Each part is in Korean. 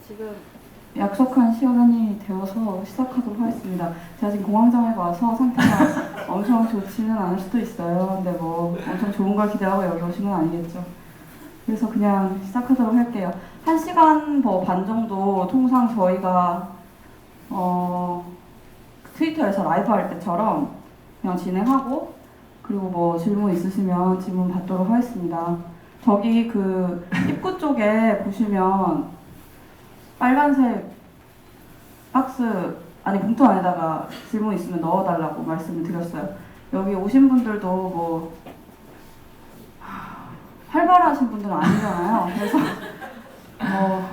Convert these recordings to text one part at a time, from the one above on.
지금 약속한 시간이 되어서 시작하도록 하겠습니다. 제가 지금 공황장애 와서 상태가 엄청 좋지는 않을 수도 있어요. 근데 뭐 엄청 좋은 걸 기대하고 여기 오신 건 아니겠죠. 그래서 그냥 시작하도록 할게요. 1시간 반 정도 통상 저희가 트위터에서 라이브 할 때처럼 그냥 진행하고, 그리고 뭐 질문 있으시면 질문 받도록 하겠습니다. 저기 그 입구 쪽에 보시면 빨간색 박스, 아니 봉투 안에다가 질문 있으면 넣어달라고 말씀을 드렸어요. 여기 오신 분들도 뭐 활발하신 분들은 아니잖아요. 그래서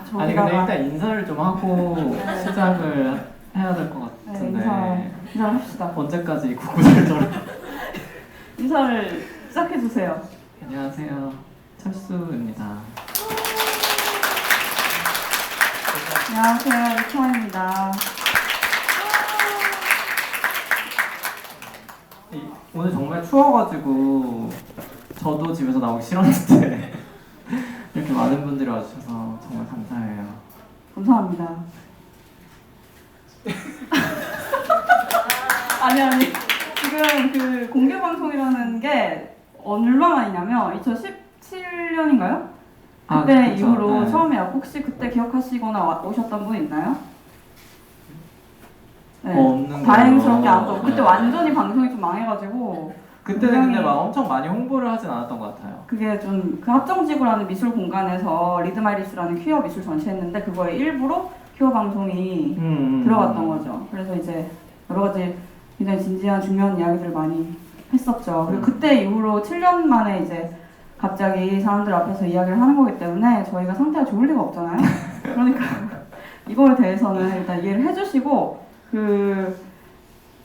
저기다가 아니 근데 일단 인사를 좀 하고 시작을 해야 될 것 같은데. 네, 인사를 합시다. 언제까지 구구절절 인사를 시작해주세요. 안녕하세요, 철수입니다. 안녕하세요, 이초아입니다. 오늘 정말 추워가지고 저도 집에서 나오기 싫었는데 이렇게 많은 분들이 와주셔서 정말 감사해요. 감사합니다. 아니 지금 그 공개 방송이라는 게 얼마 만이냐면 2017년인가요? 그때 그쵸? 이후로 네. 처음이에요. 혹시 그때 기억하시거나 오셨던 분 있나요? 네. 없는 다행스럽게 걸로. 아무도 없고, 그때 네. 완전히 방송이 좀 망해가지고 그때는 근데 굉장히 막 엄청 많이 홍보를 하진 않았던 것 같아요. 그게 좀 그 합정지구라는 미술 공간에서 리드마이리스라는 퀴어 미술 전시했는데 그거에 일부러 퀴어 방송이 들어갔던 거죠. 그래서 이제 여러 가지 굉장히 진지한 중요한 이야기들을 많이 했었죠. 그리고 그때 이후로 7년 만에 이제 갑자기 사람들 앞에서 이야기를 하는 거기 때문에 저희가 상태가 좋을 리가 없잖아요. 그러니까 이거에 대해서는 일단 이해를 해주시고, 그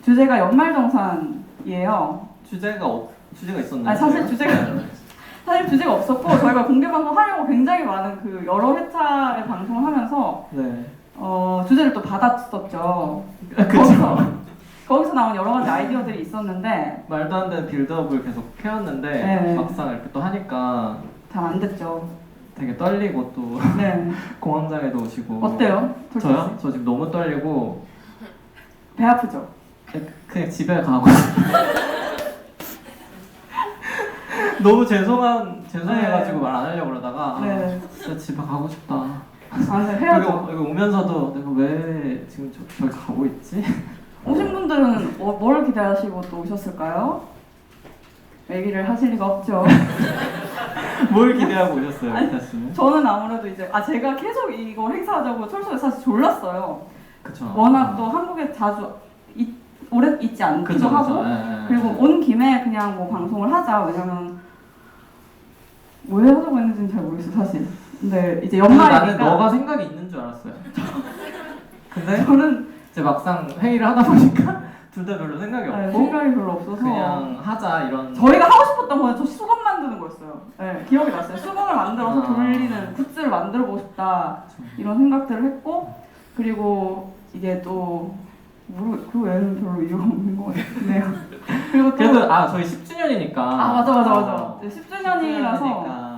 주제가 연말정산이에요. 주제가 있었나요? 아니, 사실 주제가 없었고, 저희가 공개 방송 하려고 굉장히 많은 그 여러 회차의 방송을 하면서 네. 주제를 또 받았었죠. 그쵸. 거기서 나온 여러 가지 아이디어들이 있었는데 말도 안 되는 빌드업을 계속 해왔는데 네. 막상 이렇게 또 하니까 잘 안 됐죠. 되게 떨리고 또 네. 공황장애도 오시고. 어때요? 저요? 저 지금 너무 떨리고 배 아프죠? 그냥 집에 가고 너무 죄송해가지고 네. 말 안 하려고 그러다가 네. 진짜 집에 가고 싶다. 아, 네, 해야죠. 여기 오면서도 내가 왜 지금 저기 가고 있지? 오신 분들은 뭘 기대하시고 또 오셨을까요? 얘기를 하실 리가 없죠. 뭘 기대하고 오셨어요, 아니, 기타 씨는? 저는 아무래도 이제 제가 계속 이거 행사하자고 철수에 사실 졸랐어요. 그쵸. 워낙 또 한국에 자주 오래 있지 않기도 하고, 네. 그리고 온 김에 그냥 뭐 방송을 하자. 왜냐면 왜 하자고 했는지는 잘 모르겠어 사실. 근데 이제 연말이니까 나는 너가 생각이 있는 줄 알았어요. 근데 저는 이제 막상 회의를 하다 보니까 둘 다 별로 생각이 없고 생각이 별로 없어서 그냥 하자 이런. 저희가 하고 싶었던 거는 저 수건 만드는 거였어요. 네, 기억이 났어요. 수건을 만들어서 아. 돌리는 굿즈를 만들어 보고 싶다, 이런 생각들을 했고, 그리고 이게 또 그 외에는 별로 이유가 없는 것 같네요. 그리고 또 그래도 저희 10주년이니까. 맞아. 10주년이라서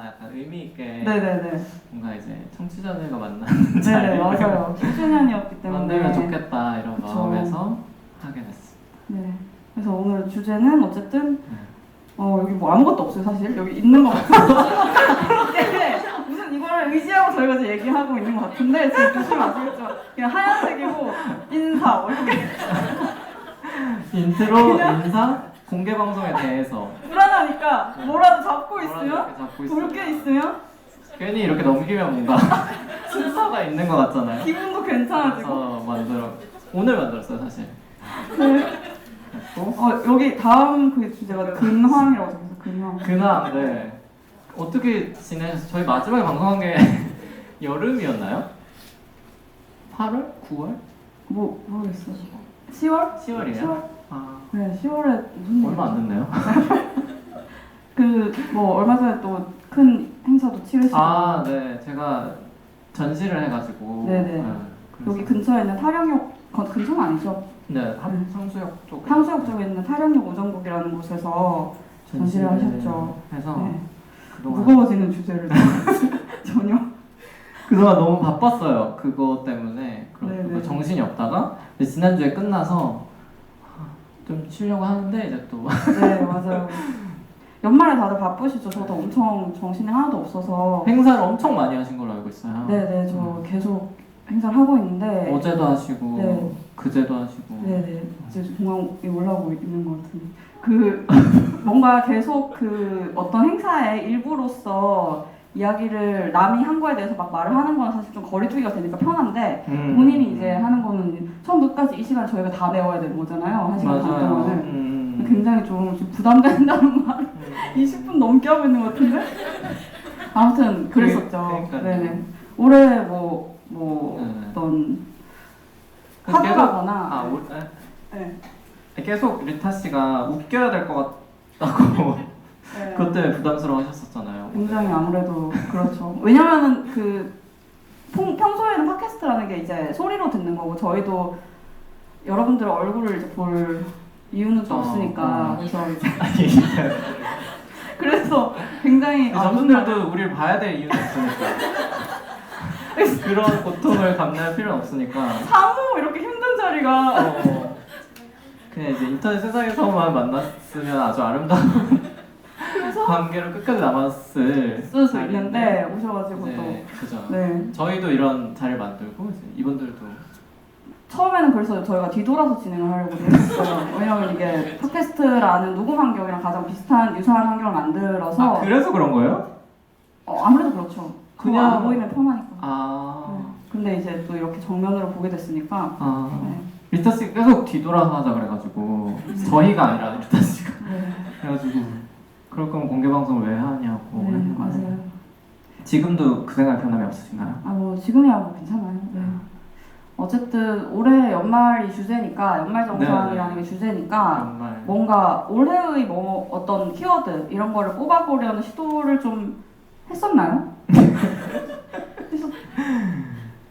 약간 의미 있게. 네네네. 뭔가 이제 청취자들과 만나는 네, 자리를 맞아요. 10주년이었기 때문에 만들면 좋겠다 이런 그쵸. 마음에서 하게 됐습니다. 네. 그래서 오늘 주제는 어쨌든 네. 여기 뭐 아무것도 없어요 사실. 여기 있는 것 같아요. 네. 무슨 이거를 의지하고 저희가 지금 얘기하고 있는 것 같은데 지금 보시면 아시겠지만 그냥 하얀색이고 인사 이렇게 인트로, 인사, 공개 방송에 대해서 불안하니까 뭐라도 잡고 뭐라도 있으면 이렇게 잡고 볼 게 있으면 괜히 이렇게 넘기면 뭔가 순서가 있는 것 같잖아요. 기분도 괜찮아지고. 그래서 오늘 만들었어요 사실. 네. 또 여기 다음 그 주제가 근황이라고 적혀서 근황. 근황. 네. 어떻게 지내셨어요? 저희 마지막에 방송한 게 여름이었나요? 8월? 9월? 모르겠어. 10월? 10월이에요? 10월? 아, 네, 10월에 무슨 얼마 안 됐네요. 얼마 전에 또 큰 행사도 치르시고. 네. 제가 전시를 해가지고. 네네. 그래서 여기 근처에 있는 타령역, 근처는 아니죠? 네, 상수역 쪽. 상수역 쪽에 있는 타령역 오정국이라는 곳에서 전시를 하셨죠. 해서 네. 그동안 무거워지는 주제를 전혀. 그동안 너무 바빴어요. 그거 때문에 네네. 정신이 없다가 근데 지난주에 끝나서 좀 쉬려고 하는데 이제 또 네, 맞아요. 연말에 다들 바쁘시죠? 저도 엄청 정신이 하나도 없어서. 행사를 엄청 많이 하신 걸로 알고 있어요. 네네, 저 계속 행사를 하고 있는데. 어제도 하시고 네. 그제도 하시고. 네네, 이제 공항에 올라오고 있는 것 같은데. 뭔가 계속 어떤 행사의 일부로서 이야기를 남이 한 거에 대해서 막 말을 하는 건 사실 좀 거리두기가 되니까 편한데 본인이 이제 하는 거는 처음부터 끝까지 이 시간 저희가 다 배워야 되는 거잖아요. 1시간 반 동안을. 굉장히 좀 부담된다는 말 20분 넘게 하고 있는 것 같은데? 아무튼 그랬었죠. 네네. 올해 어떤 하드라거나 네. 계속 리타 씨가 웃겨야 될 것 같다고 네. 그것 때문에 부담스러워하셨었잖아요. 굉장히 아무래도 그렇죠. 왜냐면은 평소에는 팟캐스트라는 게 이제 소리로 듣는 거고 저희도 여러분들의 얼굴을 이제 볼 이유는 또 없으니까 그래서 이제 그래서 굉장히 저분들도 우리를 봐야 될 이유는 없으니까 그런 고통을 감내할 필요는 없으니까 사무 이렇게 힘든 자리가 그냥 이제 인터넷 세상에서만 만났으면 아주 아름다운 관계로 끝까지 남았을 수 있는데 오셔가지고 네, 또 그죠. 네. 저희도 이런 자리를 만들고 이제 이분들도 처음에는 그래서 저희가 뒤돌아서 진행을 하려고 했었어요. 왜냐면 이게 팟캐스트라는 녹음 환경이랑 가장 유사한 환경을 만들어서 그래서 그런 거예요? 아무래도 그렇죠. 그냥 안 보이면 편하니까. 네. 근데 이제 또 이렇게 정면으로 보게 됐으니까. 네. 리타 씨가 계속 뒤돌아서 하자 그래가지고 저희가 아니라 리타 씨가 그래가지고 그럴 거면 공개 방송을 왜 하냐고. 네, 맞아요. 지금도 그 생각 변함이 없으신가요? 뭐 지금이야 뭐 괜찮아요. 네. 어쨌든 올해 연말이 주제니까 연말 정산이라는 게 주제니까 뭔가 올해의 어떤 키워드 이런 거를 뽑아보려는 시도를 좀 했었나요?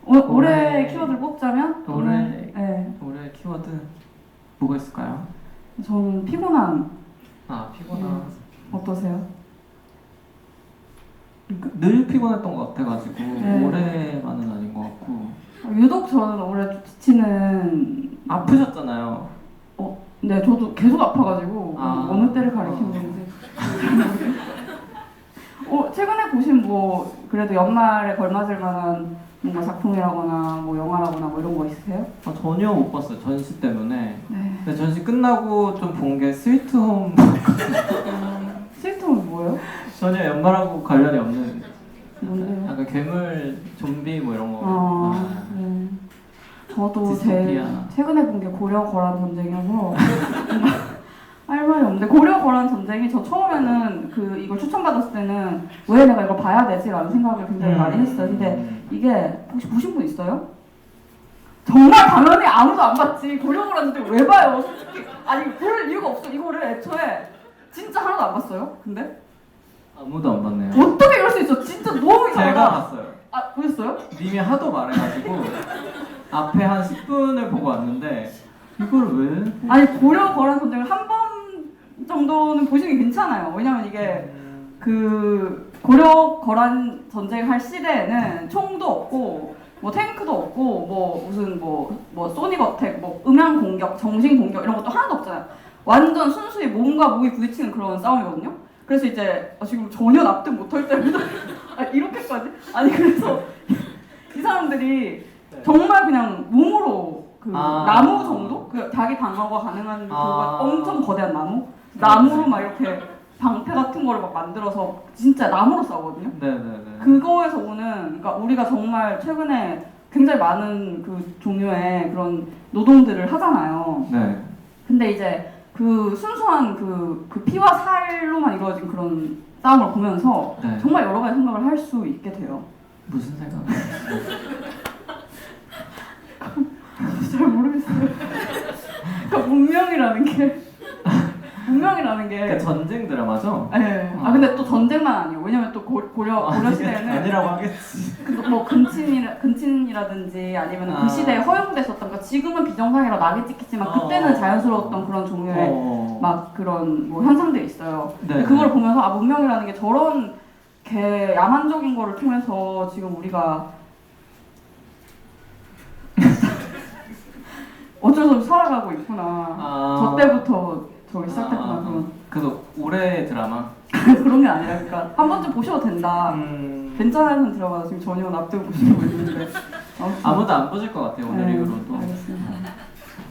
올해 키워드를 뽑자면 올해 키워드 뭐가 있을까요? 저는 피곤함. 피곤함. 어떠세요? 늘 피곤했던 것 같아가지고 올해만은 아닌 것 같고 유독 저는 올해 지치는 아프셨잖아요. 네, 저도 계속 아파가지고 어느 때를 가리키는 건지. 최근에 보신 그래도 연말에 걸맞을 만한 뭔가 작품이라거나 영화라거나 이런 거 있으세요? 전혀 못 봤어요. 전시 때문에. 네. 근데 전시 끝나고 좀 본 게 스위트홈. 스위트홈은 뭐예요? 전혀 연말하고 관련이 없는. 뭔데요? 약간 괴물, 좀비 이런 거. 네. 저도 디스토피아. 최근에 본 게 고려 거란 전쟁이어서 할 말이 없는데 고려 거란 전쟁이 저 처음에는 이걸 추천받았을 때는 왜 내가 이걸 봐야 되지라는 생각을 굉장히 많이 했어요. 근데 이게 혹시 보신 분 있어요? 정말 당연히 아무도 안 봤지. 고려 거란 전쟁 왜 봐요? 솔직히 볼 이유가 없어. 이거를 애초에 진짜 하나도 안 봤어요. 근데 아무도 안 봤네요. 어떻게 이럴 수 있어? 진짜 너무 이상하다. 제가 봤어요. 보셨어요? 님이 하도 말해가지고 앞에 한 10분을 보고 왔는데 이걸 왜? 고려 거란 전쟁을 한 번 정도는 보시는 게 괜찮아요. 왜냐면 이게 고려 거란 전쟁 할 시대에는 총도 없고 탱크도 없고 무슨 소닉 어택 음향 공격, 정신 공격 이런 것도 하나도 없잖아요. 완전 순수히 몸과 몸이 부딪히는 그런 싸움이거든요. 그래서 이제 지금 전혀 납득 못할 때부터 이렇게까지? 그래서 이 사람들이 정말 그냥 몸으로 나무 정도? 자기 방어가 가능한 엄청 거대한 나무로 막 이렇게 방패 같은 거를 막 만들어서 진짜 나무로 싸우거든요. 네네네. 그거에서 그러니까 우리가 정말 최근에 굉장히 많은 종류의 그런 노동들을 하잖아요. 네. 근데 이제 순수한 피와 살로만 이루어진 그런 싸움을 보면서 정말 여러 가지 생각을 할 수 있게 돼요. 무슨 생각? 잘 모르겠어요. 그러니까 문명이라는 게 그러니까 전쟁 드라마죠? 네. 근데 또 전쟁만 아니에요. 왜냐면 또 고려 시대에는 아니라고 하겠지. 근친이라든지 아니면 그 시대에 허용됐었던 거 지금은 비정상이라 낙이 찍히지만 그때는 자연스러웠던 그런 종류의 막 그런 현상들이 있어요. 그걸 보면서 문명이라는 게 저런 야만적인 거를 통해서 지금 우리가 어쩔 수 없이 살아가고 있구나. 저 때부터 저기 시작됐구나. 그런. 그래서 올해 드라마? 그런 게 아니라 그러니까 한 번쯤 보셔도 된다. 괜찮아서 들어가서 지금 전혀 납득을 보시고 있는데 아무도 안 보실 것 같아요 오늘 이후로도. 알겠습니다.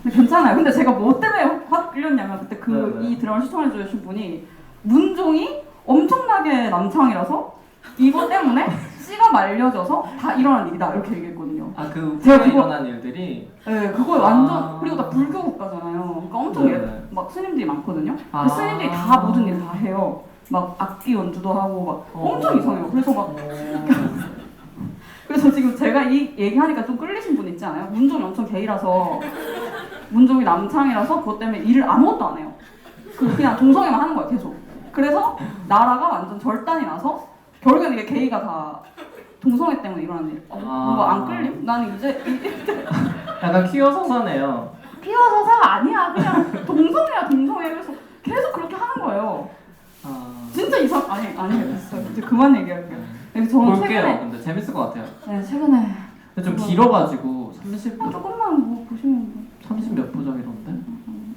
근데 괜찮아요. 근데 제가 뭐 때문에 확 끌렸냐면 그때 이 드라마를 추천해 주신 분이 문종이 엄청나게 남창이라서 이거 때문에 씨가 말려져서 다 일어난 일이다 이렇게 얘기했거든요. 그 제가 후에 일어난 일들이? 네, 그거 완전 그리고 다 불교 국가잖아요. 그러니까 엄청 막 스님들이 많거든요. 그 스님들이 다 모든 일 다 해요. 막 악기 연주도 하고 막 엄청 이상해요. 그래서 막 그래서 지금 제가 이 얘기하니까 좀 끌리신 분 있지 않아요? 문종이 엄청 게이라서 문종이 남창이라서 그것 때문에 일을 아무것도 안 해요. 그냥 동성애만 하는 거예요 계속. 그래서 나라가 완전 절단이 나서 결국엔 이게 게이가 다 동성애 때문에 일어나는 일. 뭐 안 끌림? 나는 이제 약간 퀴어 서사네요. 퀴어 서사가 아니야. 그냥 동성애야 동성애. 그래서 계속 그렇게 하는 거예요. 진짜 아니 됐어요. 이제 그만 얘기할게요. 저는 볼게요. 최근에 근데 재밌을 것 같아요. 네 최근에 근데 좀 길어가지고 30분. 조금만 뭐 보시면 30 몇 부작이던데?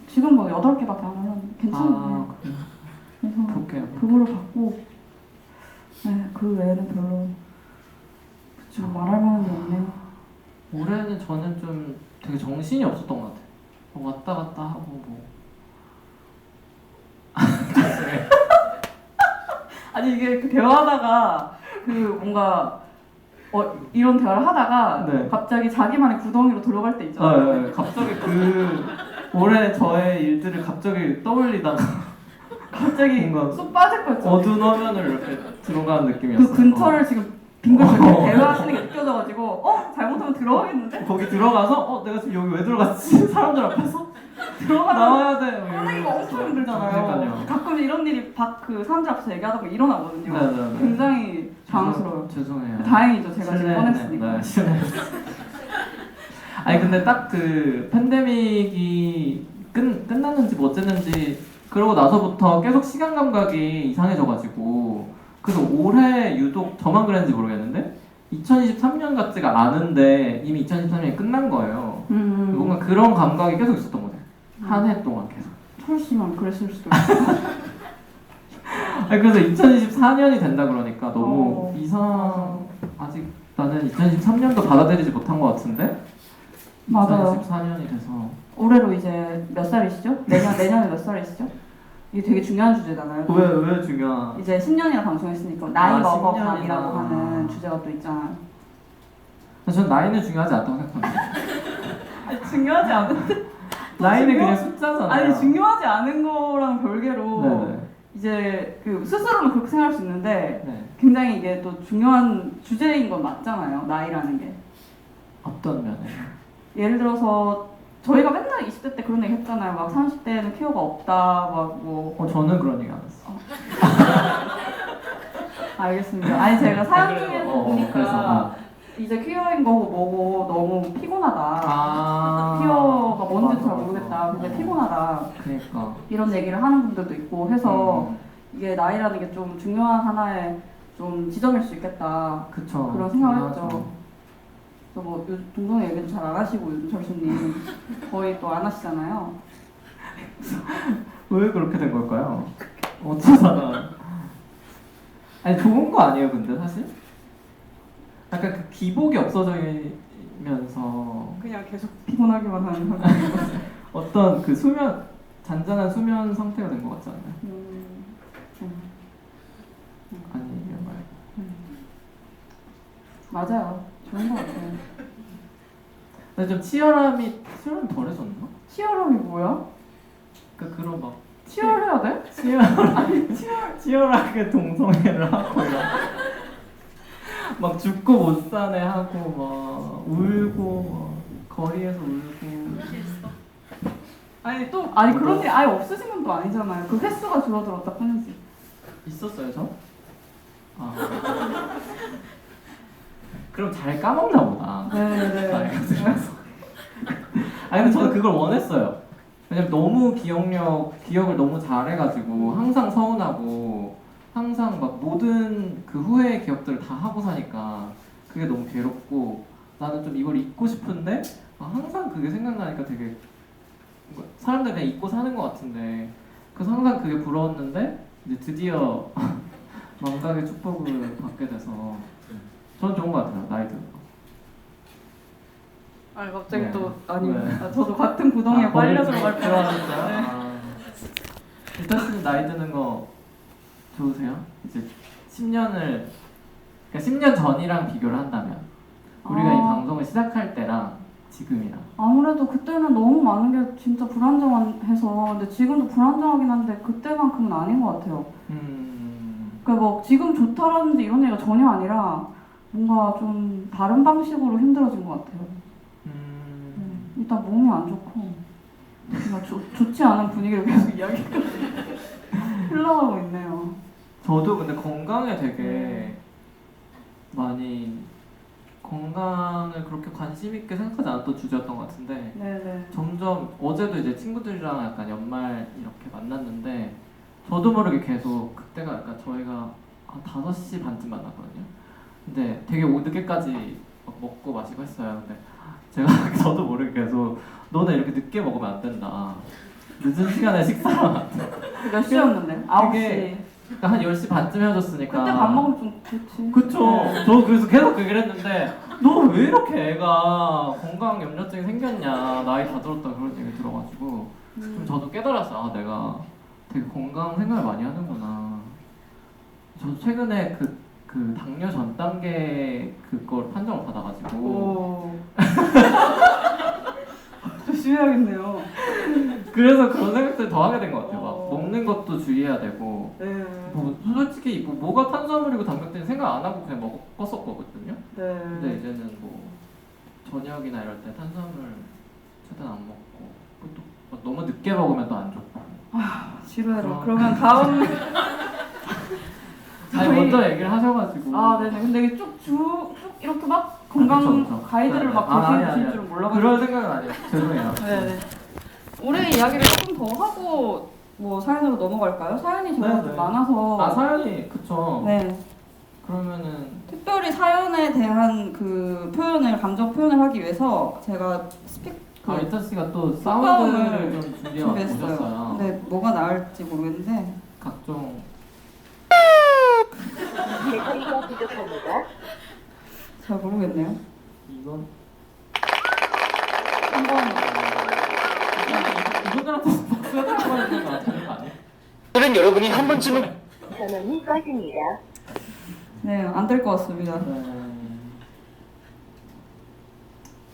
지금 뭐 8개밖에 안 하면 괜찮은데. 그래서 볼게요. 그거를 받고 그 외에는 별로 그쵸 말할 만한 게 없네요. 올해는 저는 좀 되게 정신이 없었던 것 같아요. 왔다 갔다 하고 뭐. 아니 이게 대화하다가 뭔가 이런 대화를 하다가 갑자기 자기만의 구덩이로 들어갈 때 있잖아요. 갑자기 올해 저의 일들을 갑자기 떠올리다가 갑자기 쏙 빠질 거 있죠. 어두운 화면을 이렇게 들어가는 느낌이었어요. 그 근처를 지금 빙글빙글 대화하시는 게 느껴져가지고 잘못하면 들어가겠는데? 거기 들어가서 내가 지금 여기 왜 들어갔지? 사람들 앞에서 나와야 돼. 꺼내기가 엄청 힘들잖아요. 그러니까요. 가끔 이런 일이 사람들 앞에서 얘기하다 보면 일어나거든요. 굉장히 당황스러워요. 죄송해요. 다행이죠. 제가 지금 꺼냈으니까. 아니 근데 딱 그 팬데믹이 끝났는지 뭐 어쨌는지 그러고 나서부터 계속 시간 감각이 이상해져가지고 그래서 올해 유독 저만 그랬는지 모르겠는데 2023년 같지가 않은데 이미 2023년이 끝난 거예요. 뭔가 그런 감각이 계속 있었던 거죠. 한 해 동안 계속. 철씨만 그랬을 수도 있어요. 아니 그래서 2024년이 된다 그러니까 너무 아직 나는 2023년도 받아들이지 못한 것 같은데. 맞아요. 2024년이 돼서 올해로 이제 몇 살이시죠? 내년에 몇 살이시죠? 이게 되게 중요한 주제잖아요. 왜 중요한? 이제 10년이나 방송했으니까 나이 먹어감이라고 하는 주제가 또 있잖아요. 전 나이는 중요하지 않다고 생각합니다. 아니 중요하지 않은데? 나이는 그냥 숫자잖아요. 아니 중요하지 않은 거랑 별개로 네네. 이제 스스로는 그렇게 생각할 수 있는데 굉장히 이게 또 중요한 주제인 건 맞잖아요. 나이라는 게. 어떤 면에요? 예를 들어서 저희가 맨날 20대 때 그런 얘기 했잖아요. 막 30대에는 퀴어가 없다. 막 뭐. 저는 그런 얘기 안 했어. 알겠습니다. 아니 제가 사연 중에 보니까 그래서, 이제 퀴어인 거고 뭐고 너무 피곤하다. 퀴어가 뭔지 잘 모르겠다. 근데 피곤하다. 그러니까. 이런 얘기를 하는 분들도 있고 해서 이게 나이라는 게 좀 중요한 하나의 좀 지점일 수 있겠다. 그쵸. 그런 생각을 했죠. 그래서 뭐 동성애 얘기도 잘 안 하시고 요즘 철수님 거의 또 안 하시잖아요. 왜 그렇게 된 걸까요? 어쩌다가. 아니 좋은 거 아니에요 근데 사실? 약간 그 기복이 없어지면서 그냥 계속 피곤하기만 하는 상태인 거죠. 어떤 그 잔잔한 수면 상태가 된 것 같지 않나요? 아니에요 맞아요. 좋은 것 같아요. 근데 좀 치열함이 덜해졌나? 치열함이 뭐야? 그런 막 치열해야 돼? 치열하게 동성애를 하고 막 죽고 못 사네 하고 막 울고 막 거리에서 울고. 아니 그런 게 아예 없으신 건 또 아니잖아요. 그 횟수가 줄어들었다 뿐이지. 있었어요 저? 그럼 잘 까먹나 보다. 네네. 아니 근데 저는 그걸 원했어요. 왜냐면 너무 기억을 너무 잘해가지고 항상 서운하고 항상 막 모든 그 후회의 기억들을 다 하고 사니까 그게 너무 괴롭고 나는 좀 이걸 잊고 싶은데 항상 그게 생각나니까 되게 사람들 그냥 잊고 사는 것 같은데 그래서 항상 그게 부러웠는데 이제 드디어 망각의 축복을 받게 돼서 저는 좋은 것 같아요. 나이 들어. 아니 갑자기 네. 또 아니 네. 저도 같은 구덩이에 빨려 들어갈 뻔. 뻔했어요. 일단 씨는 나이 드는 거 좋으세요? 이제 10년을 그러니까 10년 전이랑 비교를 한다면 우리가 이 방송을 시작할 때랑 지금이랑 아무래도 그때는 너무 많은 게 진짜 불안정해서 근데 지금도 불안정하긴 한데 그때만큼은 아닌 것 같아요. 그러니까 뭐 지금 좋다라든지 이런 얘기가 전혀 아니라 뭔가 좀 다른 방식으로 힘들어진 것 같아요. 일단 몸이 안 좋고 뭔가 좋지 않은 분위기로 계속 이야기가 흘러가고 있네요. 저도 근데 건강에 되게 많이 건강을 그렇게 관심 있게 생각하지 않았던 주제였던 것 같은데 네네. 점점 어제도 이제 친구들이랑 약간 연말 이렇게 만났는데 저도 모르게 계속 그때가 약간 저희가 한 5시 반쯤 만났거든요. 근데 되게 늦게까지 막 먹고 마시고 했어요. 근데 제가 저도 모르게 계속 너네 이렇게 늦게 먹으면 안 된다. 늦은 시간에 식사를 안 돼. 몇 시였는데? 9시. 그러니까 한 10시 반쯤 헤어졌으니까 그때 밥 먹으면 좀 좋지. 그쵸. 네. 저 그래서 계속 그 얘기를 했는데 너 왜 이렇게 애가 건강 염려증이 생겼냐 나이 다 들었다 그런 얘기 들어가지고 좀 저도 깨달았어요. 아, 내가 되게 건강 생각을 많이 하는구나. 저 최근에 그 당뇨 전 단계 그걸 판정을 받아가지고 오. 조심해야겠네요. 그래서 그런 생각들 더 하게 된 것 같아요. 막 어. 먹는 것도 주의해야 되고 네. 뭐 솔직히 뭐가 탄수화물이고 단백질인 생각 안 하고 그냥 먹었었거든요. 네. 근데 이제는 뭐 저녁이나 이럴 때 탄수화물 최대한 안 먹고 또 너무 늦게 먹으면 또 안 좋고. 싫어요. 그러면 다음 아니 먼저 얘기를 하셔가지고. 아 네네. 근데 이게 쭉 이렇게 막 건강 그쵸. 가이드를 네, 막 네. 제시해 아니, 주실 아니. 줄은 몰라가지고. 그럴 생각은 아니에요. 죄송해요. 네네. 올해 이야기를 조금 더 하고 뭐 사연으로 넘어갈까요? 사연이 저희가 네, 좀 네. 많아서. 아 사연이 그쵸. 네. 그러면은 특별히 사연에 대한 그 표현을 감정 표현을 하기 위해서 제가 이타 씨가 또 속마음을 사운드를 좀 준비해 준비했어요. 오셨어요. 근데 뭐가 나을지 모르겠는데 각종 배터리가 부족합니다. 잘 모르겠네요. 이건 한번 이분들한테 박수가 들어가야 되는 거 아니에요? 오늘은 여러분이 한 번쯤은 전원이 꺼집니다. 네, 안 될 것 같습니다. 네.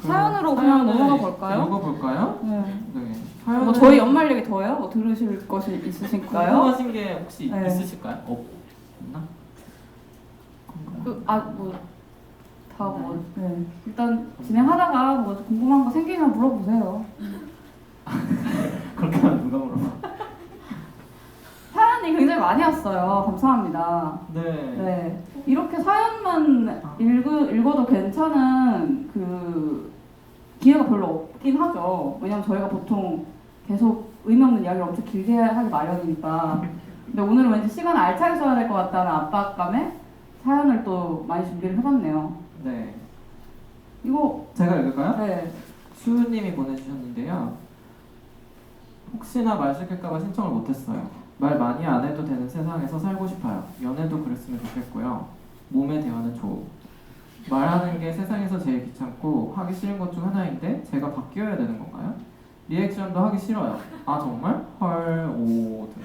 사연으로 그냥 넘어가 볼까요? 읽어볼까요? 네. 네. 뭐 저희 연말 얘기 더해요? 뭐 들으실 것이 있으실까요? 궁금하신 게 혹시 네. 있으실까요? 없나? 네. 일단 진행하다가 뭐 궁금한 거 생기면 물어보세요. 그렇게 하면 누가 물어봐? 사연이 굉장히 많이 왔어요. 감사합니다. 네. 네. 이렇게 사연만 읽어도 괜찮은 그 기회가 별로 없긴 하죠. 왜냐면 저희가 보통 계속 의미 없는 이야기를 엄청 길게 하기 마련이니까. 근데 오늘은 왠지 시간을 알차게 써야 될 것 같다는 압박감에 사연을 또 많이 준비를 해봤네요. 네. 이거 제가 읽을까요? 네. 수우님이 보내주셨는데요. 혹시나 말 시킬까봐 신청을 못했어요. 말 많이 안 해도 되는 세상에서 살고 싶어요. 연애도 그랬으면 좋겠고요. 몸의 대화는 좋고. 말하는 게 세상에서 제일 귀찮고 하기 싫은 것 중 하나인데 제가 바뀌어야 되는 건가요? 리액션도 하기 싫어요. 아 정말? 헐, 오 등.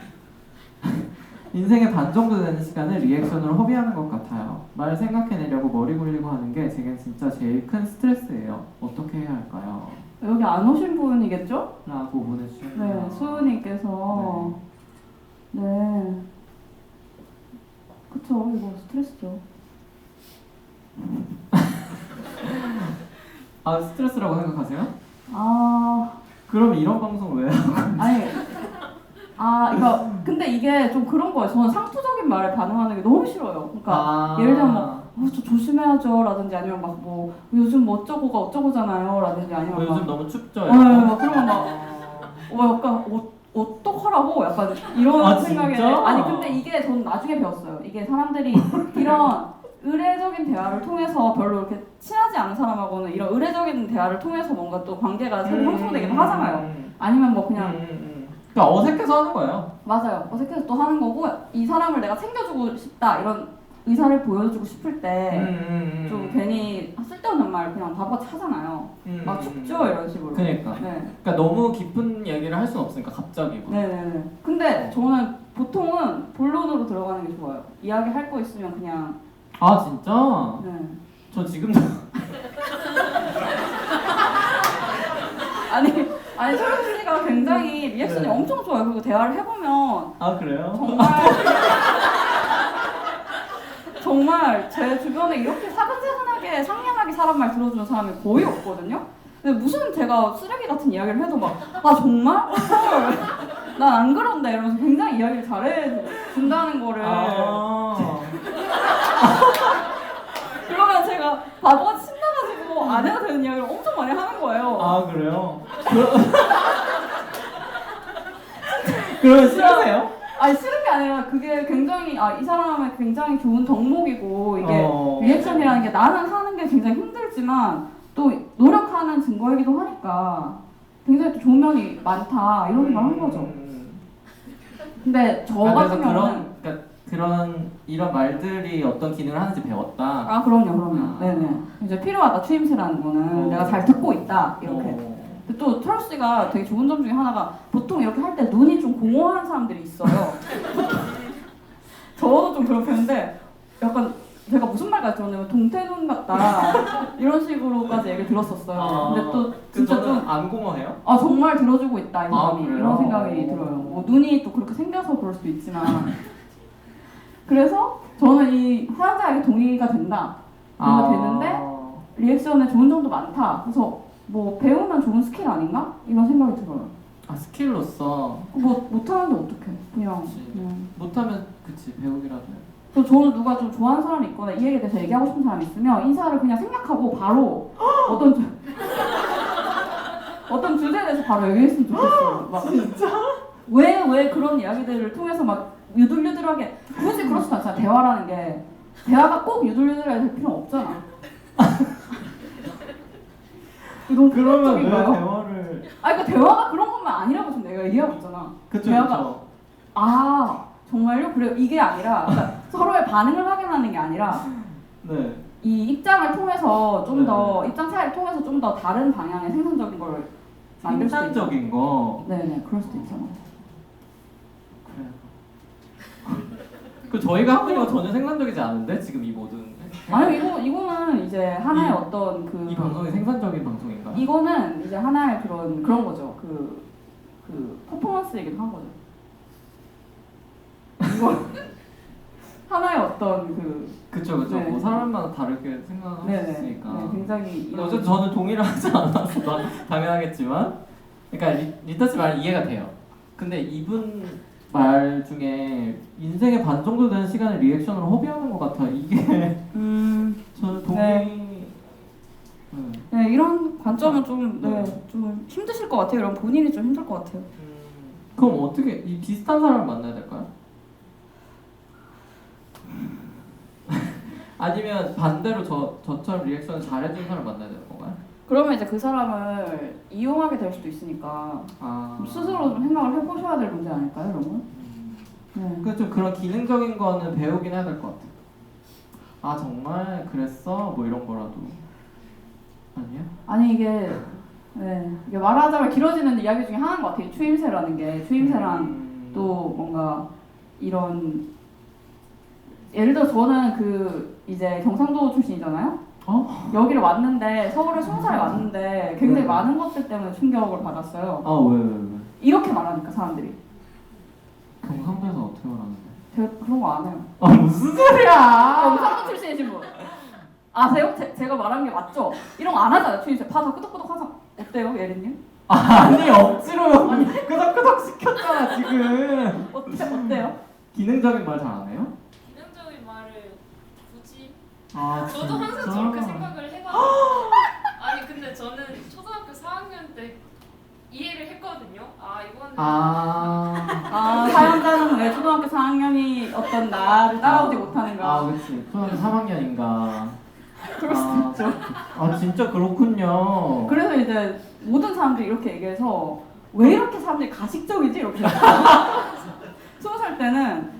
인생의 반 정도 되는 시간을 리액션으로 허비하는 것 같아요. 말 생각해내려고 머리 굴리고 하는 게 제겐 진짜 제일 큰 스트레스예요. 어떻게 해야 할까요? 여기 안 오신 분이겠죠? 라고 보내주셨네요. 네, 수은님께서 네. 그쵸, 이거 스트레스죠. 아 스트레스라고 생각하세요? 아, 그럼 이런 방송 왜 하고? 아니, 그러니까 근데 이게 좀 그런 거예요. 저는 상투적인 말에 반응하는 게 너무 싫어요. 그러니까 예를 들면 뭐, 저 조심해야죠라든지 아니면 막 뭐 요즘 뭐 어쩌고가 어쩌고잖아요라든지 아니면 막 요즘 너무 춥죠? 막 그러면 막 약간 어떡하라고 약간 이런 아, 생각에 진짜? 아니 근데 이게 전 나중에 배웠어요. 이게 사람들이 이런 의례적인 대화를 통해서 별로 이렇게 친하지 않은 사람하고는 이런 의례적인 대화를 통해서 뭔가 또 관계가 새로 형성되기도 하잖아요. 아니면 뭐 그냥 그러니까 어색해서 하는 거예요. 맞아요. 어색해서 또 하는 거고 이 사람을 내가 챙겨주고 싶다 이런 의사를 보여주고 싶을 때 좀 괜히 쓸데없는 말 그냥 바보같이 하잖아요. 막 춥죠 이런 식으로. 그러니까. 네. 그러니까 너무 깊은 얘기를 할 수는 없으니까 갑자기 막. 네네네. 근데 저는 보통은 본론으로 들어가는 게 좋아요. 이야기 할 거 있으면 그냥. 아 진짜? 네. 저 지금도 아니 철수 씨가 굉장히 리액션이 네. 엄청 좋아요. 그리고 대화를 해보면 아 그래요? 정말 제 주변에 이렇게 사근사근하게 상냥하게 사람 말 들어주는 사람이 거의 없거든요. 근데 무슨 제가 쓰레기 같은 이야기를 해도 막 아 정말? 난 안 그런데 이러면서 굉장히 이야기를 잘해준다는 거를 그러면 제가 바보같이 신나가지고 안 해도 되는 이야기를 엄청 많이 하는 거예요. 아 그래요? 그러면 싫으세요? 아니 싫은 게 아니라 그게 굉장히 이 사람의 굉장히 좋은 덕목이고 이게 리액션이라는 게 나는 하는 게 굉장히 힘들지만 또 노력하는 증거이기도 하니까 굉장히 또 좋은 면이 많다 이런 말 한 거죠. 근데 저 같은 경우는 그런 이런 말들이 어떤 기능을 하는지 배웠다. 아 그럼요. 네네. 이제 필요하다 추임새라는 거는 내가 잘 듣고 있다 이렇게. 근데 또 철 씨가 되게 좋은 점 중에 하나가 보통 이렇게 할 때 눈이 좀 공허한 사람들이 있어요. 저도 좀 그런 편인데 약간 제가 무슨 말 같지 오늘 동태눈 같다 이런 식으로까지 얘기를 들었었어요. 근데 또 진짜 좀 안 공허해요? 정말 들어주고 있다 이 사람이 그래요? 이런 생각이 들어요. 뭐 눈이 또 그렇게 생겨서 그럴 수도 있지만 그래서 저는 이 사연자에게 동의가 된다. 동의가 되는데 리액션에 좋은 점도 많다. 그래서 뭐 배우면 좋은 스킬 아닌가? 이런 생각이 들어요. 아 스킬로서 뭐 못하는데 어떡해. 그냥. 못하면 그치 배우기라도. 또 저는 누가 좀 좋아하는 사람이 있거나 이 얘기에 대해서 얘기하고 싶은 사람이 있으면 인사를 그냥 생략하고 바로 어떤 주제에 대해서 바로 얘기했으면 좋겠어요. 막 진짜? 왜 그런 이야기들을 통해서 막 유들유들하게 굳이 그렇지도 않잖아. 대화라는 게 대화가 꼭 유들유들해야 될 필요는 없잖아. 너무 그러면 왜 폭력적인가요? 대화를? 그러니까 대화가 그런 것만 아니라고 지금 내가 얘기하고 있잖아. 그쵸 대화가 그쵸. 정말요? 그래요? 이게 아니라 그러니까 서로의 반응을 확인하는 게 아니라 네. 이 입장을 통해서 좀 더 입장 차이를 통해서 좀 더 다른 방향의 생산적인 걸 만들 수도 있죠. 생산적인 거. 네네 그럴 수도 있잖아. 그래요. 그 저희가 하고 있는 거 전혀 생산적이지 않은데 지금 이 모든. 아니 이거는 이제 하나의 어떤 그 이 방송이 생산적인 방송인가? 이거는 이제 하나의 그런 거죠. 그 퍼포먼스이기도 한 거죠. 이거 하나의 어떤 그쵸. 네. 뭐 사람마다 다르게 생각할 수 네네. 있으니까. 네, 굉장히 근데 어쨌든 저는 동의를 하지 않아서 당연하겠지만, 그러니까 리타 씨 말 이해가 돼요. 근데 이분 말 중에 인생의 반 정도 되는 시간을 리액션으로 허비하는 것 같아. 이게 저는 동의. 네 이런 관점은 좀 힘드실 것 같아요. 이런 본인이 좀 힘들 것 같아요. 그럼 어떻게 이 비슷한 사람을 만나야 될까요? 아니면 반대로 저처럼 리액션을 잘해주는 사람을 만나야 되는 건가요? 그러면 이제 그 사람을 이용하게 될 수도 있으니까 스스로 좀 생각을 해보셔야 될 문제 아닐까요, 여러분? 그러니까 좀 그런 기능적인 거는 배우긴 해야 될 것 같아요. 아 정말 그랬어? 뭐 이런 거라도 아니야? 아니 이게 말하자면 길어지는 이야기 중에 하나인 것 같아요. 추임새라는 게 추임새랑 또 뭔가 이런 예를 들어 저는 이제 경상도 출신이잖아요. 여기를 왔는데 서울에 20살에 왔는데 굉장히 많은 것들 때문에 충격을 받았어요. 왜? 이렇게 말하니까 사람들이. 경상도에서 어떻게 말하는데? 제가 그런 거 안 해요. 무슨 소리야? 경상도 출신이신 분 아세요? 제가 말하는 게 맞죠? 이런 거 안 하잖아요. 추임새 다 끄덕끄덕 하자. 어때요, 예린님? 아니 억지로 끄덕끄덕 시켰잖아 지금. 어때요? 기능적인 말 잘 안 해요? 기능적인 말을 굳이 저도 항상 저렇게 생각을 해가지고 아니 근데 저는 초등학교 4학년 때 이해를 했거든요. 이거는 사연자는 왜 초등학교 4학년이 어떤 나를 따라오지 못하는가. 아, 그치. 초등학교 3학년인가. 그럴 수도 있죠. 아, 진짜 그렇군요. 그래서 이제 모든 사람들이 이렇게 얘기해서 왜 이렇게 사람들이 가식적이지? 이렇게 20살 때는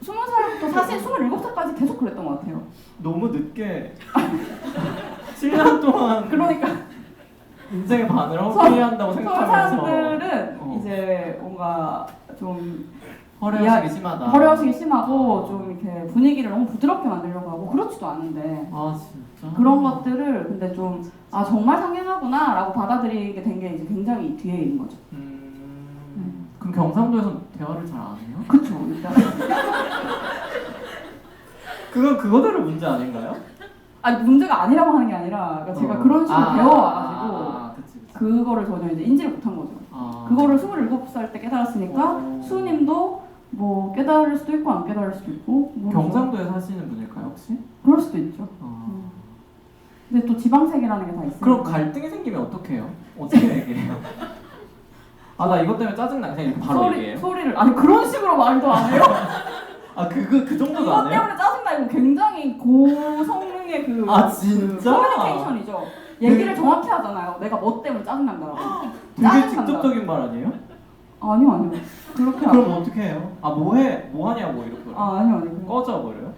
20살부터 사실 27살까지 계속 그랬던 것 같아요. 너무 늦게 7년 동안 그러니까 인생의 반을 서- 허비한다고 서울 생각하면서 사람들은 어. 이제 뭔가 좀 허례허식이 심하다. 허례허식이 심하고 좀 이렇게 분위기를 너무 부드럽게 만들려고 하고 그렇지도 않은데 아, 진짜? 그런 것들을 근데 좀 아 정말 상냥하구나 라고 받아들이게 된 게 이제 굉장히 뒤에 있는 거죠. 그럼 경상도에서 대화를 잘 안 해요? 그쵸 일단 그건 그거대로 문제 아닌가요? 아니 문제가 아니라고 하는 게 아니라 그러니까 제가 그런 식으로 배워와가지고 그치, 그치. 그거를 전혀 이제 인지를 못한 거죠. 그거를 27살 때 깨달았으니까 수우님도 뭐 깨달을 수도 있고 안 깨달을 수도 있고 모르죠. 경상도에 사시는 분일까요 혹시? 그럴 수도 있죠. 근데 또 지방색이라는 게 다 있으니까. 그럼 갈등이 생기면 어떻게 해요? 어떻게 얘기해요? 아, 나 이것 때문에 짜증나. 그냥 이렇게 바로 얘기해요? 소리를 아니 그런 식으로 말도 안 해요. 아, 그 정도도 이것 안 해요? 때문에 짜증나 이거 굉장히 고성능의 그 아, 진짜? 커뮤니케이션이죠. 얘기를 정확히 하잖아요. 내가 뭐 때문에 짜증난다라고. 되게 짜증난다. 직접적인 말 아니에요? 아니요. 그렇게 안 그럼 어떻게 해요? 아, 뭐 해? 뭐 하냐고 이렇게. 아니요. 꺼져 버려요?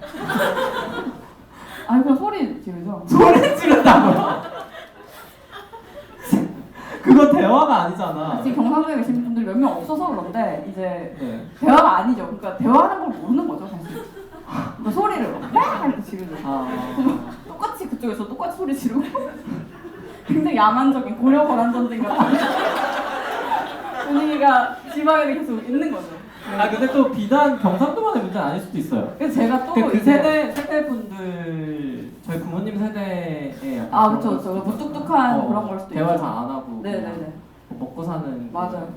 아니 그냥 소리 지르죠. 소리 지른다고요? 그거 대화가 아니잖아. 지금 경상도에 계신 분들 몇 명 없어서 그런데 이제 네. 대화가 아니죠. 그러니까 대화하는 걸 모르는 거죠 사실. 그러니까 소리를 이렇게 지르죠. 똑같이 그쪽에서 똑같이 소리 지르고 굉장히 야만적인 고려 거란 전쟁 같은 분위기가 지방에 계속 있는 거죠. 아, 근데 또 비단 경상도만의 문제는 아닐 수도 있어요. 그래서 제가 또 그 이제 세대분들 저희 부모님 세대에 약간 아 그런 그쵸 거 무뚝뚝한 그런 걸 수도 대화 있죠. 잘 안 하고 네네네. 그냥 먹고 사는 맞아요.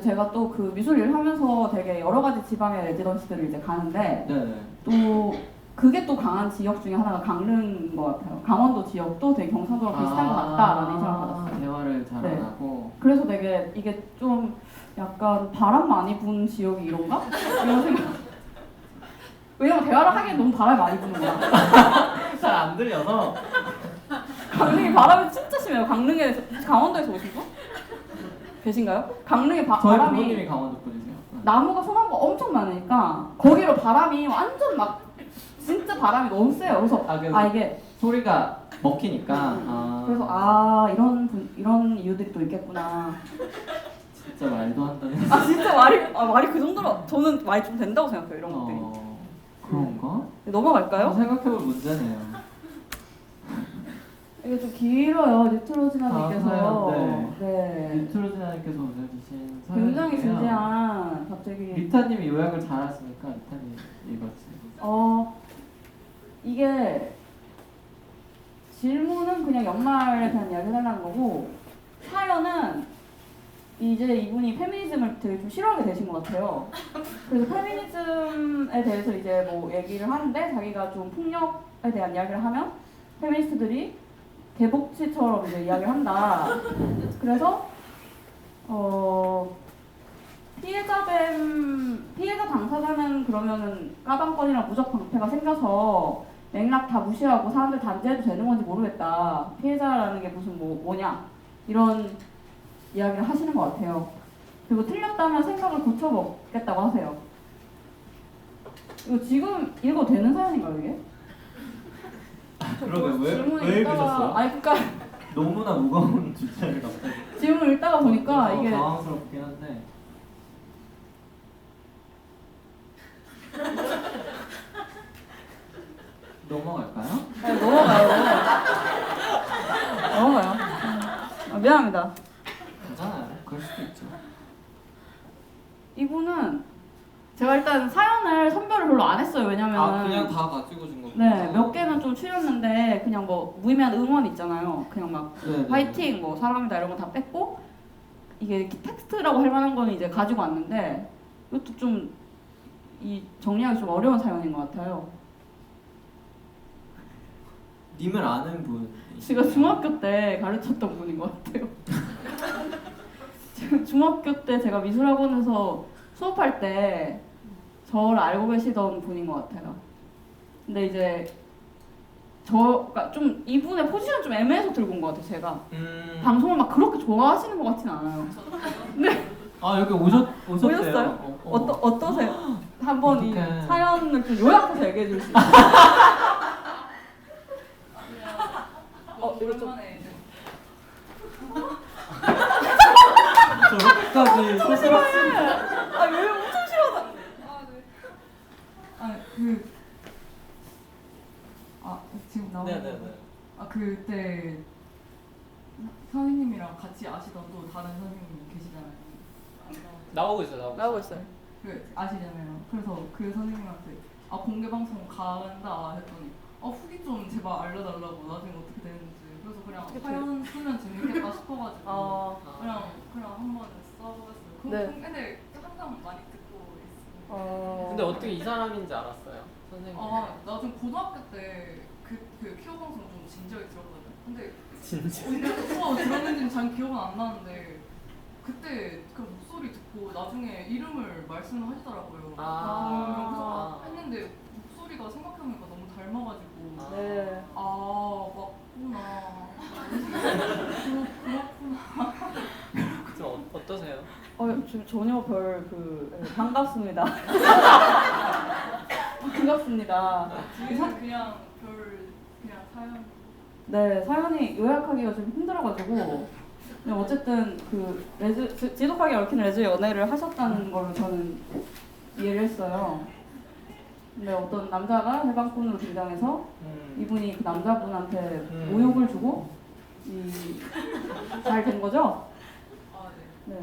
제가 또 그 미술 일 하면서 되게 여러 가지 지방의 레지던시들을 이제 가는데 네네. 또 그게 또 강한 지역 중에 하나가 강릉인 것 같아요. 강원도 지역도 되게 경상도랑 비슷한 것 같다라는 인상을 받았어요. 대화를 잘 안 네. 하고. 그래서 되게 이게 좀 약간 바람 많이 부는 지역이 이런가? 이런 생각. 왜냐면 대화를 하기엔 너무 바람이 많이 부는 거야. 잘 안 들려서. 강릉이 바람이 진짜 심해요. 강원도에서 오신 분? 계신가요? 강릉에 저희 바람이 부모님이 강원도 분이세요. 나무가 소나무가 엄청 많으니까 거기로 바람이 완전 막 진짜 바람이 너무 세요. 그래서 그래서 이게 소리가 먹히니까. 그래서 이런 이유들이 또 있겠구나. 진짜 말도 한다는. 진짜 말이 그 정도로 저는 말이 좀 된다고 생각해요. 이런 것들이. 그런가? 넘어갈까요? 생각해볼 문제네요. 이게 좀 길어요. 뉴트로지나님께서. 네. 리트로지나님께서 올려주신 굉장히 사연인데요. 진지한 갑자기. 리타님이 요약을 잘하시니까 리타님 읽어주세요. 이게 질문은 그냥 연말에 대한 이야기 해달라는 거고 사연은 이제 이분이 페미니즘을 되게 좀 싫어하게 되신 것 같아요. 그래서 페미니즘에 대해서 이제 뭐 얘기를 하는데 자기가 좀 폭력에 대한 이야기를 하면 페미니스트들이 개복치처럼 이제 이야기를 한다. 그래서 피해자 당사자는 그러면은 까방권이랑 무적 방패가 생겨서 맥락 다 무시하고 사람들 단죄해도 되는 건지 모르겠다. 피해자라는 게 무슨 뭐냐 이런 이야기를 하시는 것 같아요. 그리고 틀렸다면 생각을 고쳐먹겠다고 하세요. 이거 지금 읽어도 되는 사연인가요 이게? 그러게 질문을 읽다가 그러니까 너무나 무거운 주제를 갑자기. 질문을 읽다가 보니까 이게 당황스럽긴 한데. 넘어갈까요? 네, 넘어가요. 미안합니다. 괜찮아요. 그럴 수도 있죠. 이분은 제가 일단 사연을 선별을 별로 안 했어요. 왜냐면은 그냥 다 가지고 준 거구나. 네, 몇 개는 좀 추렸는데 그냥 뭐 무의미한 응원 있잖아요. 그냥 막 네네. 화이팅, 뭐 사랑합니다 이런 거 다 뺐고 이게 이렇게 텍스트라고 할 만한 거는 이제 가지고 왔는데 이것도 좀 이 정리하기 좀 어려운 사연인 것 같아요. 님을 아는 분. 제가 중학교 때 가르쳤던 분인 것 같아요. 제가 중학교 때 제가 미술학원에서 수업할 때 저를 알고 계시던 분인 것 같아요. 근데 이제 그러니까 좀 이분의 포지션 좀 애매해서 들고 온 것 같아요. 제가 방송을 막 그렇게 좋아하시는 것 같진 않아요. 네. 아 여기 오셨대요. 오셨어요? 어떠세요? 한번 이 어떡해. 사연을 좀 요약해서 얘기해 줄 수 있어요? 이거 좀 저렇게까지 소스럽지. 왜 엄청 싫어하다. 지금 나오는 네네네. 그때 선생님이랑 같이 아시던 또 다른 선생님이 계시잖아요. 나오고 있어. 나오고 있어요. 아시잖아요. 그래서 그 선생님한테 공개 방송 간다 했더니 후기 좀 제발 알려달라고 나중에 어떻게 되는지. 그래서 그냥 사연 쓰면 재밌겠다 싶어가지고 그냥 한번 써보겠어요. 네. 근데 항상 많이 듣고 있어요. 근데 어떻게 이 사람인지 알았어요, 선생님? 나 좀 고등학교 때 그 키워 방송 좀 진지하게 들었거든요. 근데 진짜. 언제부터 들었는지는 잘 기억은 안 나는데 그때 그 목소리 듣고 나중에 이름을 말씀을 하시더라고요. 그래서 했는데 목소리가 생각해보니까 너무 닮아가지고 네. 맞구나. 그렇구나. 좀 어떠세요? 지금 전혀 반갑습니다. 반갑습니다. 그냥 사연. 네, 사연이 요약하기가 좀 힘들어가지고 그냥 어쨌든 지독하게 얽힌 레즈 연애를 하셨다는 걸로 저는 이해를 했어요. 근데 어떤 남자가 해방꾼으로 등장해서 이분이 그 남자분한테 모욕을 주고 잘 된 거죠? 네.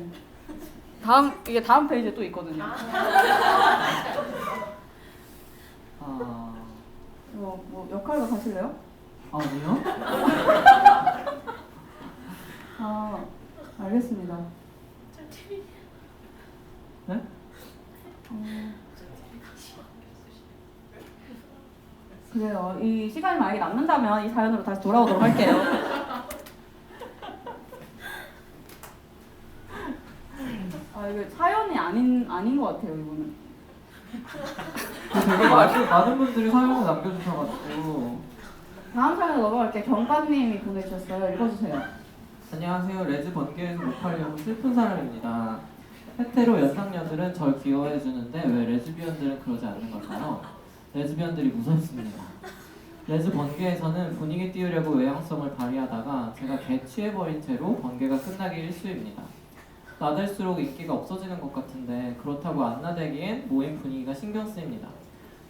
이게 다음 페이지에 또 있거든요. 이거 뭐 역할로 가실래요? 아니요? 알겠습니다. 네? 그래요. 이 시간이 만약에 남는다면 이 사연으로 다시 돌아오도록 할게요. 이게 사연이 아닌 것 같아요, 이거는. 되게 많은 분들이 사연을 남겨주셔가지고. 다음 사연 넘어갈게요. 경관님이 보내주셨어요. 읽어주세요. 안녕하세요. 레즈 번개에서 못하려고 슬픈 사람입니다. 헤테로 연상녀들은 절 귀여워해주는데 왜 레즈비언들은 그러지 않는 걸까요? 레즈비언들이 무섭습니다. 레즈 번개에서는 분위기 띄우려고 외향성을 발휘하다가 제가 개취해버린 채로 번개가 끝나기 일쑤입니다. 나댈수록 인기가 없어지는 것 같은데 그렇다고 안 나대기엔 모임 분위기가 신경 쓰입니다.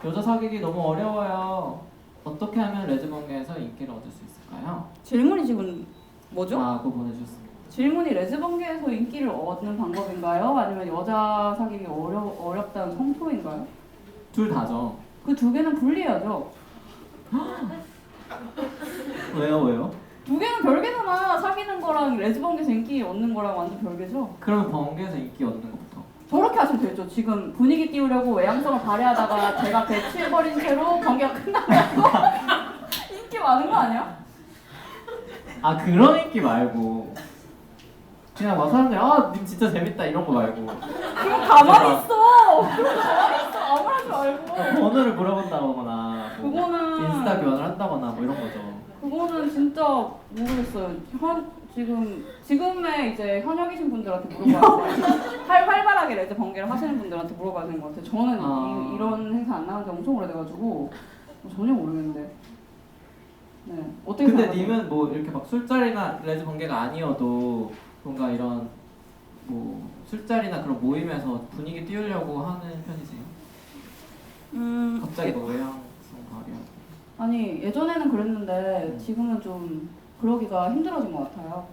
여자 사귀기 너무 어려워요. 어떻게 하면 레즈 번개에서 인기를 얻을 수 있을까요? 질문이 지금 뭐죠? 그거 보내주셨습니다. 질문이 레즈번개에서 인기를 얻는 방법인가요? 아니면 여자 사귀기 어렵다는 성토인가요? 둘 다죠. 그 두 개는 분리해야죠. 왜요? 두 개는 별개잖아. 사귀는 거랑 레즈번개에서 인기 얻는 거랑 완전 별개죠. 그러면 번개에서 인기 얻는 것부터. 저렇게 하시면 되죠. 지금 분위기 띄우려고 외향성을 발휘하다가 제가 배치해버린 채로 번개가 끝나고 인기 많은 거 아니야? 그런 인기 말고 그냥 막 사람들이 님 진짜 재밌다 이런 거 말고 그럼 가만히 있어. 아무 말하지 말고. 번호를 물어본다거나 뭐 그거는 인스타 교환을 한다거나 뭐 이런 거죠. 그거는 진짜 모르겠어요. 지금의 이제 현역이신 분들한테 물어봐야 돼요. 활발하게 레즈 번개를 하시는 분들한테 물어봐야 되는 것 같아요. 저는 이런 행사 안 나온 지 엄청 오래돼가지고 전혀 모르겠는데. 네. 어떻게 근데 생각하세요? 님은 뭐 이렇게 막 술자리나 레즈 번개가 아니어도 뭔가 이런 뭐 술자리나 그런 모임에서 분위기 띄우려고 하는 편이세요? 갑자기 뭐 외향성 발휘하고. 아니 예전에는 그랬는데 지금은 좀 그러기가 힘들어진 것 같아요.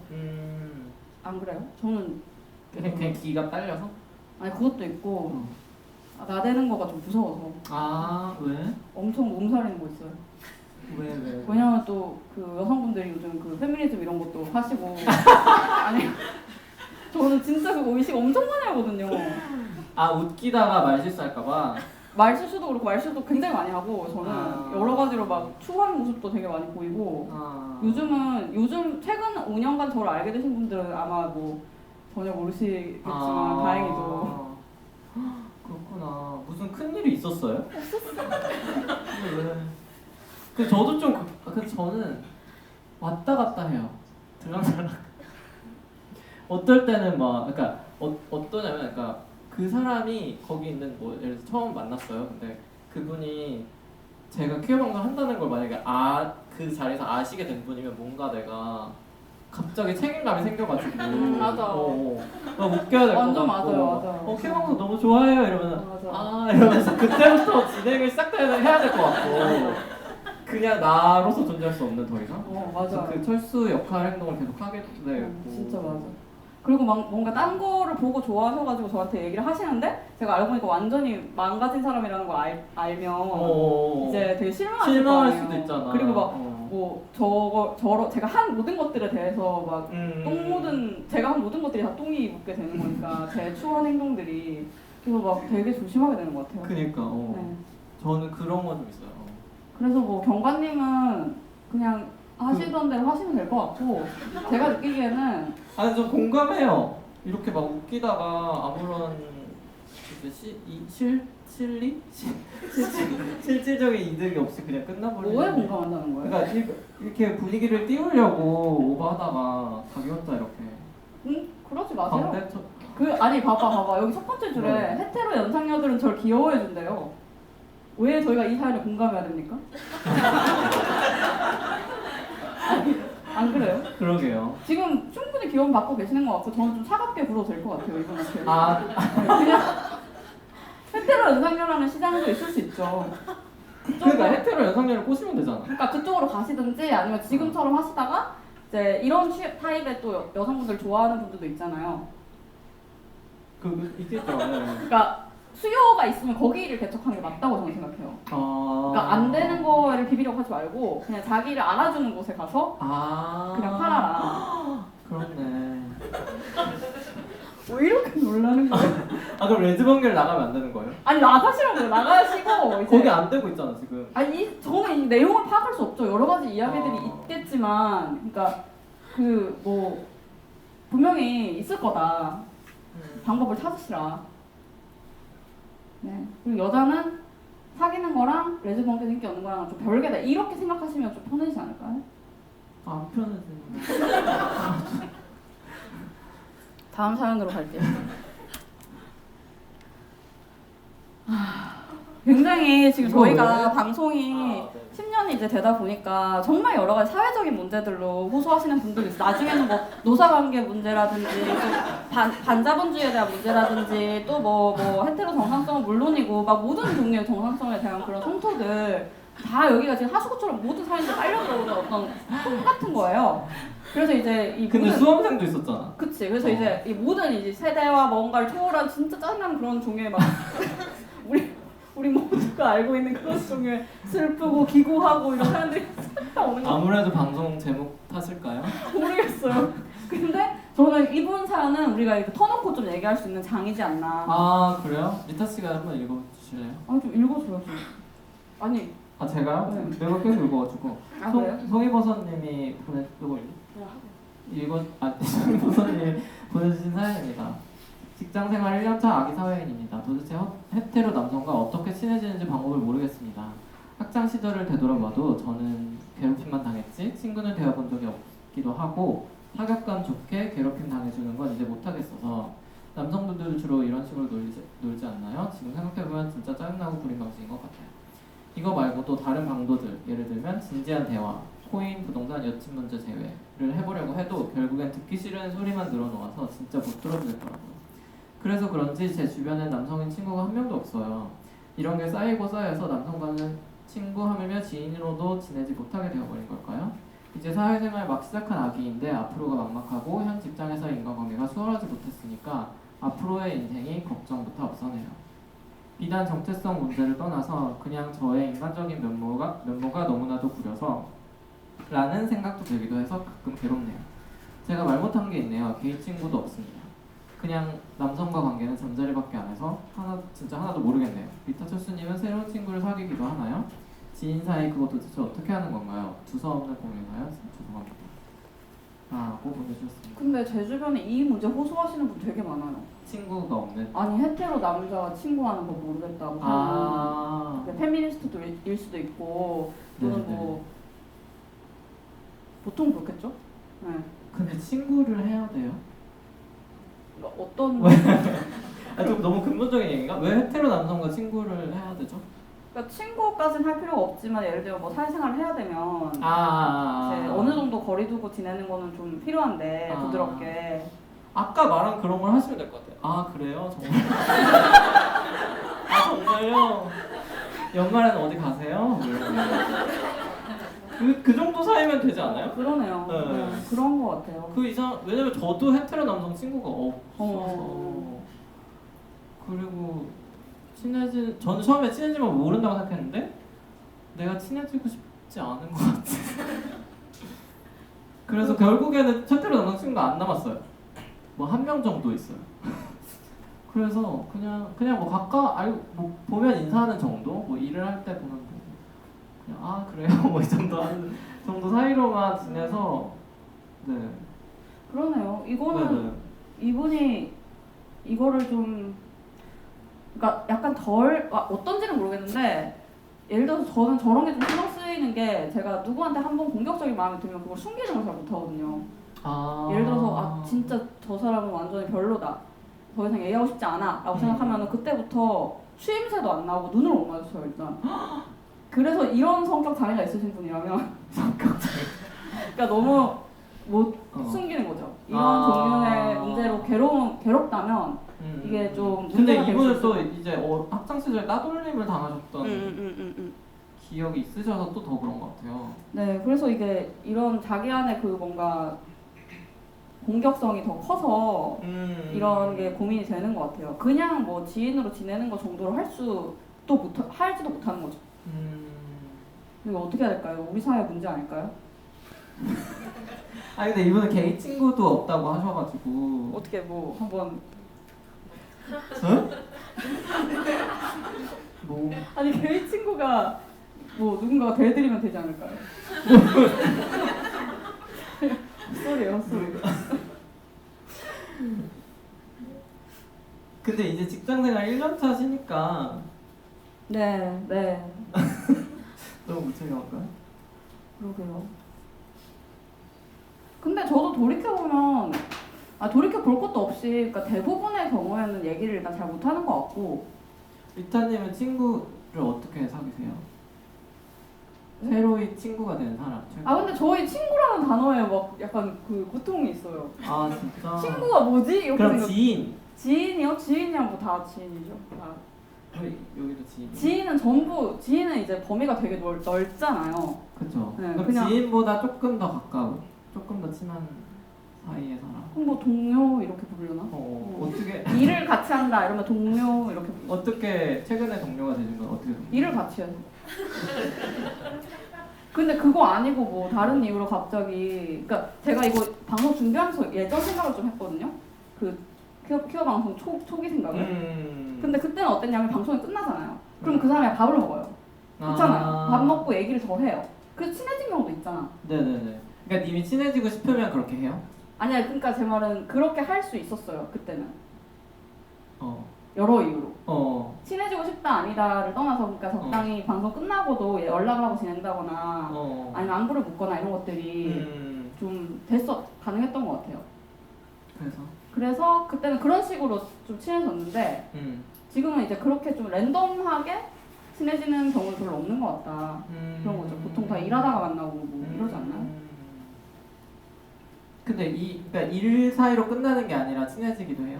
안 그래요? 저는 그냥 기가 딸려서? 아니 그것도 있고 나대는 거가 좀 무서워서. 왜? 엄청 몸살이는 거 있어요. 왜? 왜냐면 또 그 여성분들이 요즘 그 페미니즘 이런 것도 하시고 아니 저는 진짜 그거 의식 엄청 많이 하거든요. 웃기다가 말 실수할까봐. 말실수도 그렇고 말실수도 굉장히 많이 하고 저는 여러 가지로 막 추구하는 모습도 되게 많이 보이고 요즘 최근 5년간 저를 알게 되신 분들은 아마 뭐 전혀 모르시겠지만 다행히도 그렇구나. 무슨 큰 일이 있었어요? 없었어. 그 저도 좀 그 저는 왔다 갔다 해요. 들락날락. 어떨 때는 막 그러니까 어떠냐면 그러니까 그 사람이 거기 있는 뭐 예를 들어서 처음 만났어요. 근데 그분이 제가 퀴어 방송 한다는 걸 만약에 그 자리에서 아시게 된 분이면 뭔가 내가 갑자기 책임감이 생겨가지고 맞아. 막 웃겨야 될 것 같고 완전 맞아요. 퀴어 방송 너무 좋아해요 이러면 맞아. 이러면서 그때부터 진행을 해야 될 것 같고 그냥 나로서 존재할 수 없는 더 이상 맞아. 그 철수 역할 행동을 계속 하게 되고 진짜 맞아. 그리고 뭔가 딴 거를 보고 좋아하셔가지고 저한테 얘기를 하시는데 제가 알고 보니까 완전히 망가진 사람이라는 걸 알면 이제 되게 실망할 거 아니에요. 수도 있잖아. 그리고 막 뭐 제가 한 모든 것들에 대해서 막 제가 한 모든 것들이 다 똥이 묻게 되는 거니까 제 추한 행동들이 그래서 막 되게 조심하게 되는 것 같아요. 그니까 네. 저는 그런 거 좀 있어요. 그래서 뭐 경관님은 그냥 하시던 대로 하시면 될 것 같고 제가 느끼기에는 아니 좀 공감해요. 이렇게 막 웃기다가 아무런 실질적인 이득이 없이 그냥 끝나버리는. 뭐에 공감한다는 거예요? 그러니까 이렇게 분위기를 띄우려고 오버하다가 자기 혼자 이렇게. 응? 그러지 마세요. 방대처. 아니 봐봐 여기 첫 번째 줄에 헤테로 연상녀들은 절 귀여워해 준대요. 왜 저희가 이 사연에 공감해야 됩니까? 아니, 안 그래요? 그러게요. 지금 충분히 귀여움 받고 계시는 것 같고 저는 좀 차갑게 굴어도 될 것 같아요 이분한테. 그냥 헤테로 연상녀라는 시장도 있을 수 있죠. 그러니까 헤테로 연상녀를 꼬시면 되잖아. 그러니까 그쪽으로 가시든지 아니면 지금처럼 하시다가 이제 이런 타입의 또 여성분들 좋아하는 분들도 있잖아요. 있겠죠. 그러니까 수요가 있으면 거기를 개척하는 게 맞다고 저는 생각해요. 그러니까 안 되는 거를 비비려고 하지 말고 그냥 자기를 알아주는 곳에 가서 그냥 팔아라. 그렇네. 왜 이렇게 놀라는 거예요? 그럼 레즈번개를 나가면 안 되는 거예요? 아니 나가시라고요. 나가시고 이제 거기 안 되고 있잖아 지금. 저는 이 내용을 파악할 수 없죠. 여러 가지 이야기들이 있겠지만 그러니까 그 뭐 분명히 있을 거다. 방법을 찾으시라. 네. 그리고 여자는 사귀는 거랑 레즈번개 인기 없는 거랑 좀 별개다. 이렇게 생각하시면 좀 편해지지 않을까요? 안 편해지네. 다음 사연으로 갈게요. 굉장히 지금 저희가 방송이 10년이 이제 되다 보니까 정말 여러 가지 사회적인 문제들로 호소하시는 분들이 있어요. 나중에는 뭐 노사관계 문제라든지 또 반자본주의에 대한 문제라든지 또 뭐 헤테로 정상성은 물론이고 막 모든 종류의 정상성에 대한 그런 성토들 다 여기가 지금 하수구처럼 모든 사연들이 빨려 들어오는 어떤 통 같은 거예요. 그래서 이제 이 근데 모든 수험생도 있었잖아. 그치. 그래서 이제 이 모든 이제 세대와 뭔가를 초월한 진짜 짜증나는 그런 종류의 막 우리 모두가 알고 있는 그런 종류의 슬프고 기고하고 이런 사람들이 다 오는 거 아무래도 방송 제목 탓일까요? 모르겠어요. 근데 저는 이분 사연은 우리가 이렇게 터놓고 좀 얘기할 수 있는 장이지 않나. 그래요? 리타 씨가 한번 읽어주실래요? 좀 읽어줘요 좀. 아니. 제가요? 네. 내가 계속 읽어가지고. 그래요? 송이버섯님이 송이버섯님이 보내주신 사연입니다. 직장생활 1년차 아기 사회인입니다. 도대체 헤테로 남성과 어떻게 친해지는지 방법을 모르겠습니다. 학창 시절을 되돌아봐도 저는 괴롭힘만 당했지 친구는 되어본 적이 없기도 하고 타격감 좋게 괴롭힘 당해주는 건 이제 못하겠어서 남성분들도 주로 이런 식으로 놀지 않나요? 지금 생각해보면 진짜 짜증나고 구린 방식인 것 같아요. 이거 말고 또 다른 방도들 예를 들면 진지한 대화, 코인, 부동산, 여친 문제 제외를 해보려고 해도 결국엔 듣기 싫은 소리만 늘어놓아서 진짜 못 들어주겠더라고요. 그래서 그런지 제 주변엔 남성인 친구가 한 명도 없어요. 이런 게 쌓이고 쌓여서 남성과는 친구 하물며 지인으로도 지내지 못하게 되어버린 걸까요? 이제 사회생활 막 시작한 아기인데 앞으로가 막막하고 현 직장에서의 인간관계가 수월하지 못했으니까 앞으로의 인생이 걱정부터 앞서네요. 비단 정체성 문제를 떠나서 그냥 저의 인간적인 면모가 너무나도 구려서 라는 생각도 들기도 해서 가끔 괴롭네요. 제가 말 못한 게 있네요. 게이 친구도 없습니다. 그냥 남성과 관계는 잠자리밖에 안 해서 진짜 하나도 모르겠네요. 리타 철수님은 새로운 친구를 사귀기도 하나요? 지인 사이 그거 도대체 어떻게 하는 건가요? 두서없는 고민가요? 죄송합니다. 라고 보내주셨습니다. 알려주셨습니다. 근데 제 주변에 이 문제 호소하시는 분 되게 많아요. 친구가 없는. 아니 헤테로 남자가 친구하는 거 모르겠다고 아. 하는 페미니스트도 일 수도 있고 또는 네네. 뭐 보통 그렇겠죠? 네. 근데 친구를 해야 돼요? 그러니까 어떤 아, 좀 너무 근본적인 얘기인가? 왜 헤테로 남성과 친구를 해야 되죠? 그러니까 친구까지는 할 필요가 없지만 예를 들어 뭐 사회생활을 해야 되면 이제 아. 어느 정도 거리 두고 지내는 거는 좀 필요한데 아. 부드럽게 아까 말한 그런 걸 하시면 될 것 같아요. 아 그래요? 정말? 아 정말요? 연말에는 어디 가세요? 그 정도 사이면 되지 않아요? 그러네요. 네. 네, 그런 거 같아요. 그 이상 왜냐면 저도 헤테로 남성 친구가 없어서 어. 그리고 저는 처음에 친해지면 모른다고 생각했는데 내가 친해지고 싶지 않은 것 같아. 그래서 결국에는 헤테로 남성 친구가 안 남았어요. 뭐 한 명 정도 있어요. 그래서 그냥 뭐 뭐 보면 인사하는 정도, 뭐 일을 할 때 보면 보고 그냥 아 그래요 뭐 이 정도 사이로만 지내서 네. 그러네요. 이거는 네네. 이분이 이거를 좀 그러니까 약간 어떤지는 모르겠는데 예를 들어서 저는 저런 게 좀 신경 쓰이는 게 제가 누구한테 한번 공격적인 마음이 들면 그걸 숨기는 걸 잘 못하거든요. 아. 예를 들어서 진짜 저 사람은 완전히 별로다. 더 이상 얘기하고 싶지 않아 라고 생각하면 그때부터 추임새도 안 나오고 눈을 못 마주쳐요 일단. 그래서 이런 성격 장애가 있으신 분이라면 그러니까 너무 못 숨기는 거죠. 이런 종류의 문제로 괴롭다면 이게 좀 근데 문제가 될 이분은 수 또 있어요. 이제 학창 시절 따돌림을 당하셨던 기억이 있으셔서 또 더 그런 것 같아요. 네, 그래서 이게 이런 자기 안에 그 뭔가 공격성이 더 커서 이런 게 고민이 되는 것 같아요. 그냥 뭐 지인으로 지내는 거 정도로 할지도 못하는 거죠. 이거 어떻게 해야 될까요? 우리 사회 문제 아닐까요? 아 근데 이분은 게이 친구도 없다고 하셔가지고 어떻게 뭐 한번 뭐 아니 게이 친구가 뭐 누군가가 대드리면 되지 않을까요? 헛소리예요, 헛소리. 근데 이제 직장생활 1년 차시니까 네, 네. 너무 무책임한가요? 그러게요. 근데 저도 돌이켜보면 돌이켜 볼 것도 없이 그러니까 대부분의 경우에는 얘기를 일단 잘 못하는 것 같고 리타님은 친구를 어떻게 사귀세요? 새로이 친구가 된 사람. 근데 저희 친구라는 단어에 막 약간 그 고통이 있어요. 아 진짜? 친구가 뭐지? 이렇게 그럼 생각. 지인. 지인이요? 지인이야 뭐 다 지인이죠. 다. 여기도 지인. 지인은 이제 범위가 되게 넓잖아요. 그렇죠. 네, 그럼 그냥- 지인보다 조금 더 가까운, 조금 더 친한 사이의 사람. 그럼 뭐 동료 이렇게 부르나? 어떻게 일을 같이 한다 이러면 동료 이렇게 부르죠. 어떻게 최근에 동료가 되신 건 어떻게 동료? 일을 같이 해서. 근데 그거 아니고 뭐 다른 이유로 갑자기 그러니까 제가 이거 방송 준비하면서 예전 생각을 좀 했거든요. 그 퀴어 방송 초기 생각을. 근데 그때는 어땠냐면 방송이 끝나잖아요. 그럼 그 사람이 밥을 먹어요. 있잖아요. 밥 먹고 얘기를 더 해요. 그래서 친해진 경우도 있잖아. 네네네. 그러니까 님이 친해지고 싶으면 그렇게 해요? 아니야, 그러니까 제 말은 그렇게 할 수 있었어요. 그때는 어. 여러 이유로. 친해지고 싶다 아니다를 떠나서 그러니까 적당히 방송 끝나고도 연락을 하고 지낸다거나 아니면 안부를 묻거나 이런 것들이 좀 가능했던 것 같아요. 그래서 그때는 그런 식으로 좀 친해졌는데 지금은 이제 그렇게 좀 랜덤하게 친해지는 경우는 별로 없는 것 같다. 그런 거죠. 보통 다 일하다가 만나고 뭐 이러지 않나요? 근데 그러니까 일 사이로 끝나는 게 아니라 친해지기도 해요?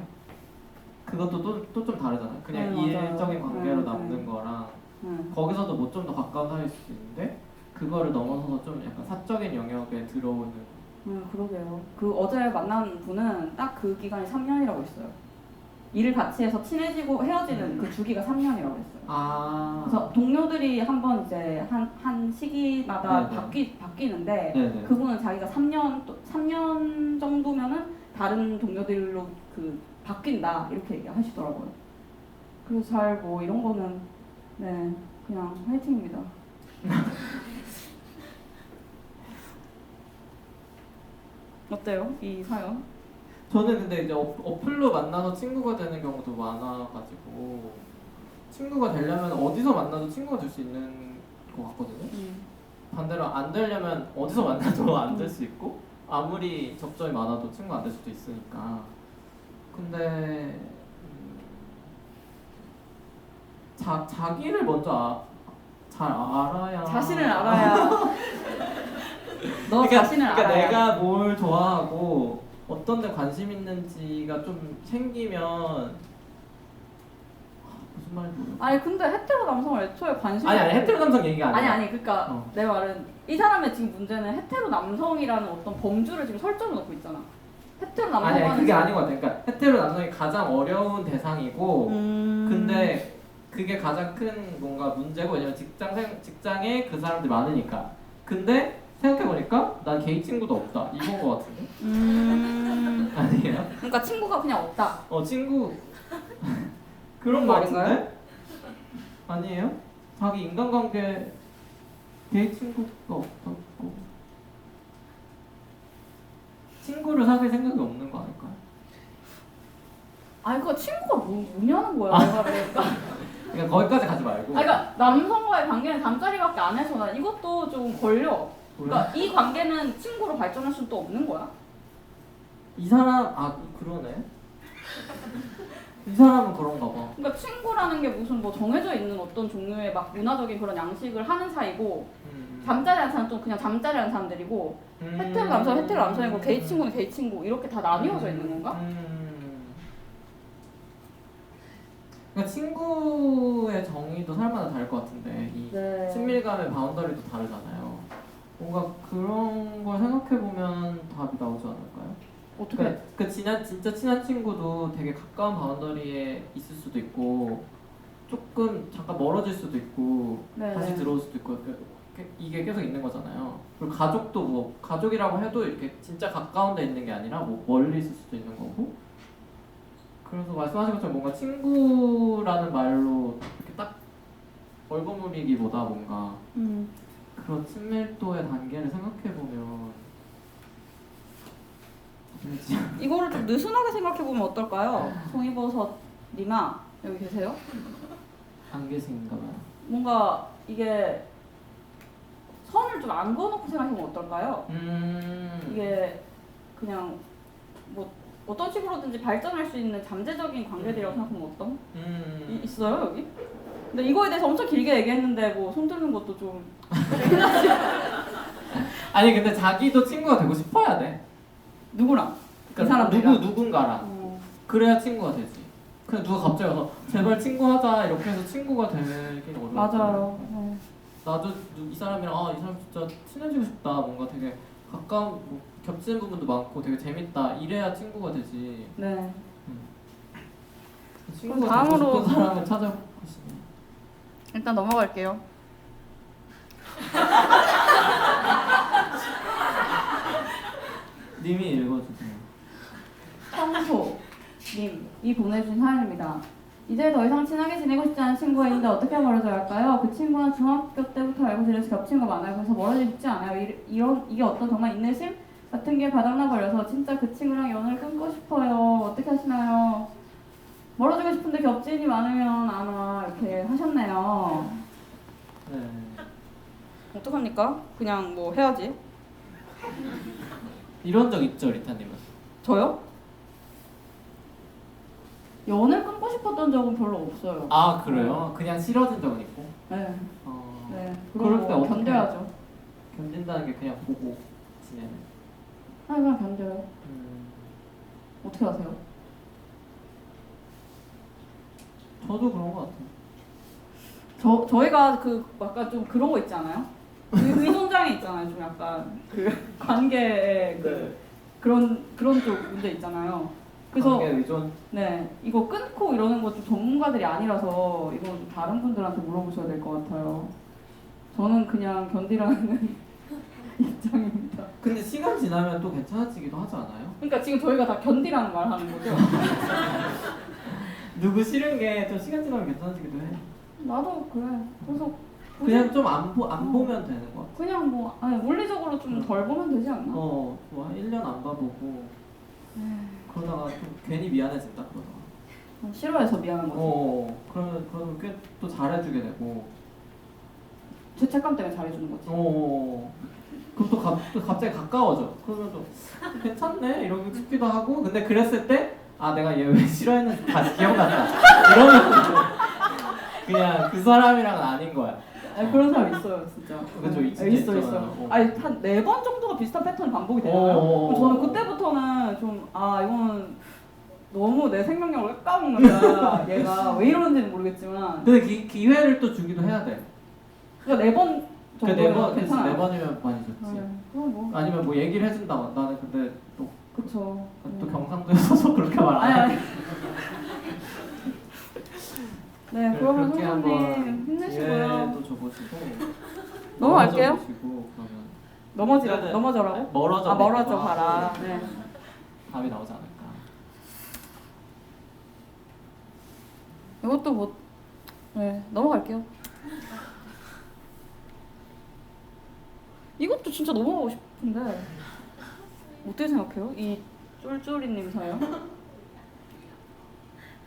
그것도 또 좀 다르잖아요. 그냥 네, 맞아요. 일적인 관계로 네, 남는 네. 거랑 네. 거기서도 뭐 좀 더 가까운 사이일 수도 있는데 그거를 넘어서서 좀 약간 사적인 영역에 들어오는. 그러게요. 그 어제 만난 분은 딱 그 기간이 3년이라고 했어요. 일을 같이 해서 친해지고 헤어지는 그 주기가 3년이라고 했어요. 그래서 동료들이 한번 이제 한 시기마다 네네. 바뀌는데 네네. 그분은 자기가 3년 정도면은 다른 동료들로 그 바뀐다 이렇게 얘기하시더라고요. 그래서 잘 뭐 이런 거는 네 그냥 화이팅입니다. 어때요? 이 사연? 저는 근데 이제 어플로 만나서 친구가 되는 경우도 많아가지고 친구가 되려면 어디서 만나도 친구가 될 수 있는 것 같거든요. 반대로 안 되려면 어디서 만나도 안 될 수 있고 아무리 접점이 많아도 친구가 안 될 수도 있으니까. 근데 자기를 먼저 잘 알아야 자신을 알아야. 너 자신을 그러니까 알아야. 내가 뭘 좋아하고 어떤 데 관심 있는지가 좀 생기면 무슨 말인지 모르겠어. 아니 근데 헤테로 남성을 애초에 관심 아니 헤테로 남성 얘기가 아니야. 아니 그러니까 내 말은 이 사람의 지금 문제는 헤테로 남성이라는 어떤 범주를 지금 설정해 놓고 있잖아. 헤테로 남성 아니 하는 그게 사람. 아닌 것 같아. 그러니까 헤테로 남성이 가장 어려운 대상이고 근데 그게 가장 큰 뭔가 문제고 왜냐면 직장에 그 사람들이 많으니까. 근데 생각해보니까 난 게이 친구도 없다 이건 것 같은데? 아니에요? 그러니까 친구가 그냥 없다. 친구 그런 거 같은데? 아니에요? 자기 인간관계 게이 친구가 없다고 친구를 사귈 생각이 없는 거 아닐까요? 아니 그거 친구가 뭐냐는 거야 내가 그러니까. 그러니까 거기까지 가지 말고. 그러니까 남성과의 관계는 잠자리밖에 안 해서 난 이것도 좀 걸려. 그러니까 이 관계는 친구로 발전할 수는 또 없는 거야. 이 사람 그러네. 이 사람은 그런가 봐. 그러니까 친구라는 게 무슨 뭐 정해져 있는 어떤 종류의 막 문화적인 그런 양식을 하는 사이고 잠자리하는 사람은 또 그냥 잠자리하는 사람들이고 헤테로 남성은 헤테로 남성이고 게이 친구는 게이 친구 이렇게 다 나뉘어져 있는 건가? 그러니까 친구의 정의도 사람마다 다를 것 같은데 이 네. 친밀감의 바운더리도 다르잖아요. 뭔가 그런 걸 생각해보면 답이 나오지 않을까요? 어떻게? 진짜 친한 친구도 되게 가까운 바운더리에 있을 수도 있고 조금 잠깐 멀어질 수도 있고 네. 다시 들어올 수도 있고 이게 계속 있는 거잖아요. 그리고 가족도 뭐 가족이라고 해도 이렇게 진짜 가까운 데 있는 게 아니라 뭐 멀리 있을 수도 있는 거고. 그래서 말씀하신 것처럼 뭔가 친구라는 말로 이렇게 딱 얼버무리기보다 뭔가 그런 친밀도의 단계를 생각해보면 이거를 좀 느슨하게 생각해보면 어떨까요? 송이버섯 님아 여기 계세요? 안 계신가 봐요. 뭔가 이게 선을 좀 안 그어놓고 생각해보면 어떨까요? 이게 그냥 뭐 어떤 식으로든지 발전할 수 있는 잠재적인 관계들이라고 생각하면 어떤? 있어요 여기? 근데 이거에 대해서 엄청 길게 얘기했는데 뭐 손 드는 것도 좀 아니 근데 자기도 친구가 되고 싶어야 돼. 누구랑? 그러니까 이 사람들이랑? 누군가랑. 그래야 친구가 되지. 그냥 누가 갑자기 와서 제발 친구하자 이렇게 해서 친구가 되긴 어려워. 맞아요. 나도 이 사람이랑 이 사람 진짜 친해지고 싶다. 뭔가 되게 가까운 뭐, 겹치는 부분도 많고 되게 재밌다. 이래야 친구가 되지. 네. 친구가 다음으로 되고 싶은 사람을 찾아보시면. 일단 넘어갈게요. 님이 읽어주세요. 청소님이 보내주신 사연입니다. 이제 더 이상 친하게 지내고 싶지 않은 친구가 있는데 어떻게 멀어져야 할까요? 그 친구는 중학교 때부터 알고 지내서 겹친 거 많아요. 그래서 멀어지고 싶지 않아요. 이게 어떤 정말 인내심 같은 게 바닥나 버려서 진짜 그 친구랑 연을 끊고 싶어요. 어떻게 하시나요? 멀어지고 싶은데 겹친이 많으면 안 와. 이렇게 하셨네요. 네. 어떡합니까? 그냥 뭐 해야지. 이런 적 있죠, 리타님은? 저요? 연을 끊고 싶었던 적은 별로 없어요. 아 그래요? 그냥 싫어진 적은 있고? 네. 네. 그럴 때 그럼 어떻게 견뎌야죠. 견딘다는 게 그냥 보고 지내는. 아니 그냥 견뎌요. 어떻게 하세요? 저도 그런 것 같아요. 저희가 그 약간 좀 그런 거 있지 않아요? 의존장애 있잖아요. 좀 약간 그 관계에 그런 쪽 문제 있잖아요. 그래서 관계 의존. 네 이거 끊고 이러는 거 좀 전문가들이 아니라서 이거 좀 다른 분들한테 물어보셔야 될 것 같아요. 저는 그냥 견디라는 입장입니다. 근데 시간 지나면 또 괜찮아지기도 하지 않아요? 그러니까 지금 저희가 다 견디라는 말 하는 거죠? 누구 싫은 게 좀 시간 지나면 괜찮아지기도 해. 나도 그래. 그래서 그냥 좀 안 보면 되는 거 같아. 그냥 뭐 아니 물리적으로 좀 덜 보면 되지 않나? 뭐 한 1년 안 봐보고 그러다가 좀 괜히 미안해진다 그러다가. 싫어해서 미안한 거지. 그러면 꽤 또 잘해주게 되고. 죄책감 때문에 잘해주는 거지. 그럼 또 갑자기 가까워져. 그러면 또 괜찮네 이러고 싶기도 하고. 근데 그랬을 때 아 내가 얘 왜 싫어했는지 다시 기억난다. 이러면 그냥 그 사람이랑은 아닌 거야. 아니, 그런 사람 있어요, 진짜. 그죠, 있어. 있잖아요. 아니 한 4번 정도가 비슷한 패턴이 반복이 되잖아요. 그럼 저는 그때부터는 좀 이거는 너무 내 생명력을 깎아먹는다. 얘가 왜 이러는지는 모르겠지만. 근데 기회를 또 주기도 해야 돼. 그러니까 4번 정도면 괜찮아요. 4번이면 많이 좋지. 그럼 뭐. 아니면 뭐 얘기를 해준다. 나는 근데 또 그쵸. 경상도에 서서 그렇게 말 안 해. 아니. 네, 그러면 그렇게 선생님 한번 힘내시고요. 기회도 줘보시고. 넘어갈게요. 보시고 그러면 넘어져라고? 멀어져. 멀어져 봐라. 네. 답이 나오지 않을까. 이것도 뭐, 네, 넘어갈게요. 이것도 진짜 넘어가고 싶은데 어떻게 생각해요? 이 쫄쫄이님 사연?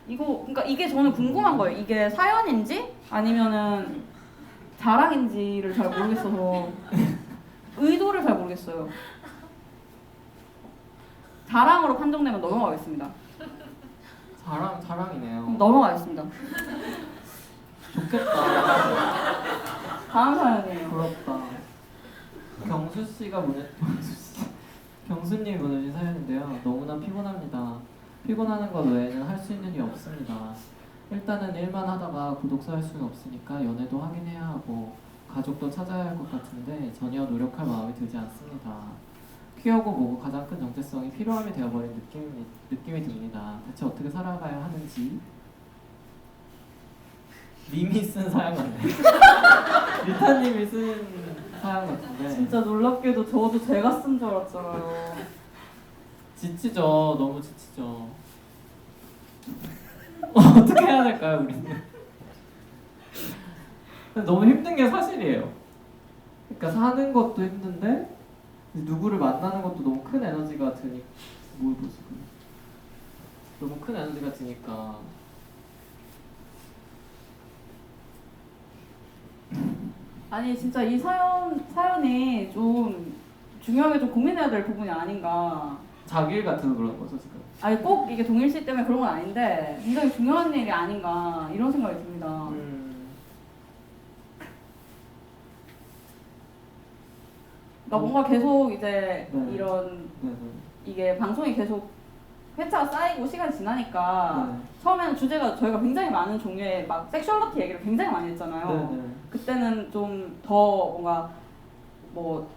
이거 그러니까 이게 저는 궁금한 거예요. 이게 사연인지 아니면은 자랑인지를 잘 모르겠어서 의도를 잘 모르겠어요. 자랑으로 판정되면 넘어가겠습니다. 자랑이네요. 넘어가겠습니다. 좋겠다. 다음 사연이에요. 부럽다. 경수님이 보내주신 사연인데요. 너무나 피곤합니다. 피곤하는 것 외에는 할 수 있는 일이 없습니다. 일단은 일만 하다가 구독서 할 수는 없으니까 연애도 하긴 해야 하고 가족도 찾아야 할 것 같은데 전혀 노력할 마음이 들지 않습니다. 퀴어고 뭐고 가장 큰 정체성이 필요함이 되어버린 느낌이 듭니다. 대체 어떻게 살아가야 하는지. 님이 쓴 사연 같네. 리타님이 쓴 사연 같은데. 진짜 놀랍게도 저도 제가 쓴 줄 알았잖아요. 지치죠. 너무 지치죠. 어떻게 해야 될까요, 우리는? 근데 너무 힘든 게 사실이에요. 그러니까 사는 것도 힘든데 누구를 만나는 것도 너무 큰 에너지가 드니까. 뭘 보지? 너무 큰 에너지가 드니까. 아니 진짜 이 사연이 좀 중요하게 좀 고민해야 될 부분이 아닌가. 자기 일 같아서 그런 거죠 지금. 아니 꼭 이게 동일시 때문에 그런 건 아닌데 굉장히 중요한 일이 아닌가 이런 생각이 듭니다. 그러니까 뭔가 계속 이제 이런 이게 방송이 계속 회차가 쌓이고 시간이 지나니까 처음에는 주제가 저희가 굉장히 많은 종류의 막 섹슈얼러티 얘기를 굉장히 많이 했잖아요. 그때는 좀 더 뭔가 뭐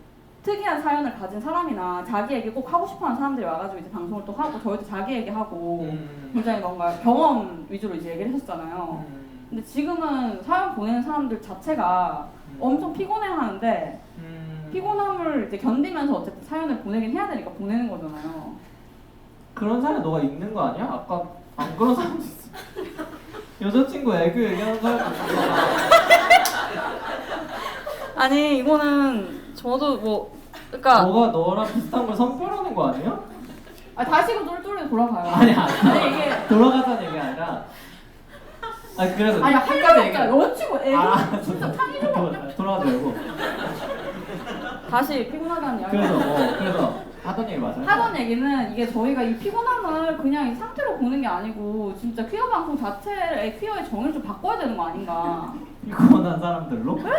특이한 사연을 가진 사람이나 자기 얘기 꼭 하고 싶어하는 사람들이 와가지고 이제 방송을 또 하고 저희도 자기 얘기하고 굉장히 뭔가 경험 위주로 이제 얘기를 했었잖아요. 근데 지금은 사연 보내는 사람들 자체가 엄청 피곤해하는데 피곤함을 이제 견디면서 어쨌든 사연을 보내긴 해야 되니까 보내는 거잖아요. 그런 사연 너가 읽는 거 아니야? 아까 안 그런 사람 있어. 여자친구 애교 얘기하는 사람 있어. 아니 이거는 저도 뭐 그러니까 너가 너랑 비슷한 걸 선별하는 거 아니야? 다시 그 똘똘이 돌아가요. 아니야. 이게 돌아가자는 얘기 아니라. 그래서 아니 하려고 했잖아. 여자친구 애교 진짜 창의적으로 돌아가지 말고. 다시 피곤하게 하는 이야기. 그래서 하던 얘기 맞아요. 하던 얘기는 이게 저희가 이 피곤함을 그냥 이 상태로 보는 게 아니고 진짜 퀴어 방송 자체의 퀴어의 정의를 좀 바꿔야 되는 거 아닌가. 피곤한 사람들로? 네.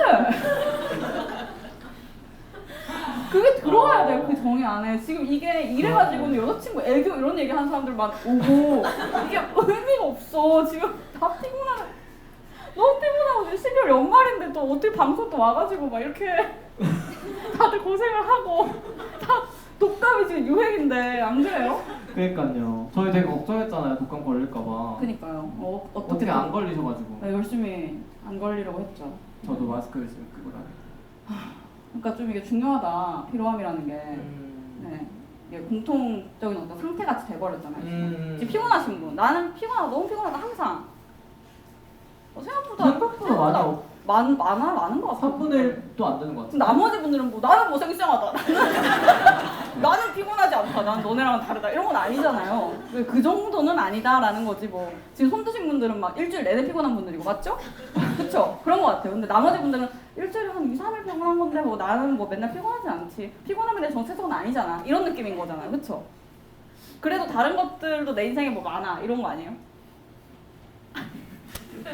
그게 들어가야 돼요 그 정의 안에. 지금 이게 이래가지고는 여자친구 애교 이런 얘기 하는 사람들만 오고 이게 의미가 없어. 지금 다 피곤하네. 너무 피곤하고 12월 연말인데 또 어떻게 방송 또 와가지고 막 이렇게 다들 고생을 하고 다 독감이 지금 유행인데 안 그래요? 그러니까요. 저희 되게 걱정했잖아요. 독감 걸릴까봐. 그니까요. 어떻게 안 걸리셔가지고. 네, 열심히 안 걸리려고 했죠. 저도 마스크 열심히 끼고 다니고. 그러니까 좀 이게 중요하다. 피로함이라는 게. 네. 이게 공통적인 어떤 상태같이 돼버렸잖아요. 지금 피곤하신 분. 나는 피곤하다. 너무 피곤하다. 항상. 생각보다 많이 많은 것 같아. 3분의 1도 안 되는 것 같아. 나머지 분들은 뭐 나는 뭐 쌩쌩하다. 나는 피곤하지 않다. 난 너네랑은 다르다. 이런 건 아니잖아요. 그 정도는 아니다라는 거지 뭐. 지금 손 드신 분들은 막 일주일 내내 피곤한 분들이고 맞죠? 그쵸? 그런 것 같아요. 근데 나머지 분들은 일주일에 한 2, 3일 피곤한 건데 뭐 나는 뭐 맨날 피곤하지 않지. 피곤함에 대해 정체성은 아니잖아. 이런 느낌인 거잖아요. 그쵸? 그래도 다른 것들도 내 인생에 뭐 많아. 이런 거 아니에요?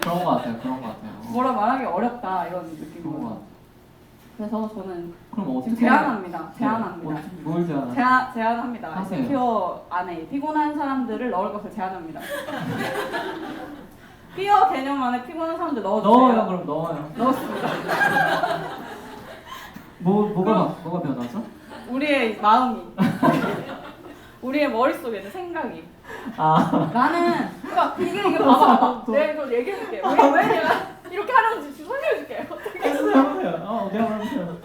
그런 것 같아요. 그런 것 같아요. 뭐라 말하기 어렵다. 이런 느낌인 그런 것 거죠. 같아요. 그래서 저는 그럼 어떻게? 지금 제안합니다. 제안합니다. 뭘 제안하세요? 제안합니다. 하세요. 퀴어 안에 피곤한 사람들을 넣을 것을 제안합니다. 퀴어 개념 안에 피곤한 사람들 넣어주세요. 넣어요. 그럼 넣어요. 넣었습니다. 뭐가 변하죠? 우리의 마음이, 우리의 머릿속에 있는 생각이. 아. 나는 그러니까 이게 봐봐. 내가 이거 얘기해줄게. 왜 내가 이렇게 하는지 지금 설명해줄게. 해보세요. 내가 해보세요.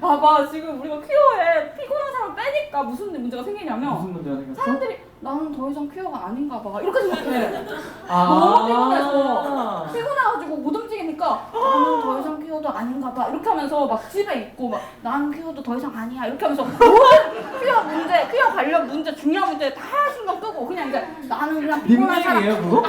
봐봐 지금 우리가 퀴어에 피곤한 사람 빼니까 무슨 문제가 생기냐면 무슨 문제가 생겼어? 사람들이 나는 더 이상 퀴어가 아닌가 봐 이렇게 생각해. 아. 너무 피곤해서 피곤해가지고 못 움직이니까 나는 더 이상 퀴어도 아닌가 봐 이렇게 하면서 막 집에 있고 막 나는 퀴어도 더 이상 아니야 이렇게 하면서 모든 퀴어 문제, 퀴어 관련 문제, 중요한 문제 다 신경 끄고 그냥 이제 나는 그냥 피곤한 사람 닉네임이에요 그거?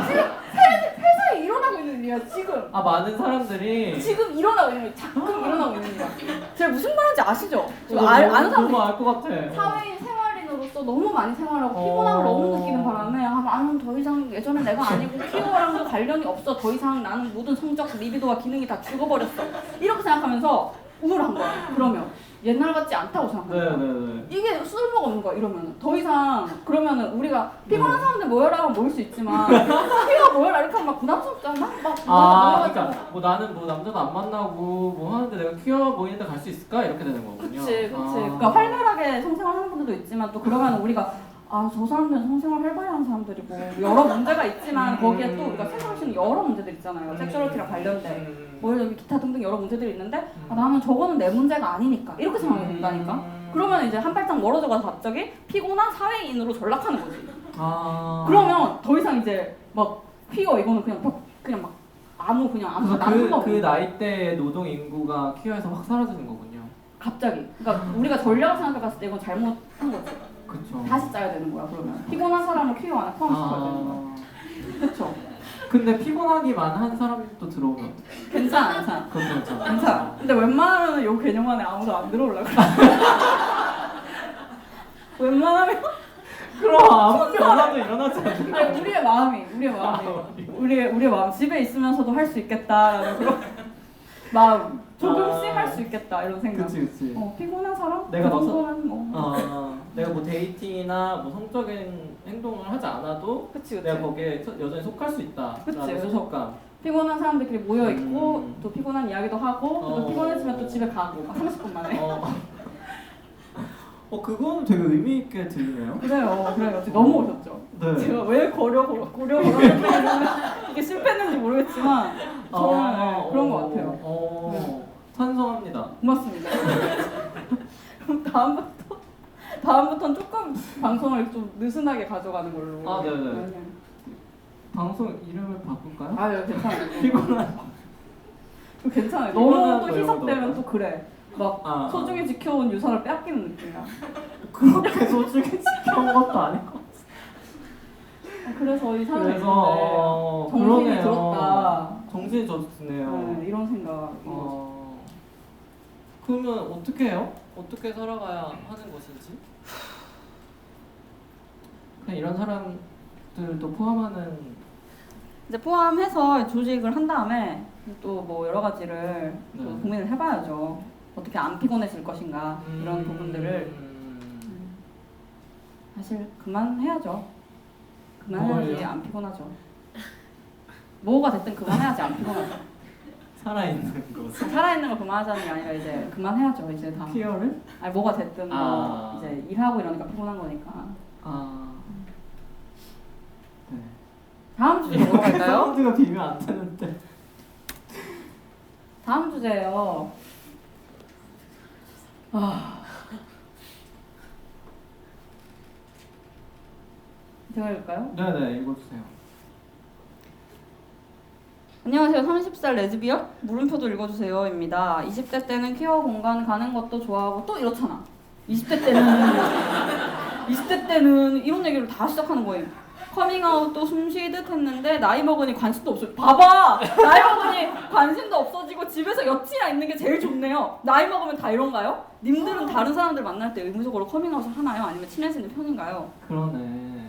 지금 세상에 일어나고 있는 일이야 지금. 아 많은 사람들이 지금 일어나고 있는 거야. 자꾸 일어나고 있는 거야. 제가 무슨 말인지 아시죠? 아는 사람들 너무 알것 같아. 사회인 생활인으로서 너무 많이 생활하고 피곤함을 너무 느끼는 바람에 아, 나는 더 이상 예전에 내가 아니고 퀴어랑도 관련이 없어. 더 이상 나는 모든 성적, 리비도와 기능이 다 죽어버렸어. 이렇게 생각하면서 우울한 거야. 그러면 옛날 같지 않다고 생각하는 거야. 네네네. 이게 쓸모가 없는 거야. 이러면 더 이상 그러면은 우리가 피곤한 사람들 모여라 하면 모일 수 있지만 퀴어 모여라 이렇게 하면 막 부담스럽잖아. 막 모여가지고. 그러니까 뭐 나는 뭐 남자도 안 만나고 뭐 하는데 내가 퀴어 모이는데 갈 수 있을까 이렇게 되는 거군요. 그치. 그러니까 활발하게 성생활하는 분들도 있지만 또 그러면 우리가 아 저 사람들은 성생활 활발히 하는 사람들이고 여러 문제가 있지만 거기에 또 우리가 생각할 수 있는 여러 문제들 있잖아요. 섹슈얼리티랑 관련된 뭐 예를 들면 기타 등등 여러 문제들이 있는데 아, 나는 저거는 내 문제가 아니니까 이렇게 생각이 든다니까. 그러면 이제 한 발짝 멀어져가서 갑자기 피곤한 사회인으로 전락하는 거지. 그러면 더 이상 이제 막 퀴어 이거는 그냥 막 아무 나는 그 나이대의 노동 인구가 퀴어에서 확 사라지는 거군요. 갑자기. 그러니까 우리가 전략을 생각해 봤을 때 이건 잘못한 거지. 그쵸. 다시 짜야 되는 거야 그러면. 피곤한 사람을 퀴어 안에 포함시켜야 되는 거야. 그렇죠. 근데 피곤하기만 한 사람도 들어오면 괜찮아. 그건 괜찮아. 괜찮아. 근데 웬만하면 요 개념 안에 아무도 안 들어올라 그래. 웬만하면 그럼 아무 변화도 일어나지 않는 근데 우리의 마음이 우리의 마음 집에 있으면서도 할 수 있겠다라는 그런 마음 조금씩 할 수 있겠다 이런 생각. 그치. 피곤한 사람? 내가 그 정도는 뭐. 내가 뭐 데이팅이나 뭐 성적인 행동을 하지 않아도 그치. 내가 거기에 여전히 속할 수 있다. 그치. 소속감. 피곤한 사람들끼리 모여 있고 또 피곤한 이야기도 하고 또 피곤해지면 또 집에 가고 30분 만에. 그거는 되게 의미 있게 들리네요. 그래요. 지금 넘어오셨죠? 네. 제가 왜 고려 걸었는지 이게 실패했는지 모르겠지만 저는 그런 것 같아요. 네. 찬성합니다. 고맙습니다. 그럼 다음부터는 조금 방송을 좀 느슨하게 가져가는 걸로. 네네. 방송 이름을 바꿀까요? 네, 괜찮아요. 피곤한. 괜찮아요. 피곤한 너무 또 거 희석되면 이런 또 그래. 막 소중히 지켜온 유산을 빼앗기는 느낌이야. 그렇게 소중히 지켜온 것도 아니고. 그래서 이 사람이 그래서 정신이 그러네요. 들었다. 정신이 들었네요. 네, 이런 생각. 그러면 어떻게 해요? 어떻게 살아가야 하는 것인지? 그냥 이런 사람들도 포함하는. 이제 포함해서 조직을 한 다음에 또 뭐 여러 가지를 또 고민을 해봐야죠. 어떻게 안 피곤해질 것인가 이런 부분들을 사실 그만해야죠. 그만해야지 뭘요? 안 피곤하죠. 뭐가 됐든 그만해야지 안 피곤하죠. 살아있는 것. 살아있는 걸 그만하자는 게 아니라 이제 그만해야죠. 이제 다. 퀴어를? 아니 뭐가 됐든 뭐 이제 일하고 이러니까 피곤한 거니까. 네. 다음 주제 넘어갈까요? 사운드가 비면 안 되는데. 다음 주제예요. 제가 읽을까요? 네네, 읽어주세요. 안녕하세요. 30살 레즈비언 물음표도 읽어주세요입니다. 20대 때는 퀴어 공간 가는 것도 좋아하고 또 이렇잖아. 20대 때는 이런 얘기를 다 시작하는 거예요. 커밍아웃도 숨쉬듯 했는데 나이 먹으니 관심도 없어. 봐봐! 나이 먹으니 관심도 없어지고 집에서 여친이랑 있는 게 제일 좋네요. 나이 먹으면 다 이런가요? 님들은 다른 사람들 만날 때 의무적으로 커밍아웃을 하나요? 아니면 친해지는 편인가요? 그러네.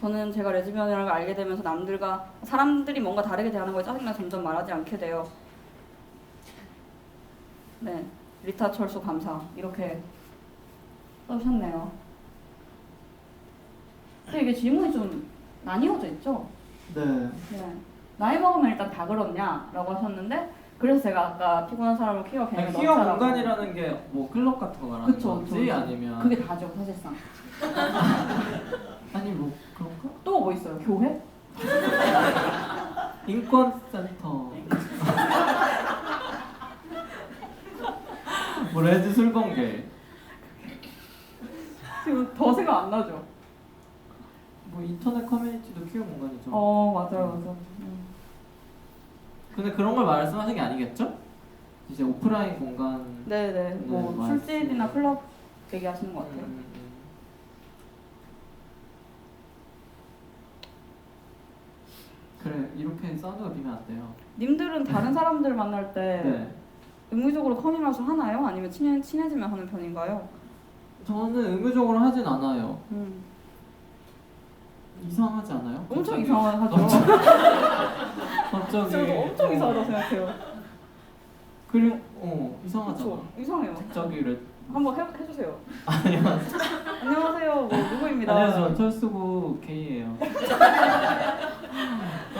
저는 제가 레즈비언이라는 걸 알게 되면서 남들과 사람들이 뭔가 다르게 대하는 거에 짜증나 점점 말하지 않게 돼요. 네, 리타 철수 감사 이렇게 써주셨네요. 근데 이게 질문이 좀 나뉘어져 있죠? 네. 네. 나이 먹으면 일단 다 그렇냐라고 하셨는데 그래서 제가 아까 피곤한 사람을 퀴어 개념에 퀴어 넣자라고. 공간이라는 게 뭐 클럽 같은 거 말하는 그쵸, 건지 그쵸. 아니면 그게 다죠 사실상. 아니 뭐 그런가? 또 뭐 있어요? 교회? 인권센터 뭐 레즈 술공개 지금 더 생각 안 나죠? 뭐 인터넷 커뮤니티도 퀴어 공간이죠. 맞아요. 근데 그런 걸 말씀하신 게 아니겠죠? 이제 오프라인 공간. 네네. 뭐 네, 술집이나 맞습니다. 클럽 얘기하시는 것 같아요. 그래 이렇게 사운드가 비면 안 돼요. 님들은 다른 사람들 만날 때 네. 의무적으로 커밍아웃을 하나요? 아니면 친해지면 하는 편인가요? 저는 의무적으로 하진 않아요. 이상하지 않아요? 엄청 갑자기? 이상하죠. 갑자기. 저도 엄청 이상하다고 생각해요. 그리고 이상하잖아. 그쵸? 이상해요. 갑자기 이래. 한번 해주세요. 안녕하세요. 안녕하세요. 뭐 누구입니다. 안녕하세요. 철수고 K예요.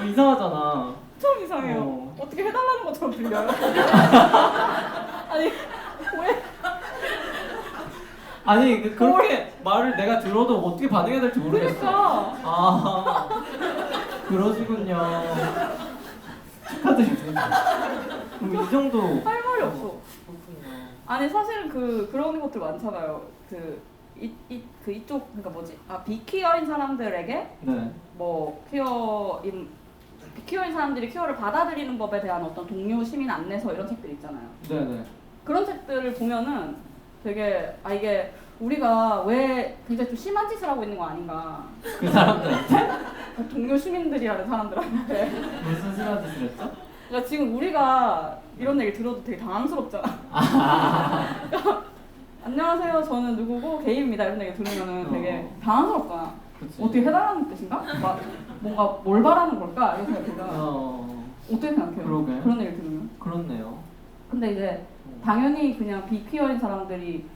이상하잖아. 엄청 이상해요. 어떻게 해달라는 것처럼 들려요? 아니 왜? 아니 그렇게 말을 내가 들어도 어떻게 반응해야 될지 모르겠어. 그러니까. 아 그러시군요. 축하드립니다. 그럼 이 정도. 할 말이 없어. 그렇군요. 아니 사실은 그런 것들 많잖아요. 이쪽 그러니까 뭐지? 비퀴어인 사람들에게 네. 뭐 퀴어인 사람들이 퀴어를 받아들이는 법에 대한 어떤 동료 시민 안내서 이런 책들 있잖아요. 네네. 그런 책들을 보면은 되게 이게 우리가 왜 굉장히 좀 심한 짓을 하고 있는 거 아닌가. 그 사람들한테 동료 시민들이라는 사람들한테. 무슨 심한 짓을 했죠? 그러니까 지금 우리가 이런 얘기 들어도 되게 당황스럽잖아. 안녕하세요, 저는 누구고 게이입니다. 이런 얘기 들으면은 되게 당황스럽잖아. 그치. 어떻게 해달라는 뜻인가? 막 뭔가 뭘 바라는 걸까? 이런 생각이 어떻게 생각해요? 그러게. 그런 얘기 들으면. 그렇네요. 근데 이제 당연히 그냥 비퀴어인 사람들이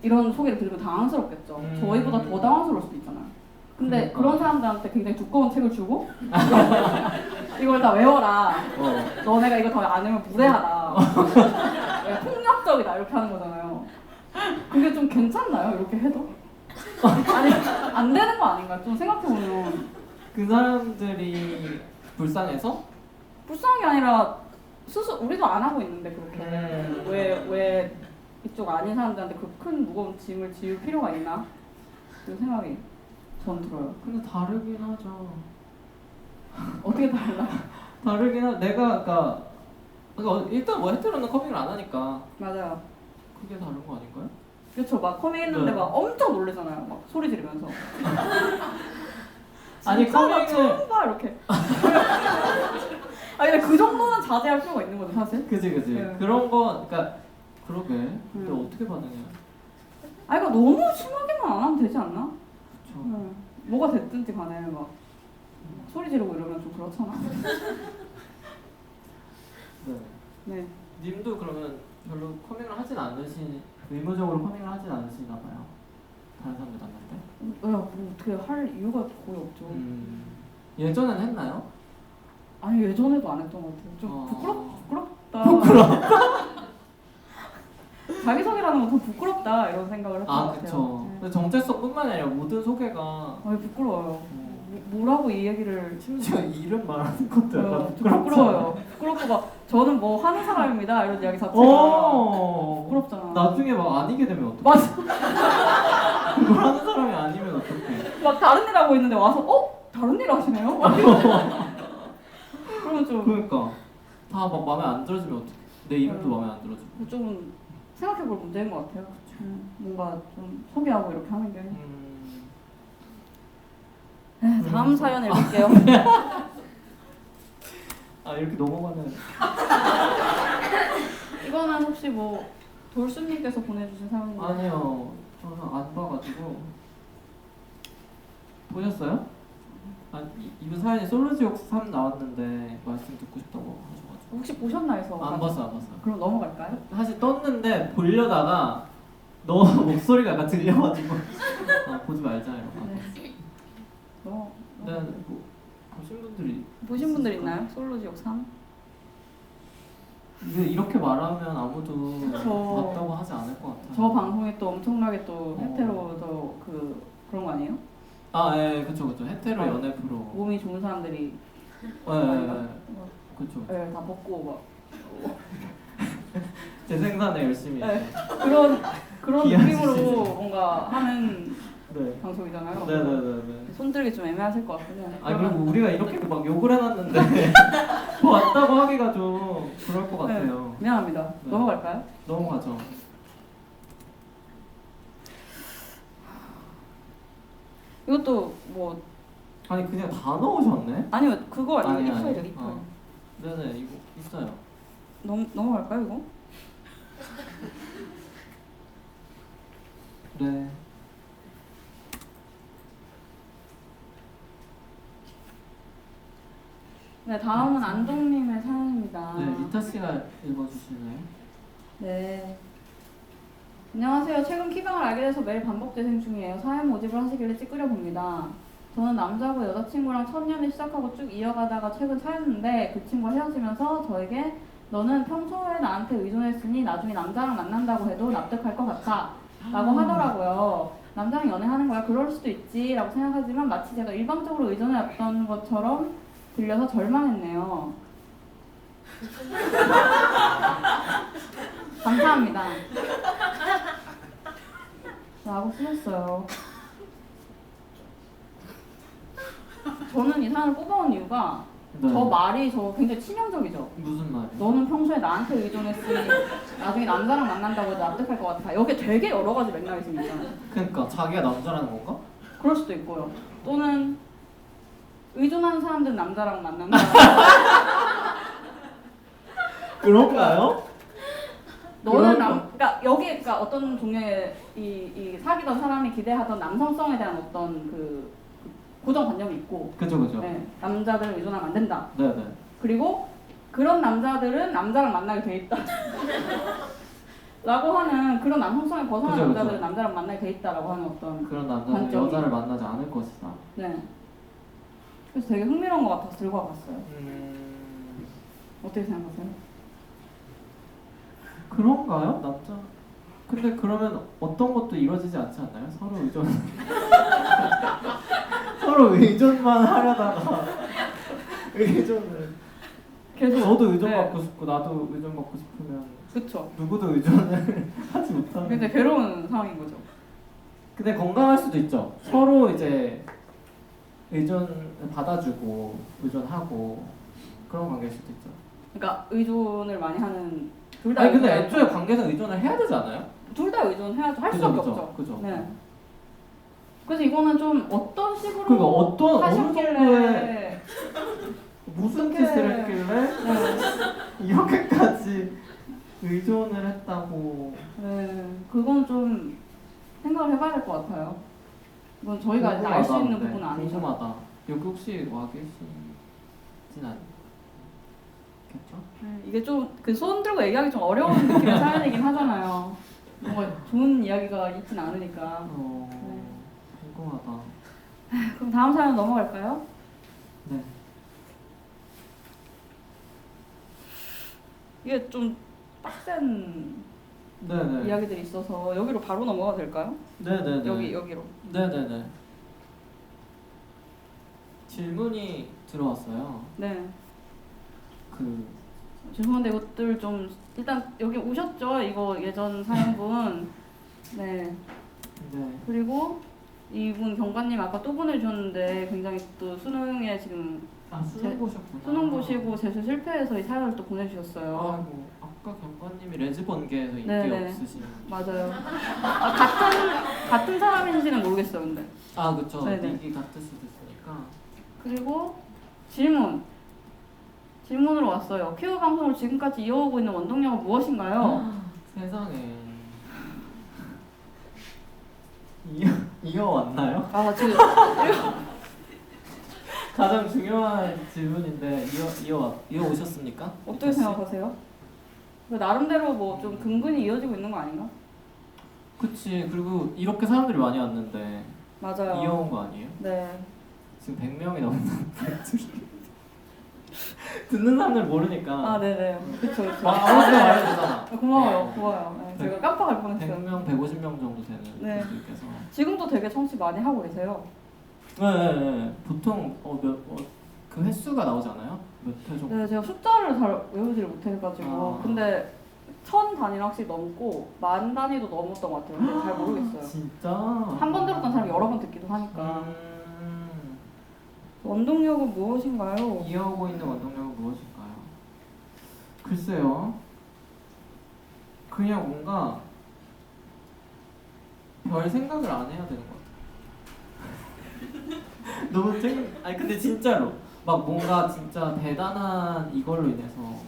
이런 소개를 들으면 당황스럽겠죠. 저희보다 더 당황스러울 수도 있잖아요. 근데 그러니까. 그런 사람들한테 굉장히 두꺼운 책을 주고 이걸 다 외워라. 너네가 이거 더 안 외우면 무례하다. 폭력적이다 이렇게 하는 거잖아요. 그게 좀 괜찮나요? 이렇게 해도? 아니 안 되는 거 아닌가? 좀 생각해보면 그 사람들이 불쌍해서? 불쌍한 게 아니라 우리도 안 하고 있는데 그렇게 왜 이쪽 아닌 사람들한테 그 큰 무거운 짐을 지울 필요가 있나? 그 생각이 전 들어요. 근데 다르긴 하죠. 어떻게 달라? 다르긴 내가 그러니까 일단 뭐 헤테로는 커밍을 안 하니까 맞아요. 그게 다른 거 아닌가요? 그렇죠. 막 커밍했는데 네. 막 엄청 놀래잖아요. 막 소리 지르면서. 아니 진짜 나 커밍을 처음 봐 이렇게. 근데 그 정도는 자제할 필요가 있는 거죠 사실. 그지 네. 그런 거 그러니까 그러게. 근데 어떻게 반응해요? 이거 너무 심하게만 안 하면 되지 않나? 그쵸. 뭐가 됐든지 간에 막 소리 지르고 이러면 좀 그렇잖아. 네. 네. 님도 그러면 별로 커밍을 하진 의무적으로 커밍을 하진 않으시나 봐요. 다른 사람들 만날 때? 뭐 어떻게 할 이유가 거의 없죠. 예전엔 했나요? 아니 예전에도 안 했던 것 같아요. 좀 부끄럽다. 자기소개라는 건 더 부끄럽다 이런 생각을 했던 것 같아요. 그쵸. 근데 정체성뿐만 아니라 모든 소개가 부끄러워요. 뭐라고 이 얘기를 심지어 이름 말하는 것도 좀 부끄러워요. 부끄럽고 막 저는 뭐 하는 사람입니다 이런 이야기 자체가 부끄럽잖아. 나중에 막 아니게 되면 어떡해? 맞아. 그걸 하는 사람이 아니면 어떡해? 막 다른 일 하고 있는데 와서 다른 일 하시네요? 좀 그러니까 다 막 마음에 안 들어주면 어떡해. 내 이름도 음. 마음에 안 들어주고. 좀 생각해볼 문제인 것 같아요. 뭔가 좀 소개하고 이렇게 하는 게. 다음 사연 읽을게요. 아 이렇게 넘어가는. 이거는 혹시 뭐 돌수님께서 보내주신 사연인가요? 아니요, 저는 안 봐가지고. 보셨어요? 아 이분 사연이 솔로지옥 3 나왔는데 말씀 듣고 싶다고 하셔가지고. 혹시 보셨나 해서. 안 봤어요. 그럼 넘어갈까요? 사실 떴는데 보려다가 너무 목소리가 약간 들려가지고 보지 말자요. 네. 뭐 보신 분들이 보신 분들 있나요? 솔로지옥 3? 이렇게 말하면 아무도 저- 봤다고 하지 않을 것 같아요. 저 방송이 또 엄청나게 또 어. 헤테로도 그런 거 아니에요? 아, 예, 그쵸. 헤테로 연애 프로. 몸이 좋은 사람들이 그쵸. 네, 다 벗고 막 재생산에 열심히. 네. 그런 귀한 느낌으로 짓이죠. 뭔가 하는 네. 방송이잖아요. 네네네. 손들기 좀 애매하실 것 같긴 해요. 아 그리고 우리가 이렇게 막 욕을 해놨는데 왔다고 하기가 좀 그럴 것 같아요. 미안합니다. 네. 넘어갈까요? 넘어가죠. 이것도 뭐 아니 그냥 다 넣으셨네? 아니요 그거 아니에요. 아니, 리플이죠 아니. 리플. 네네 이거 있어요. 넘어갈까요 이거? 네. 네 다음은 안동님의 사연입니다. 네 리타 씨가 읽어주시나요? 네. 안녕하세요. 최근 키강을 알게 돼서 매일 반복 재생 중이에요. 사연 모집을 하시길래 찌끄려 봅니다. 저는 남자고 여자친구랑 첫 연애 시작하고 쭉 이어가다가 최근 차였는데 그 친구가 헤어지면서 저에게 너는 평소에 나한테 의존했으니 나중에 남자랑 만난다고 해도 납득할 것 같아 라고 하더라고요. 남자랑 연애하는 거야 그럴 수도 있지 라고 생각하지만 마치 제가 일방적으로 의존해왔던 것처럼 들려서 절망했네요. 감사합니다. 라고 쓰셨어요. 저는 이 사연을 뽑아온 이유가 네. 저 말이 저 굉장히 치명적이죠. 무슨 말이에요? 너는 평소에 나한테 의존했으니 나중에 남자랑 만난다고 해도 납득할 것 같아. 여기 되게 여러 가지 맥락이 지금 있잖아요. 그러니까 자기가 남자라는 건가? 그럴 수도 있고요. 또는 의존하는 사람들은 남자랑 만난다. 그런가요? 너는 그러니까 여기 그러니까 어떤 종류의 이 사귀던 사람이 기대하던 남성성에 대한 어떤 그 고정관념이 있고, 그죠. 네, 남자들을 의존하면 안 된다. 네네. 그리고 그런 남자들은 남자랑 만나게 돼 있다. 라고 하는 그런 남성성에 벗어난 그죠. 남자들은 남자랑 만나게 돼 있다라고 하는 어떤 그런 남자는 관점이. 여자를 만나지 않을 것이다. 네. 그래서 되게 흥미로운 것 같아서 들고 와봤어요. 어떻게 생각하세요? 그런가요? 남자. 근데 그러면 어떤 것도 이루어지지 않지 않나요? 서로 의존. 서로 의존만 하려다가 의존을. 계속 너도 의존 네. 받고 싶고 나도 의존 받고 싶으면 그쵸. 누구도 의존을 하지 못하는. 굉장히 괴로운 상황인 거죠. 근데 건강할 수도 있죠. 서로 이제 의존 받아주고 의존하고 그런 관계일 수도 있죠. 그러니까 의존을 많이 하는 둘 다. 아니 근데 애초에 관계에서 의존을 해야 되지 않아요? 둘 다 의존해야죠. 할 그죠, 수밖에 그죠, 없죠. 그죠. 네. 그래서 이거는 좀 어떤 식으로 그러니까 어떤 어느 하셨길래 정도의 무슨 그게- 짓을 했길래 네. 이렇게까지 의존을 했다고. 네. 그건 좀 생각을 해봐야 될 것 같아요. 이건 저희가 이제 알 수 있는 궁금하다. 부분은 아니죠. 궁금하다. 여기 혹시 와 계시진 않겠죠? 네, 이게 좀 그 손 들고 얘기하기 좀 어려운 느낌의 사연이긴 하잖아요. 뭔가 좋은 이야기가 있진 않으니까. 네. 궁금하다. 그럼 다음 사연 넘어갈까요? 네. 이게 좀 빡센 네네. 이야기들이 있어서 여기로 바로 넘어가도 될까요? 네네네. 여기로. 네네네. 질문이 들어왔어요. 네. 그 죄송한데 이것들 좀 일단 여기 오셨죠? 이거 예전 사연분. 네. 네. 그리고 이분 경관님 아까 또 보내주셨는데 굉장히 또 수능에 지금 아 수능 보셨구나. 수능 보시고 재수 실패해서 이 사연을 또 보내주셨어요. 아이고 아까 경관님이 레즈 번개에서 인기 네네. 없으신. 맞아요. 아, 같은 사람인지는 모르겠어요, 근데. 아 그쵸. 네네. 닉이 같을 수도 있으니까. 그리고 질문으로 왔어요. 큐브 방송을 지금까지 이어오고 있는 원동력은 무엇인가요? 세상에. 이어왔나요? 아, 지금 가장 중요한 질문인데 이어 오셨습니까? 어떻게 생각하세요? 그 나름대로 뭐 좀 근근히 이어지고 있는 거 아닌가? 그치. 그리고 이렇게 사람들이 많이 왔는데 맞아요. 이어온 거 아니에요? 네. 지금 100명이 넘는 듣는 사람들 모르니까. 아, 네네. 그쵸, 그쵸. 아무도 말해주잖아. 고마워요, 고마워요. 네, 제가 깜빡할 뻔했어요. 100명, 150명 정도 되는 네. 분들께서. 지금도 되게 청취 많이 하고 계세요. 네. 보통 그 횟수가 나오잖아요. 몇 회 정도? 네, 제가 숫자를 잘 외우지를 못해가지고. 아. 근데 1000 단위는 확실히 넘고 10,000 단위도 넘었던 것 같아요. 근데 잘 모르겠어요. 진짜? 한 번 들었던 사람이 여러 번 듣기도 하니까. 음, 원동력은 무엇인가요? 이어오고 있는 원동력은 무엇일까요? 글쎄요. 그냥 뭔가 별 생각을 안 해야 되는 것 같아요. 너무 아니 근데 진짜로 막 뭔가 진짜 대단한 이걸로 인해서 막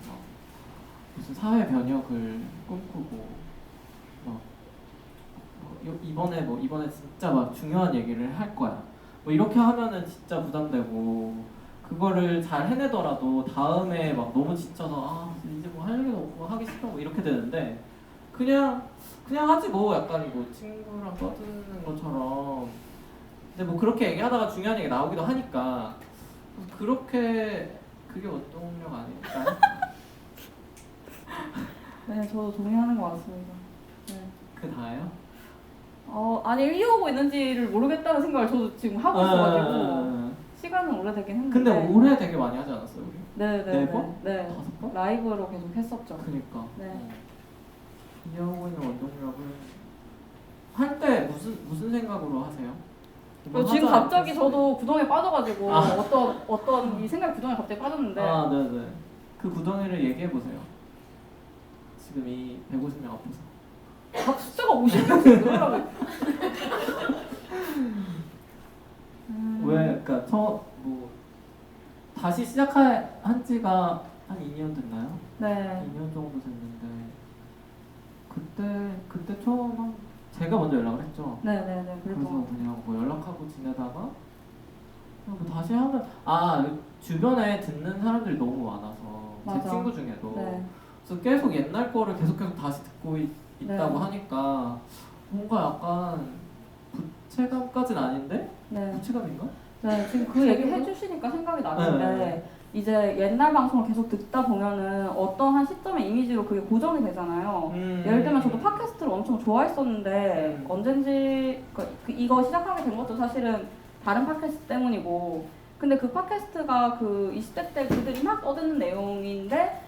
무슨 사회 변혁을 꿈꾸고 막 이번에 진짜 막 중요한 얘기를 할 거야. 뭐 이렇게 하면은 진짜 부담되고 그거를 잘 해내더라도 다음에 막 너무 지쳐서 아 이제 뭐 할 일도 없고 하기 싫어 뭐 이렇게 되는데 그냥 하지 뭐 약간 뭐 친구랑 떠드는 것처럼 근데 뭐 그렇게 얘기하다가 중요한 얘기 나오기도 하니까 그렇게 그게 원동력 아닐까요? 네, 저도 동의하는 것 같습니다. 네. 그 다예요? 아니 이어오고 있는지를 모르겠다는 생각을 저도 지금 하고 있어가지고 시간은 오래되긴 했는데. 근데 올해 되게 많이 하지 않았어요 우리? 네네. 네 번? 네. 5번? 라이브로 계속 했었죠. 그니까. 네. 이어오고 있는 원동력을 할 때 무슨 생각으로 하세요? 뭐 지금 하자 갑자기 했을 때. 저도 구덩이에 빠져가지고 아. 어떤 이 생각 구덩이에 갑자기 빠졌는데. 아 네네. 그 구덩이를 얘기해 보세요. 지금 이 150명 앞에서. 각 숫자가 50명씩 늘어나고. 왜? 그러니까 뭐 다시 시작한 지가 한 2년 됐나요? 네. 2년 정도 됐는데 그때 처음 제가 먼저 연락을 했죠. 네네네. 그래서 그리고 그냥 뭐 연락하고 지내다가 그냥 뭐 다시 하면 주변에 듣는 사람들이 너무 많아서 맞아. 제 친구 중에도 네. 그래서 계속 옛날 거를 계속 다시 듣고 있다고 네. 하니까 뭔가 약간 부채감까지는 아닌데 네. 부채감인가? 네, 지금 그 얘기 해주시니까 생각이 나는데 네. 이제 옛날 방송을 계속 듣다 보면은 어떤 한 시점의 이미지로 그게 고정이 되잖아요. 예를 들면 저도 팟캐스트를 엄청 좋아했었는데 언젠지 이거 시작하게 된 것도 사실은 다른 팟캐스트 때문이고 근데 그 팟캐스트가 그 20대 때 그들이 막 떠드는 내용인데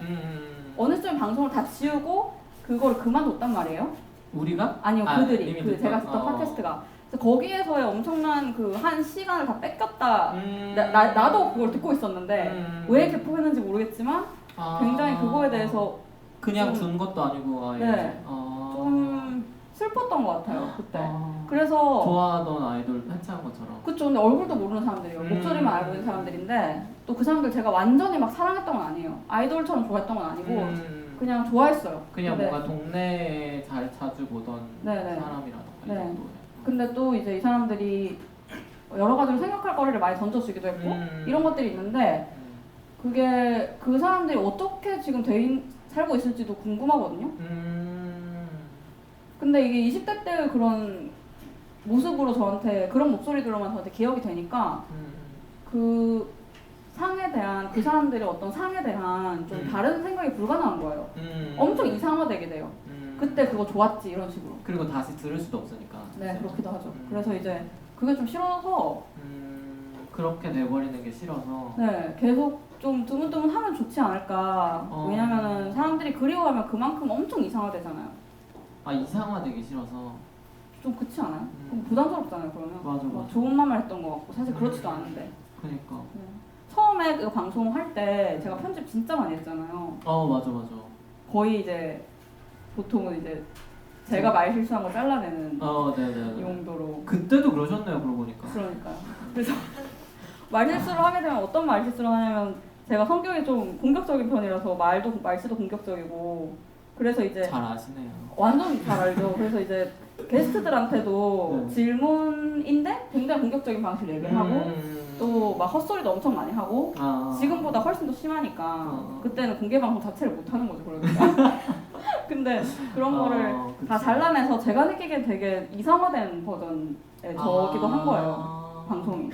어느 시점에 방송을 다 지우고 그걸 그만뒀단 말이에요. 우리가? 아니요, 그들이 이미 그 제가 듣던 팟캐스트가 그래서 거기에서의 엄청난 그 한 시간을 다 뺏겼다. 나도 그걸 듣고 있었는데 왜 이렇게 포기했는지 모르겠지만 굉장히 그거에 대해서 그냥 좀- 준 것도 아니고 아예 네. 좀 슬펐던 것 같아요 그때. 그래서 좋아하던 아이돌 해체한 것처럼. 그쵸. 근데 얼굴도 모르는 사람들이에요. 목소리만 알고 있는 사람들인데 또 그 사람들 제가 완전히 막 사랑했던 건 아니에요. 아이돌처럼 좋아했던 건 아니고 그냥 좋아했어요. 그냥 근데 뭔가 동네에 자주 보던 네네. 사람이라던가 이 네. 정도에. 근데 또 이제 이 사람들이 여러 가지로 생각할 거리를 많이 던져주기도 했고 이런 것들이 있는데 그게 그 사람들이 어떻게 지금 살고 있을지도 궁금하거든요. 근데 이게 20대 때의 그런 모습으로 저한테 그런 목소리들로만 저한테 기억이 되니까 그 상에 대한 그 사람들의 어떤 상에 대한 좀 다른 생각이 불가능한 거예요. 엄청 이상화되게 돼요. 그때 그거 좋았지 이런 식으로. 그리고 다시 들을 수도 없으니까. 네, 그렇기도 하죠. 그래서 이제 그게 좀 싫어서 그렇게 돼버리는 게 싫어서. 네, 계속 좀 드문드문하면 좋지 않을까. 왜냐면은 사람들이 그리워하면 그만큼 엄청 이상화되잖아요. 이상화되기 싫어서. 좀 그렇지 않아요? 그럼 부담스럽잖아요. 그러면 맞아. 막 좋은 말만 했던 것 같고 사실 그렇지도 않은데. 그니까. 네. 처음에 그 방송할 때 제가 편집 진짜 많이 했잖아요. 맞아. 거의 이제 보통은 이제 제가 말 실수한 거 잘라내는 네네. 이 용도로. 그때도 그러셨네요, 그러고 보니까. 그러니까요. 그래서 말 실수를 하게 되면 어떤 말 실수를 하냐면 제가 성격이 좀 공격적인 편이라서 말수도 공격적이고 그래서 이제 잘 아시네요. 완전 잘 알죠. 그래서 이제 게스트들한테도 네. 질문인데 굉장히 공격적인 방식으로 얘기를 하고 또 막 헛소리도 엄청 많이 하고 지금보다 훨씬 더 심하니까 그때는 공개 방송 자체를 못 하는 거죠. 그러니까. 근데 그런 거를 다 잘라내서 제가 느끼기엔 되게 이상화된 버전의 저기도 한 거예요. 방송이.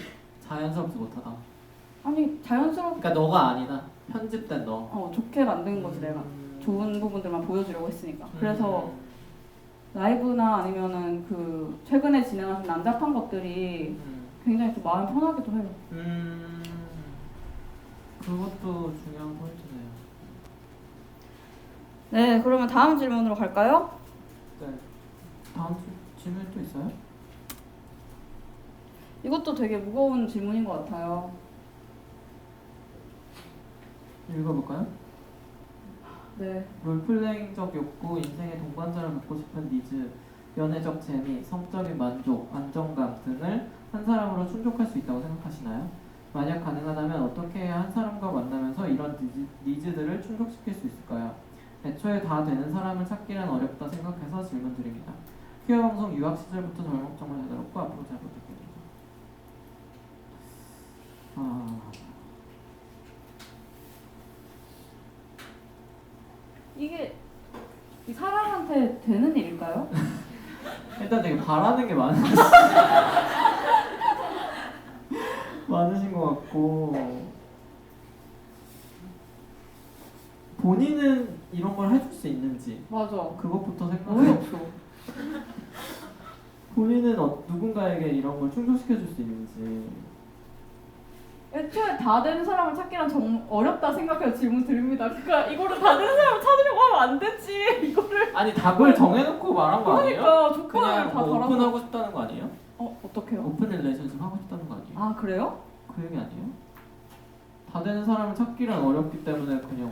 자연스럽지 못하다. 아니 자연스럽게 그러니까 너가 아니다. 편집된 너. 좋게 만든 거지 내가. 좋은 부분들만 보여주려고 했으니까. 그래서 라이브나 아니면은 그 최근에 진행하신 난잡한 것들이 굉장히 좀 마음 편하기도 해요. 그것도 중요한 포인트네요. 네, 그러면 다음 질문으로 갈까요? 네. 다음 질문 또 있어요? 이것도 되게 무거운 질문인 것 같아요. 읽어볼까요? 네. 롤플레잉적 욕구, 인생의 동반자를 갖고 싶은 니즈, 연애적 재미, 성적인 만족, 안정감 등을 한 사람으로 충족할 수 있다고 생각하시나요? 만약 가능하다면 어떻게 해야 한 사람과 만나면서 이런 니즈들을 충족시킬 수 있을까요? 애초에 다 되는 사람을 찾기란 어렵다 생각해서 질문 드립니다. 퀴어 방송 유학 시절부터 정말 잘 들었고 앞으로 잘 부탁드립니다. 이게 이 사람한테 되는 일일까요? 일단 되게 바라는 게 많으신 것 같고 본인은 이런 걸 해줄 수 있는지 맞아. 그것부터 어이 생각해. 없어. 본인은 누군가에게 이런 걸 충족시켜줄 수 있는지. 애초에 다 되는 사람을 찾기란 정 어렵다 생각해서 질문 드립니다. 그러니까 이거를 다 되는 사람을 찾으려고 하면 안 되지. 이거를. 아니 답을 정해놓고 말한 거 아니에요? 그러니까 조건을 그냥 다 뭐 달아서. 오픈하고 싶다는 거 아니에요? 어떡해요? 오픈 릴레이션십 하고 싶다는 거 아니에요? 아 그래요? 그 얘기 아니에요? 다 되는 사람을 찾기란 어렵기 때문에 그냥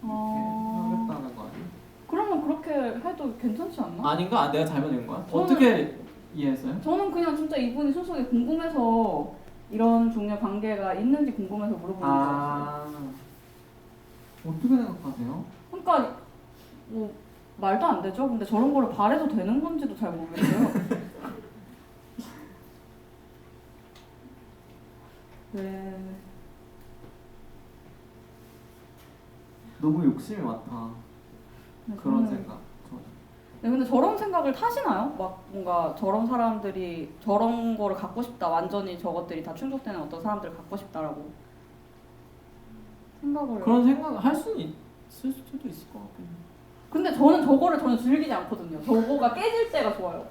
하겠다는 거 아니에요? 그러면 그렇게 해도 괜찮지 않나? 아닌가? 내가 잘못 읽은 거야? 저는- 어떻게 이해했어요? 저는 그냥 진짜 이분이 소속이 궁금해서 이런 종류의 관계가 있는지 궁금해서 물어보는 거였어요. 어떻게 생각하세요? 그러니까 뭐 말도 안 되죠. 근데 저런 거를 바래도 되는 건지도 잘 모르겠어요. 네. 너무 욕심이 많다. 그런 생각. 저는. 네, 근데 저런 생각을 타시나요? 막 뭔가 저런 사람들이 저런 거를 갖고 싶다. 완전히 저것들이 다 충족되는 어떤 사람들을 갖고 싶다라고 생각을. 그런 생각 할 수는 있을 수도 있을 것 같긴 해. 근데 저는 저거를 전혀 즐기지 않거든요. 저거가 깨질 때가 좋아요.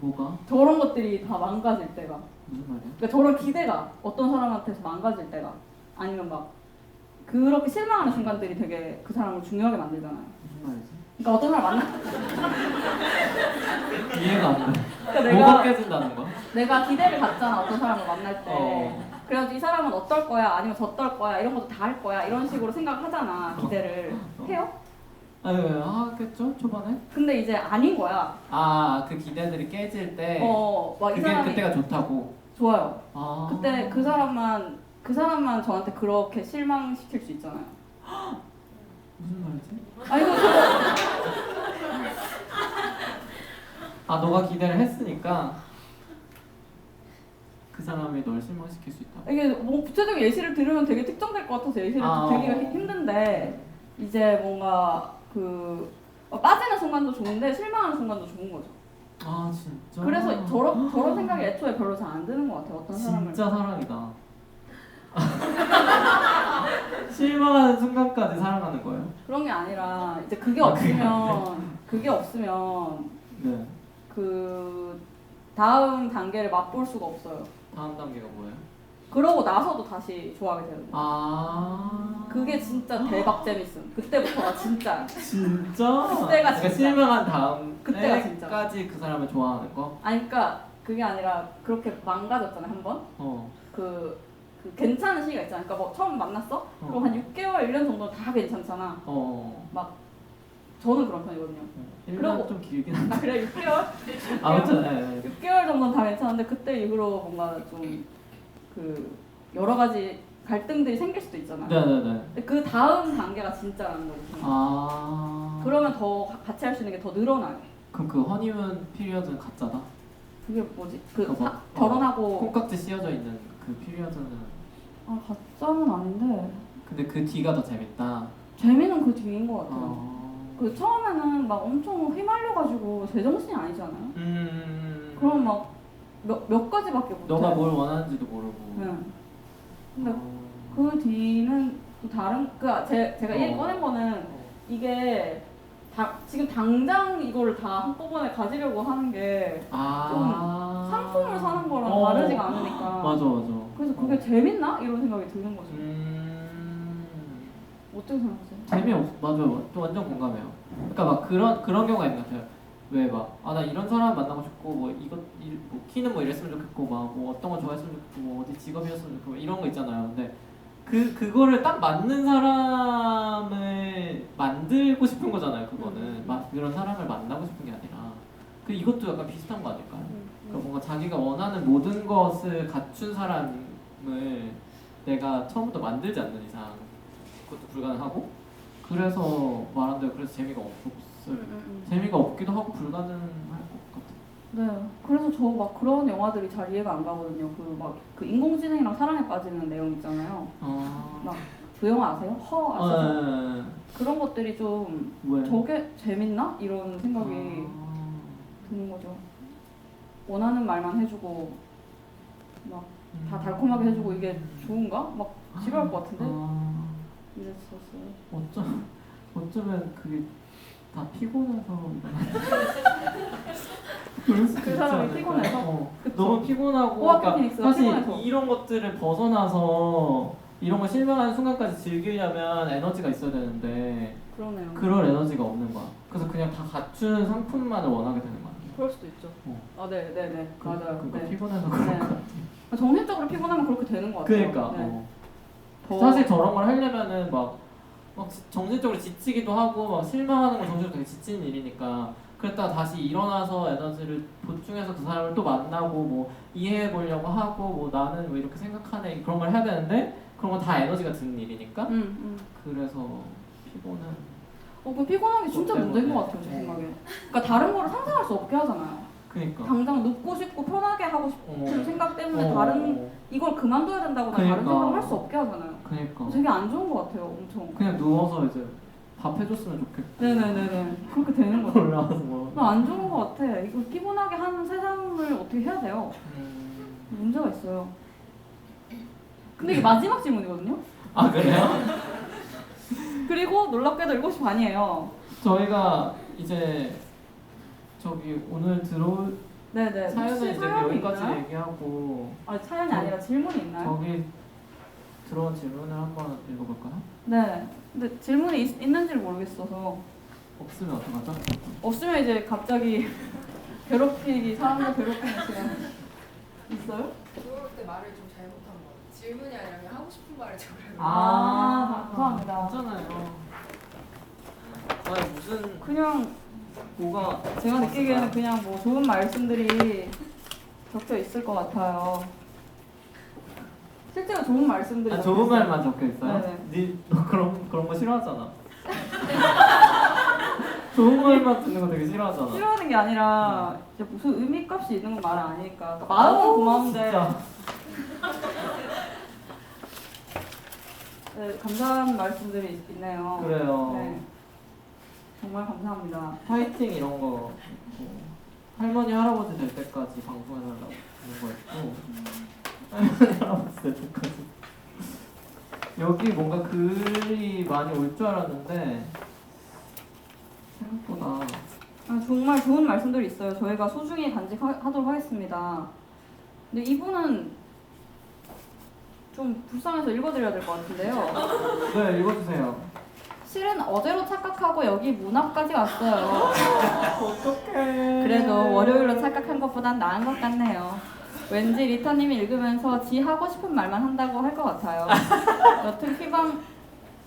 뭐가? 저런 것들이 다 망가질 때가. 무슨 말이야? 그러니까 저런 기대가 어떤 사람한테서 망가질 때가 아니면 막 그렇게 실망하는 순간들이 되게 그 사람을 중요하게 만들잖아요. 무슨 말이지? 그러니까 어떤 사람 만나 이해가 안 돼. 그러니까 뭐가 깨진다는 거야? 내가 기대를 갖잖아 어떤 사람을 만날 때. 그래서 이 사람은 어떨 거야 아니면 저떨 거야 이런 것도 다 할 거야 이런 식으로 생각하잖아. 기대를 해요? 하겠죠 초반에. 근데 이제 아닌 거야. 그 기대들이 깨질 때. 막 이 그게 사람이 그때가 좋다고. 좋아요. 아. 그때 그 사람만 저한테 그렇게 실망시킬 수 있잖아요. 무슨 말이지? 아니 너가 기대를 했으니까 그 사람이 널 실망시킬 수 있다. 이게 뭐 구체적인 예시를 들으면 되게 특정될 것 같아서 예시를 들기가 힘든데 이제 뭔가 빠지는 순간도 좋은데 실망하는 순간도 좋은 거죠. 진짜. 그래서 저런 생각이 애초에 별로 잘 안 드는 것 같아요. 어떤 사람을. 진짜 사랑이다. 실망하는 순간까지 사랑하는 거예요? 그런 게 아니라 이제 그게 그게 없으면 네. 그 다음 단계를 맛볼 수가 없어요. 다음 단계가 뭐예요? 그러고 나서도 다시 좋아하게 되거든요. 그게 진짜 대박 재밌음. 그때부터가 진짜. 진짜? 그때가 진짜. 실망한 다음 그때가 진짜. 까지 그 사람을 좋아하는 거? 아니 그러니까 그게 아니라 그렇게 망가졌잖아요 한 번. 그 괜찮은 시기가 있잖아. 그러니까 뭐 처음 만났어? 그럼 한 6개월, 1년 정도 다 괜찮잖아. 저는 그런 편이거든요. 1년 그러고- 좀 길긴 한데. 아 그래 6개월? 아무튼 네. 6개월 정도는 다 괜찮은데 그때 이후로 뭔가 좀 그 여러 가지 갈등들이 생길 수도 있잖아. 네네네. 근데 그 다음 단계가 진짜 난다고 생각해. 아. 그러면 더 같이 할 수 있는 게 더 늘어나요. 그럼 그 허니문 피리어드는 가짜다? 그게 뭐지? 그 그거 막- 결혼하고 콩깍지 씌워져 있는 그 피리어드는. 아 가짜는 아닌데 근데 그 뒤가 더 재밌다. 재미는 그 뒤인 것 같아요. 어. 그 처음에는 막 엄청 휘말려가지고 제정신이 아니잖아요. 그럼 막 몇 가지밖에 못해. 너가 뭘 원하는지도 모르고. 네. 근데 어. 그 뒤는 또 다른 제가 얘기 꺼낸 거는 이게 지금 당장 이거를 다 한꺼번에 가지려고 하는 게 상품을 사는 거랑 다르지가 않으니까. 맞아. 그래서 그게 재밌나? 이런 생각이 드는 거죠. 어떻게 생각하세요? 맞아. 또 완전 공감해요. 그러니까 막 그런 경우가 있는 것 같아요. 왜 막 나 이런 사람 만나고 싶고 뭐 키는 뭐 이랬으면 좋겠고 막 뭐 어떤 거 좋아했으면 좋겠고 뭐 어디 직업이었으면 좋겠고 이런 거 있잖아요. 근데 그거를 딱 맞는 사람을 만들고 싶은 거잖아요. 그거는 그런 사람을 만나고 싶은 게 아니라 이것도 약간 비슷한 거 아닐까요? 그러니까 뭔가 자기가 원하는 모든 것을 갖춘 사람을 내가 처음부터 만들지 않는 이상 그것도 불가능하고 그래서 말한 대로 그래서 재미가 없기도 하고 불가능할 것 같아요. 네, 그래서 저 막 그런 영화들이 잘 이해가 안 가거든요. 그 인공지능이랑 사랑에 빠지는 내용 있잖아요. 막 그 영화 아세요? 아시죠? 네. 그런 것들이 좀 왜? 저게 재밌나? 이런 생각이 드는 거죠. 원하는 말만 해주고 막 다 달콤하게 해주고 이게 좋은가? 막 지루할 것 같은데? 이랬었어요. 어쩌면 그게 다 피곤해서 그럴 수도 그 있지 사람이 않을까요? 피곤해서? 너무 피곤하고 호아킨 피닉스가 사실 피곤해서. 이런 것들을 벗어나서 이런 걸 실망하는 순간까지 즐기려면 에너지가 있어야 되는데 그러네요. 그럴 에너지가 없는 거야. 그래서 그냥 다 갖춘 상품만을 원하게 되는 거야. 그럴 수도 있죠. 네네네. 맞아요. 그러니까 네. 피곤해서 그런 네. 거 같아. 정신적으로 피곤하면 그렇게 되는 것 같아요. 그러니까 네. 사실 저런 걸 하려면은 막 정신적으로 지치기도 하고 막 실망하는 건 정신적으로 되게 지치는 일이니까 그랬다가 다시 일어나서 에너지를 보충해서 그 사람을 또 만나고 뭐 이해해 보려고 하고 뭐 나는 왜 이렇게 생각하네 그런 걸 해야 되는데 그런 건 다 에너지가 드는 일이니까 그래서 피곤은 그 피곤한 게 진짜 때문에. 문제인 것 같아요, 제 생각에. 그러니까 다른 거를 상상할 수 없게 하잖아요. 그러니까 당장 눕고 싶고 편하게 하고 싶은 생각 때문에 다른 이걸 그만둬야 된다거나 다른 그러니까. 생각을 할 수 없게 하잖아요. 그러니까 되게 안 좋은 것 같아요, 엄청. 그냥 누워서 이제 밥 해줬으면 좋겠고 네네네네. 그렇게 되는 거죠. 올라와서 뭐 안 좋은 것 같아. 이거 피곤하게 하는 세상을 어떻게 해야 돼요? 문제가 있어요. 근데 이게 마지막 질문이거든요? 아 그래요? 그리고 놀랍게도 7시 반이에요. 저희가 이제 저기 오늘 들어올 네네. 사연은 혹시 이제 사연이 여기까지 있나요? 얘기하고 사연이 아니라 질문이 있나요? 저기 들어온 질문을 한번 읽어볼까요? 네. 근데 질문이 있는지를 모르겠어서 없으면 어떡하죠? 없으면 이제 갑자기 사람들 괴롭히는 시간 있어요? 들어올 때 말을 좀 잘못한 거 같아요. 질문이 아니라 그냥 하고 싶은 말을 적으려고. 감사합니다. 괜찮아요. 아니 무슨 그냥 뭐가 제가 느끼기에는 그냥 뭐 좋은 말씀들이 적혀 있을 것 같아요. 실제로 좋은 말씀들이 적혀 좋은 있어요. 말만 적혀 있어요? 네네. 너 그런 거 싫어하잖아. 좋은 말만 듣는 거 되게 싫어하잖아. 싫어하는 게 아니라 이제 무슨 의미값이 있는 건 말은 아니니까. 그러니까 마음은 고마운데. 진짜. 네, 감사한 말씀들이 있네요. 그래요. 네. 정말 감사합니다. 파이팅 이런 거 뭐, 할머니 할아버지 될 때까지 방송해달라고 그런 거 있고 할머니 할아버지 될 때까지 여기 뭔가 글이 많이 올 줄 알았는데 생각보다 정말 좋은 말씀들이 있어요. 저희가 소중히 간직하도록 하겠습니다. 근데 이분은 좀 불쌍해서 읽어드려야 될 것 같은데요. 네 읽어주세요. 실은 어제로 착각하고 여기 문 앞까지 왔어요. 어떡해. 그래도 월요일로 착각한 것보단 나은 것 같네요. 왠지 리타님이 읽으면서 지 하고 싶은 말만 한다고 할 것 같아요. 여튼 휘방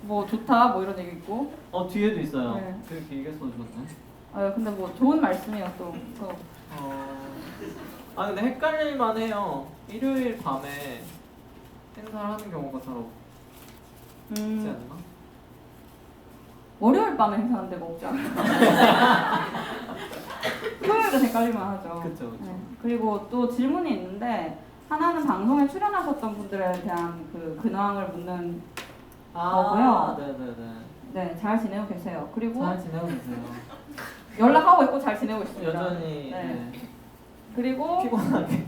뭐 좋다 뭐 이런 얘기 있고. 뒤에도 있어요. 네. 되게 길게 써주셨네. 근데 뭐 좋은 말씀이에요 또. 근데 헷갈릴만 해요. 일요일 밤에 행사를 하는 경우가 잘 없지 않나? 월요일 밤에 행사하는 데가 없지 않아요? 토요일은 헷갈릴만 하죠. 그쵸. 네. 그리고 또 질문이 있는데 하나는 방송에 출연하셨던 분들에 대한 그 근황을 묻는 거고요. 네네네. 네, 잘 지내고 계세요. 그리고 잘 지내고 계세요. 연락하고 있고 잘 지내고 있습니다. 여전히 네. 그리고 피곤하게.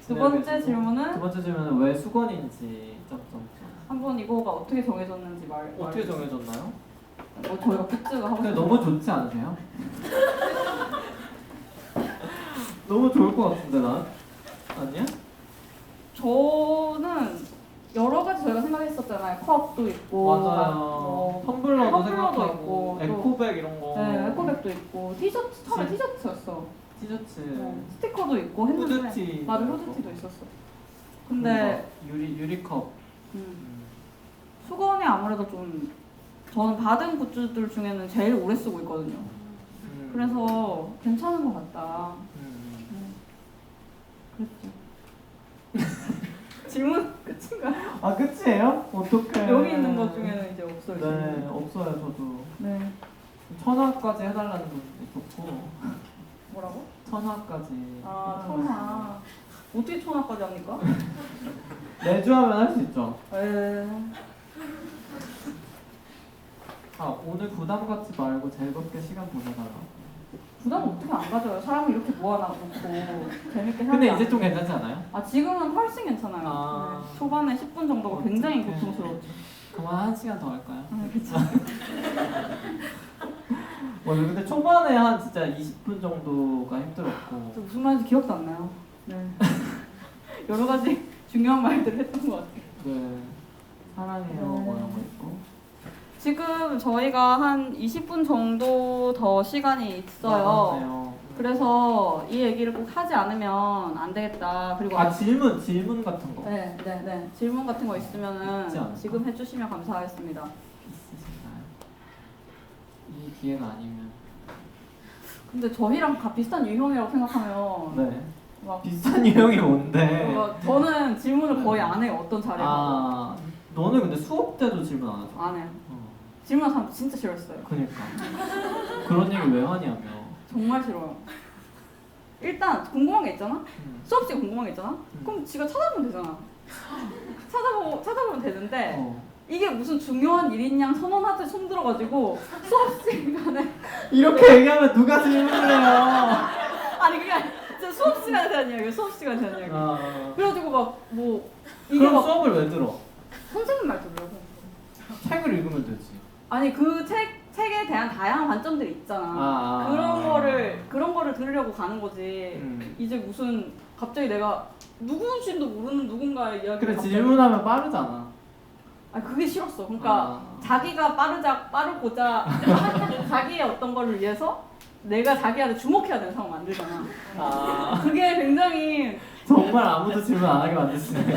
두 번째 질문은 두 번째 질문은 왜 수건인지 점점점. 한번 이거가 어떻게 정해졌는지 어떻게 정해졌나요? 뭐 저희가 굿즈가 하고 근데 싶은 너무 좋지 않으세요? 너무 좋을 것 같은데 난 아니야? 저는 여러 가지 저희가 생각했었잖아요. 컵도 있고 맞아요. 뭐 텀블러도 텀블러도 생각하고 있고, 또- 에코백 이런 거. 네, 에코백도 있고 티셔츠 처음에 티셔츠였어. 티셔츠. 스티커도 있고 했는데 후드티. 맞아 후드티도 있었어. 근데 유리컵. 수건이 아무래도 좀 저는 받은 굿즈들 중에는 제일 오래 쓰고 있거든요. 그래서 괜찮은 것 같다. 그랬죠. 질문 끝인가요? 아 끝이에요? 어떡해. 여기 있는 것 중에는 이제 없어요. 네 질문이. 없어요 저도. 네. 천화까지 해달라는 분도 있었고. 뭐라고? 천화까지. 천화. 어떻게 천화까지 합니까? 매주 하면 할 수 있죠. 오늘 부담 갖지 말고 즐겁게 시간 보내달라. 부담 어떻게 안 가져요? 사람을 이렇게 모아놓고 재밌게 하지 근데 이제 않아요? 좀 괜찮지 않아요? 지금은 훨씬 괜찮아요. 아. 네. 초반에 10분 정도가 굉장히 어떡해. 고통스러웠죠. 그만 1시간 더 할까요? 그쵸. 맞아 근데 초반에 한 진짜 20분 정도가 힘들었고. 저 무슨 말인지 기억도 안 나요. 네. 여러 가지 중요한 말들을 했던 것 같아요. 네. 사랑해요 네. 뭐 이런 거 있고. 지금 저희가 한 20분 정도 더 시간이 있어요. 맞아요. 그래서 이 얘기를 꼭 하지 않으면 안 되겠다. 그리고 질문 같은 거 네. 질문 같은 거 있지 있으면은 않을까? 지금 해주시면 감사하겠습니다. 있으신가요? 이 기회가 아니면. 근데 저희랑 다 비슷한 유형이라고 생각하면 네. 막 비슷한 유형이 뭔데? 저는 질문을 거의 안 해요. 어떤 자리에서 너는 근데 수업 때도 질문 안 하죠? 안 해요. 질문한 사람 진짜 싫어했어요. 그니까 그런 얘기 왜 하냐며. 정말 싫어요. 일단 궁금한 게 있잖아. 수업 시간 궁금한 게 있잖아. 그럼 지가 찾아보면 되잖아. 찾아보면 되는데 이게 무슨 중요한 일인 양 선언하듯 손 들어가지고 수업 시간에 이렇게 얘기하면 누가 질문을 해요? 아니 그게 진짜 수업 시간에 대한 이야기, 수업 시간에 대한 이야기. 그래가지고 막 뭐 이게 그럼 막 수업을 왜 들어? 선생님 말 들으려고. 책을 읽으면 되지. 아니 그 책에 대한 다양한 관점들이 있잖아. 그런 거를 들으려고 가는 거지. 이제 무슨 갑자기 내가 누구인지도 모르는 누군가의 이야기를 그래 갑자기- 질문하면 빠르잖아. 그게 싫었어. 그러니까 자기가 빠르고자 자기의 어떤 거를 위해서 내가 자기한테 주목해야 되는 상황 만들잖아. 그게 굉장히 정말 아무도 질문 안 하게 만드시네.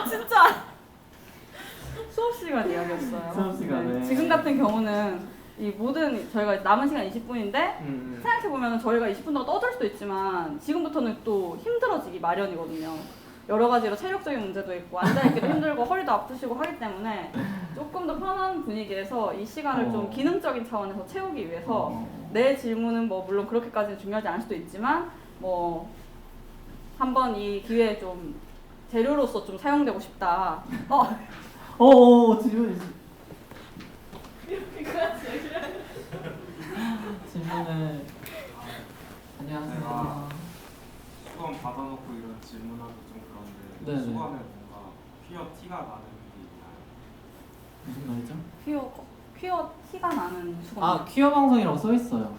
진짜 수업 시간 이야기였어요. 수업 시간에. 네. 지금 같은 경우는 이 모든 저희가 남은 시간 20분인데 생각해 보면 저희가 20분 동안 떠들 수도 있지만 지금부터는 또 힘들어지기 마련이거든요. 여러 가지로 체력적인 문제도 있고 앉아있기도 힘들고 허리도 아프시고 하기 때문에 조금 더 편한 분위기에서 이 시간을 좀 기능적인 차원에서 채우기 위해서 내 질문은 뭐 물론 그렇게까지는 중요하지 않을 수도 있지만 뭐 한번 이 기회에 좀 재료로서 좀 사용되고 싶다. 질문 있어. 질문을. 안녕하세요. 수건 받아놓고 이런 질문하기 좀 그런데 네네. 수건에 뭔가 퀴어 티가 나는 게 있나요? 무슨 말이죠? 퀴어 티가 나는 수건. 퀴어 방송이라고 써 있어요.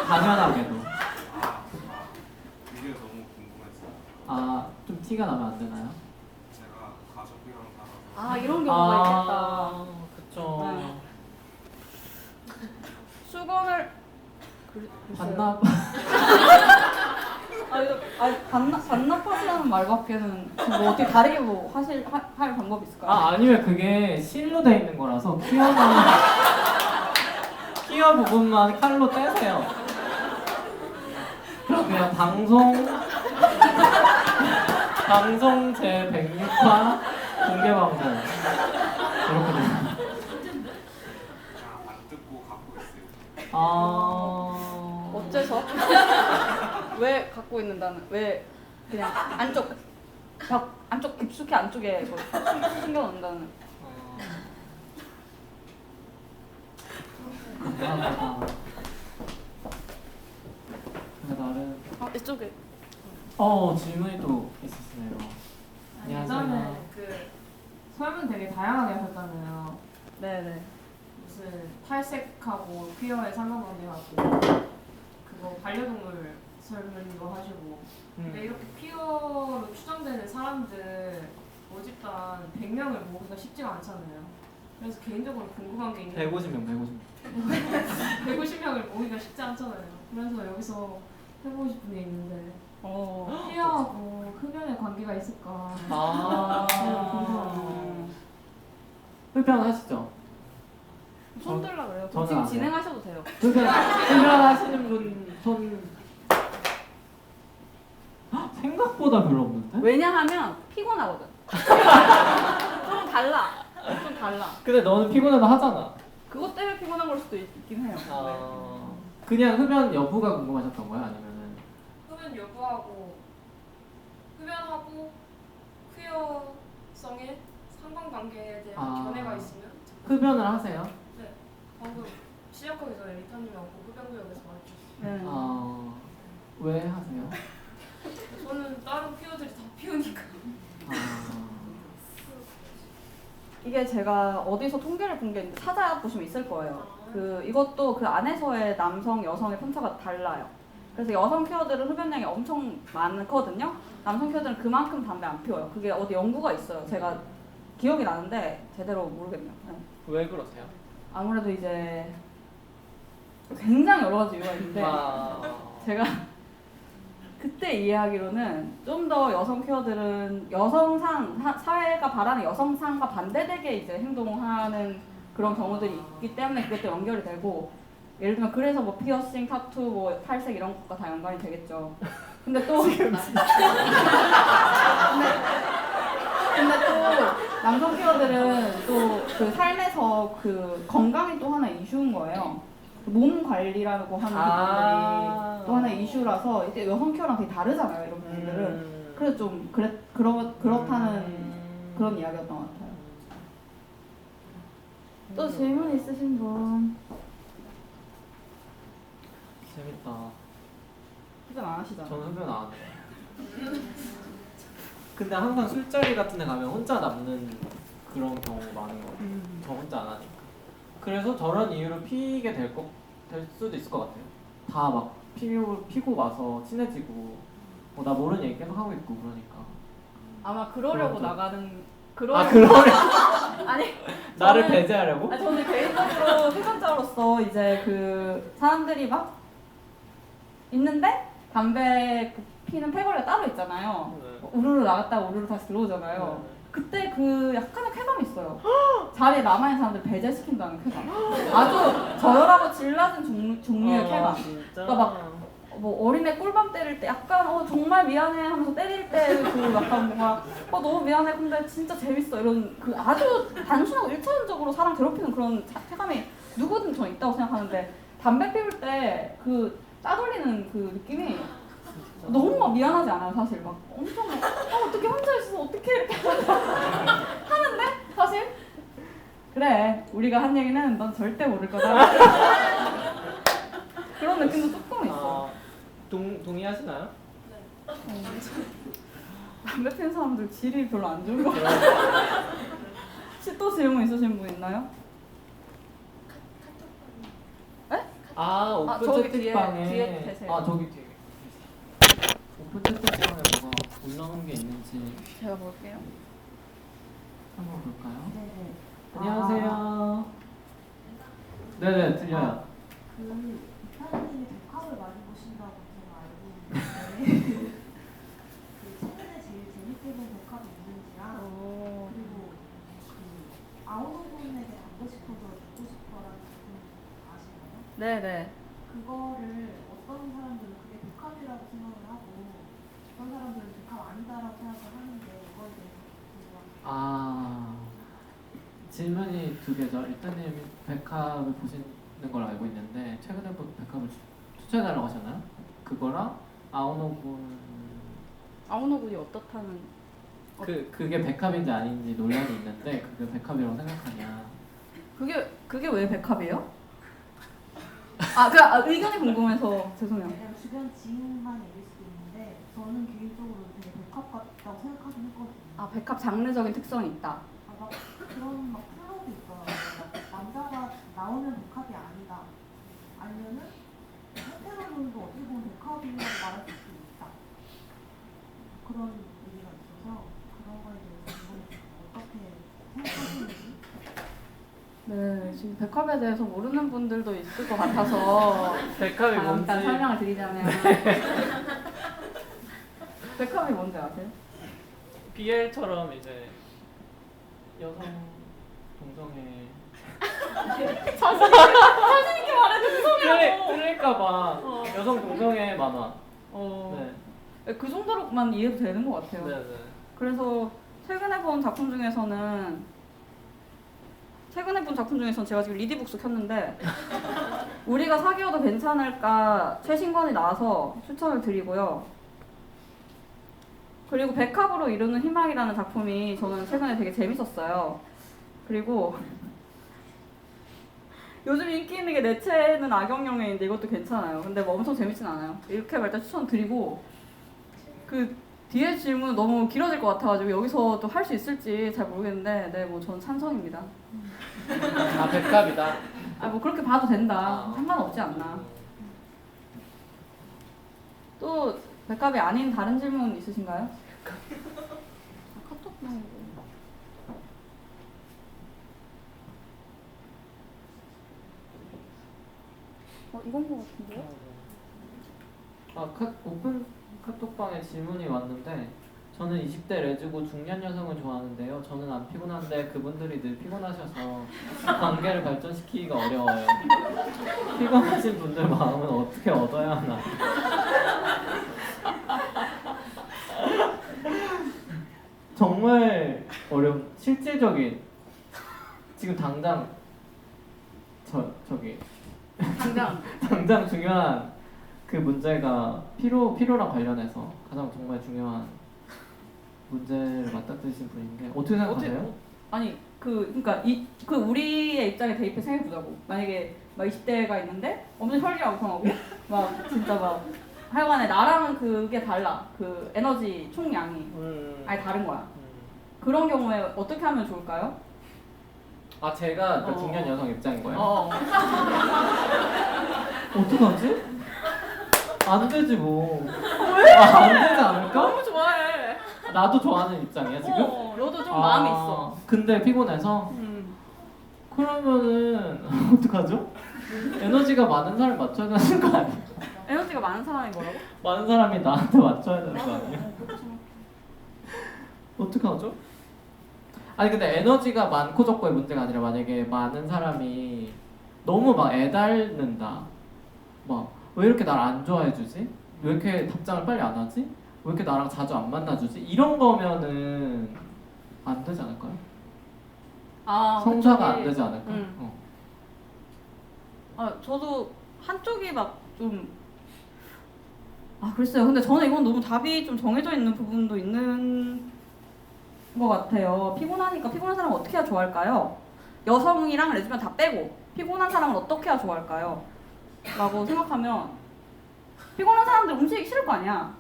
당연하게도. 그게 너무 궁금했어요. 좀 티가 나면 안 되나요? 제가 가족이랑 살아서 이런 경우가 있겠다. 그쵸. 네. 수건을 봤나? 아니 반납하시라는 말밖에는 뭐 어떻게 다르게 뭐 할 방법이 있을까요? 아니면 그게 실로 돼 있는 거라서 퀴어 부분만 칼로 떼세요. 그럼 그냥 방송 제 106화 공개 방송 이렇게 돼요. 그냥 안 듣고 갖고 있어요. 어째서? 왜 갖고 있는다는? 왜 그냥 안쪽 깊숙이 안쪽에 뭐 숨겨 놓는다는? 감사합니다. 근데 나름 이쪽에. 질문이 또 있으시네요. 예전에 그 설문 되게 다양하게 하셨잖아요. 네네. 무슨 탈색하고 퀴어의 상관관계하고 그거 반려동물 설문도 하시고 근데 이렇게 퀴어로 추정되는 사람들 모집단 100명을 모으기가 쉽지가 않잖아요. 그래서 개인적으로 궁금한 게 있는데 150명. 150명을 모으기가 쉽지 않잖아요. 그래서 여기서 해보고 싶은 게 있는데 퀴어하고 흡연의 관계가 있을까? 흡연하시죠? 손 들라 그래요. 저는 지금 안 해요. 진행하셔도 돼요. 흡연하시는 분 손 생각보다 별로 없는데? 왜냐하면 피곤하거든. 좀 달라. 근데 너는 피곤해도 하잖아. 그것 때문에 피곤한 걸 수도 있긴 해요. 그냥 흡연 여부가 궁금하셨던 거야? 아니면은 흡연 여부하고 흡연하고 퀴어성의 상관관계에 대한 견해가 있으면 흡연을 하세요? 네. 방금 시작하기 전에 리타님하고 흡연구역에서 말했죠. 네. 왜 하세요? 저는 다른 퀴어들이 다 피우니까. 이게 제가 어디서 통계를 본 게 있는데 찾아보시면 있을 거예요. 이것도 그 안에서의 남성, 여성의 편차가 달라요. 그래서 여성 퀴어들은 흡연량이 엄청 많거든요. 남성 퀴어들은 그만큼 담배 안 피워요. 그게 어디 연구가 있어요. 제가 기억이 나는데 제대로 모르겠네요. 네. 왜 그러세요? 아무래도 이제 굉장히 여러 가지 이유가 있는데 제가 그때 이해하기로는 좀 더 여성 퀴어들은 사회가 바라는 여성상과 반대되게 이제 행동하는 그런 경우들이 있기 때문에 그것도 연결이 되고, 예를 들면 그래서 뭐 피어싱, 타투, 뭐 탈색 이런 것과 다 연관이 되겠죠. 근데 또 근데 또 남성 퀴어들은 또 그 삶에서 그 건강이 또 하나 이슈인 거예요. 몸 관리라고 하는 부분들이 또 하나의 이슈라서 이제 여성 퀴어랑 되게 다르잖아요, 이런 부분들은. 그래서 좀 그렇다는 그런 이야기였던 것 같아요. 또 질문 있으신 분? 재밌다. 흡연 안 하시잖아요. 저는 흡연 안 해요. 근데 항상 술자리 같은 데 가면 혼자 남는 그런 경우가 많은 것 같아요. 저 혼자 안 하니까. 그래서 저런 이유로 피게 될 수도 있을 것 같아요. 다 막 피고 와서 친해지고 나 모르는 얘기 계속 하고 있고 그러니까. 아마 그러려고 그러죠. 나가는 그러려고? 아니 나를 배제하려고? 저는 개인적으로 흡연자로서 이제 그 사람들이 막 있는데 담배 피는 패거리가 따로 있잖아요. 우르르 나갔다가 우르르 다시 들어오잖아요. 그때 그 약간의 쾌감이 있어요. 자리에 남아있는 사람들 배제시킨다는 쾌감. 아주 저열하고 질 낮은 종류의 쾌감. 그러니까 막 뭐 어린애 꿀밤 때릴 때 약간 정말 미안해 하면서 때릴 때 그 약간 뭔가 너무 미안해 근데 진짜 재밌어 이런 그 아주 단순하고 1차원적으로 사람 괴롭히는 그런 쾌감이 누구든 전 있다고 생각하는데, 담배 피울 때 그 따돌리는 그 느낌이 너무 막 미안하지 않아요, 사실. 막 엄청 어떻게 혼자 있어서 어떻게 이렇게 하는데 사실 그래 우리가 한 얘기는 넌 절대 모를 거다 그런 느낌도 조금 있어. 동의하시나요? 담배 피는 사람들 질이 별로 안 좋은 거 같아요. 혹시 또 질문 있으신 분 있나요? 오픈 저기 채팅방에 뒤에 계세요. 저기 뒤에 오픈 채팅방에 뭐가 올라온 게 있는지 제가 볼게요. 한번 볼까요? 네네. 안녕하세요. 네네 들려요. 그 이사님이 독학을 많이 보신다고 제가 알고 있는데 네네. 그거를 어떤 사람들은 그게 백합이라고 생각을 하고 어떤 사람들은 백합 아니다라고 생각을 하는데 이거에 대해서 아, 질문이 두 개죠. 일단은 백합을 보시는 걸 알고 있는데 최근에 본 백합을 추천해달라고 하셨나요? 그거랑 아오노군 아오노군이 어떻다는 그게 백합인지 아닌지 논란이 있는데 그게 백합이라고 생각하냐? 그게 왜 백합이에요? 의견이 궁금해서 죄송해요. 그냥 주변 지인만 얘기일 수도 있는데 저는 개인적으로 되게 백합 같다고 생각하긴 했거든요. 아, 백합 장르적인 특성이 있다. 막 그런 막 플로우도 있더라고요. 막 남자가 나오면 백합이 아니다. 아니면은 헤테로놈도 어떻게 보면 백합이라고 말할 수도 있다. 그런 얘기가 있어서 그런 거에 대해서 어떻게 생각하시는지. 네, 지금 백합에 대해서 모르는 분들도 있을 것 같아서 백합이 뭔지 잠깐 설명을 드리자면 백합이 뭔지 아세요? BL처럼 이제 여성 동성애 자신 있게 말해 죄송해요. 그럴까봐 여성 동성애 만화. 네. 그 정도로만 이해도 되는 것 같아요. 네네. 그래서 최근에 본 작품 중에서는 제가 지금 리디북스 켰는데 우리가 사귀어도 괜찮을까 최신권이 나와서 추천을 드리고요. 그리고 백합으로 이루는 희망이라는 작품이 저는 최근에 되게 재밌었어요. 그리고 요즘 인기 있는 게 내 채는 악역영예인데 이것도 괜찮아요. 근데 뭐 엄청 재밌진 않아요. 이렇게 일단 추천드리고 그 뒤에 질문은 너무 길어질 것 같아가지고 여기서 또 할 수 있을지 잘 모르겠는데 네, 뭐 전 찬성입니다. 아 백합이다. 뭐 그렇게 봐도 된다. 상관없지 않나. 또 백합이 아닌 다른 질문 있으신가요? 카톡 말고. 이건 것 같은데요? 오픈 카톡방에 질문이 왔는데 저는 20대 레즈고 중년 여성을 좋아하는데요. 저는 안 피곤한데 그분들이 늘 피곤하셔서 관계를 발전시키기가 어려워요. 피곤하신 분들 마음은 어떻게 얻어야 하나. 정말 어려운 실질적인 지금 당장 저기 당장 중요한 그 문제가 피로랑 관련해서 가장 정말 중요한 문제를 맞닥뜨리신 분인데 어떻게 생각하세요? 아니 그러니까 그 우리의 입장에 대입해 생각해보자고. 만약에 막 20대가 있는데 엄청 혈기왕성하고 막 진짜 막 하여간에 나랑은 그게 달라. 그 에너지 총량이 아예 다른 거야. 그런 경우에 어떻게 하면 좋을까요? 아 제가 그 중년 여성 입장인 거예요? 어떡하지? 안 되지 뭐. 왜? 안 되지 않을까? 너무 좋아해. 나도 좋아하는 입장이야 지금? 너도 좀 마음이 있어. 근데 피곤해서? 그러면은 어떡하죠? 에너지가 많은 사람이 맞춰야 되는 거 아니야? 에너지가 많은 사람이 뭐라고? 많은 사람이 나한테 맞춰야 되는 거 아니야? 어떡하죠? 아니 근데 에너지가 많고 적고의 문제가 아니라 만약에 많은 사람이 너무 막 애달는다. 막 왜 이렇게 날 안 좋아해 주지? 왜 이렇게 답장을 빨리 안 하지? 왜 이렇게 나랑 자주 안 만나주지? 이런 거면은 안 되지 않을까요? 성사가 안 되지 않을까? 저도 한쪽이 막 좀 글쎄요. 근데 저는 이건 너무 답이 좀 정해져 있는 부분도 있는 것 같아요. 피곤하니까 피곤한 사람은 어떻게 해야 좋아할까요? 여성이랑 레즈비언 다 빼고 피곤한 사람은 어떻게 해야 좋아할까요? 라고 생각하면 피곤한 사람들 움직이기 싫을 거 아니야.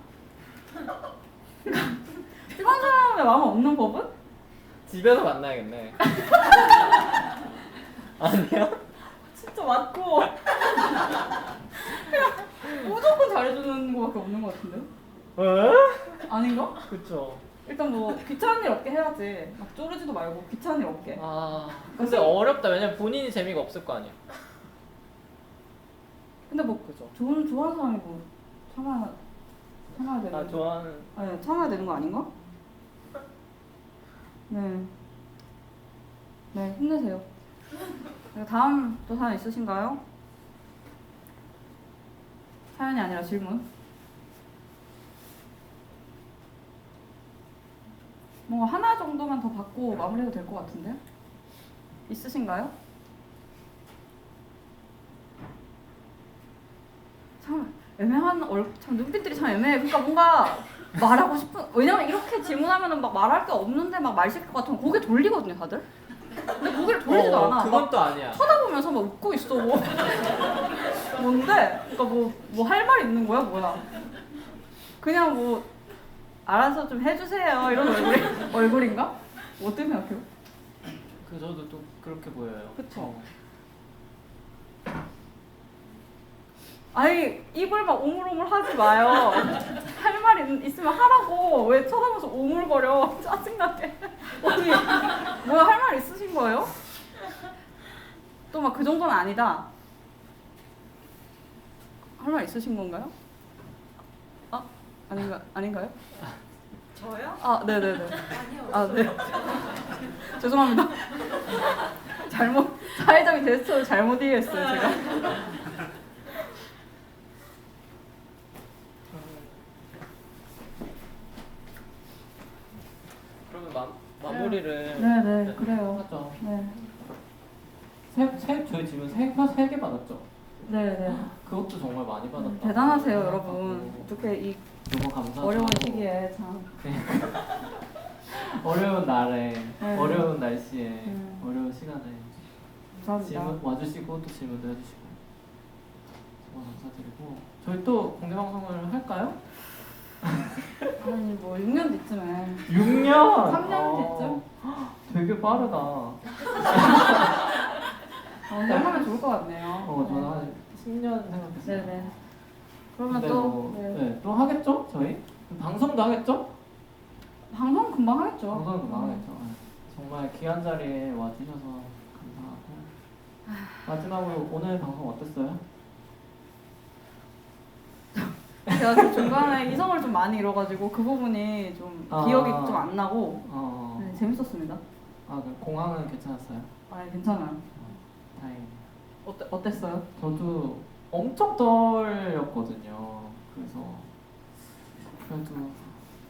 피곤한 사람의 마음은 없는 법은? 집에서 만나야겠네. 아니야? 진짜 맞고 그냥 무조건 잘해주는 거밖에 없는 것 같은데요? 왜? 아닌가? 그쵸. 일단 뭐 귀찮은 일 없게 해야지. 막 쪼르지도 말고 귀찮은 일 없게. 근데 어렵다. 왜냐면 본인이 재미가 없을 거 아니야. 근데 뭐 그죠. 좋아하는 사람이 뭐 참아야 되는. 좋아하는. 네, 참아야 되는 거 아닌가? 네. 네, 힘내세요. 다음 또 사연 있으신가요? 사연이 아니라 질문. 뭐 하나 정도만 더 받고 마무리해도 될 것 같은데? 있으신가요? 참 애매한 참 눈빛들이 참 애매해. 그러니까 뭔가 말하고 싶은, 왜냐면 이렇게 질문하면은 막 말할 게 없는데 막 말 시킬 것 같으면 고개 돌리거든요 다들. 근데 고개를 돌리지도 않아. 그건 막 또 아니야. 쳐다보면서 막 웃고 있어. 뭐. 뭔데? 그러니까 뭐 할 말 있는 거야 뭐야? 그냥 뭐 알아서 좀 해주세요 이런 얼굴인가? 어떻게 생각해요? 그 저도 또 그렇게 보여요. 그쵸. 아니 입을 막 오물오물 하지 마요. 할 말 있으면 하라고. 왜 쳐다보면서 오물거려. 짜증나게. 어디 뭐야 할 말 있으신 거예요? 또 막 그 정도는 아니다. 할 말 있으신 건가요? 아 아닌가요? 저요? 아 네네네. 아니요. 아 네. 죄송합니다. 잘못 사회적인 제스처를 잘못 이해했어요 제가. 그러면 마무리를 네네 그래요. 하죠. 네. 저희 질문 3개 받았죠? 네네. 그것도 정말 많이 받았다. 대단하세요 여러분. 어떻게 이 너무 감사하고 어려운 시기에 참. 어려운 날에 네. 어려운 날씨에 어려운 시간에 감사합니다. 질문 와주시고 또 질문도 해주시고 정말 감사드리고 저희 또 공개 방송을 할까요? 아니 뭐 6년 뒤쯤에 6년! 3년 뒤쯤? 되게 빠르다. 언제 하면 좋을 것 같네요. 저는 한 10년 생각했어요. 네네. 그러면 근데 또 뭐, 네. 네, 또 하겠죠? 저희? 방송도 하겠죠? 방송 금방 하겠죠. 방송은 금방 하겠죠. 네. 정말 귀한 자리에 와주셔서 감사하고 마지막으로 오늘 방송 어땠어요? 제가 그 중간에 이성을 좀 많이 잃어가지고 그 부분이 좀 기억이 좀 안 나고 네, 재밌었습니다. 그럼 공항은 괜찮았어요? 아 괜찮아요. 다행이네요. 어땠어요? 저도 엄청 떨렸거든요. 그래서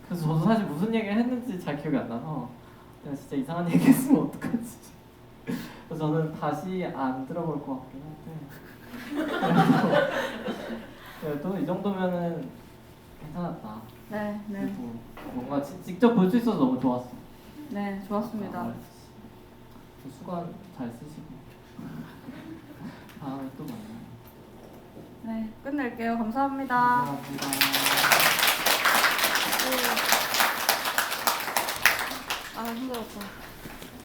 저도 사실 무슨 얘기를 했는지 잘 기억이 안 나서 내가 진짜 이상한 얘기 했으면 어떡하지. 그래서 저는 다시 안 들어볼 것 같긴 한데 그래도 이 정도면은 괜찮았다. 네, 네, 그리고 뭔가 직접 볼 수 있어서 너무 좋았어. 네 좋았습니다. 수건 잘 쓰시고 다음에 또 만나요. 네 끝낼게요. 감사합니다. 감사합니다. 아 힘들었다.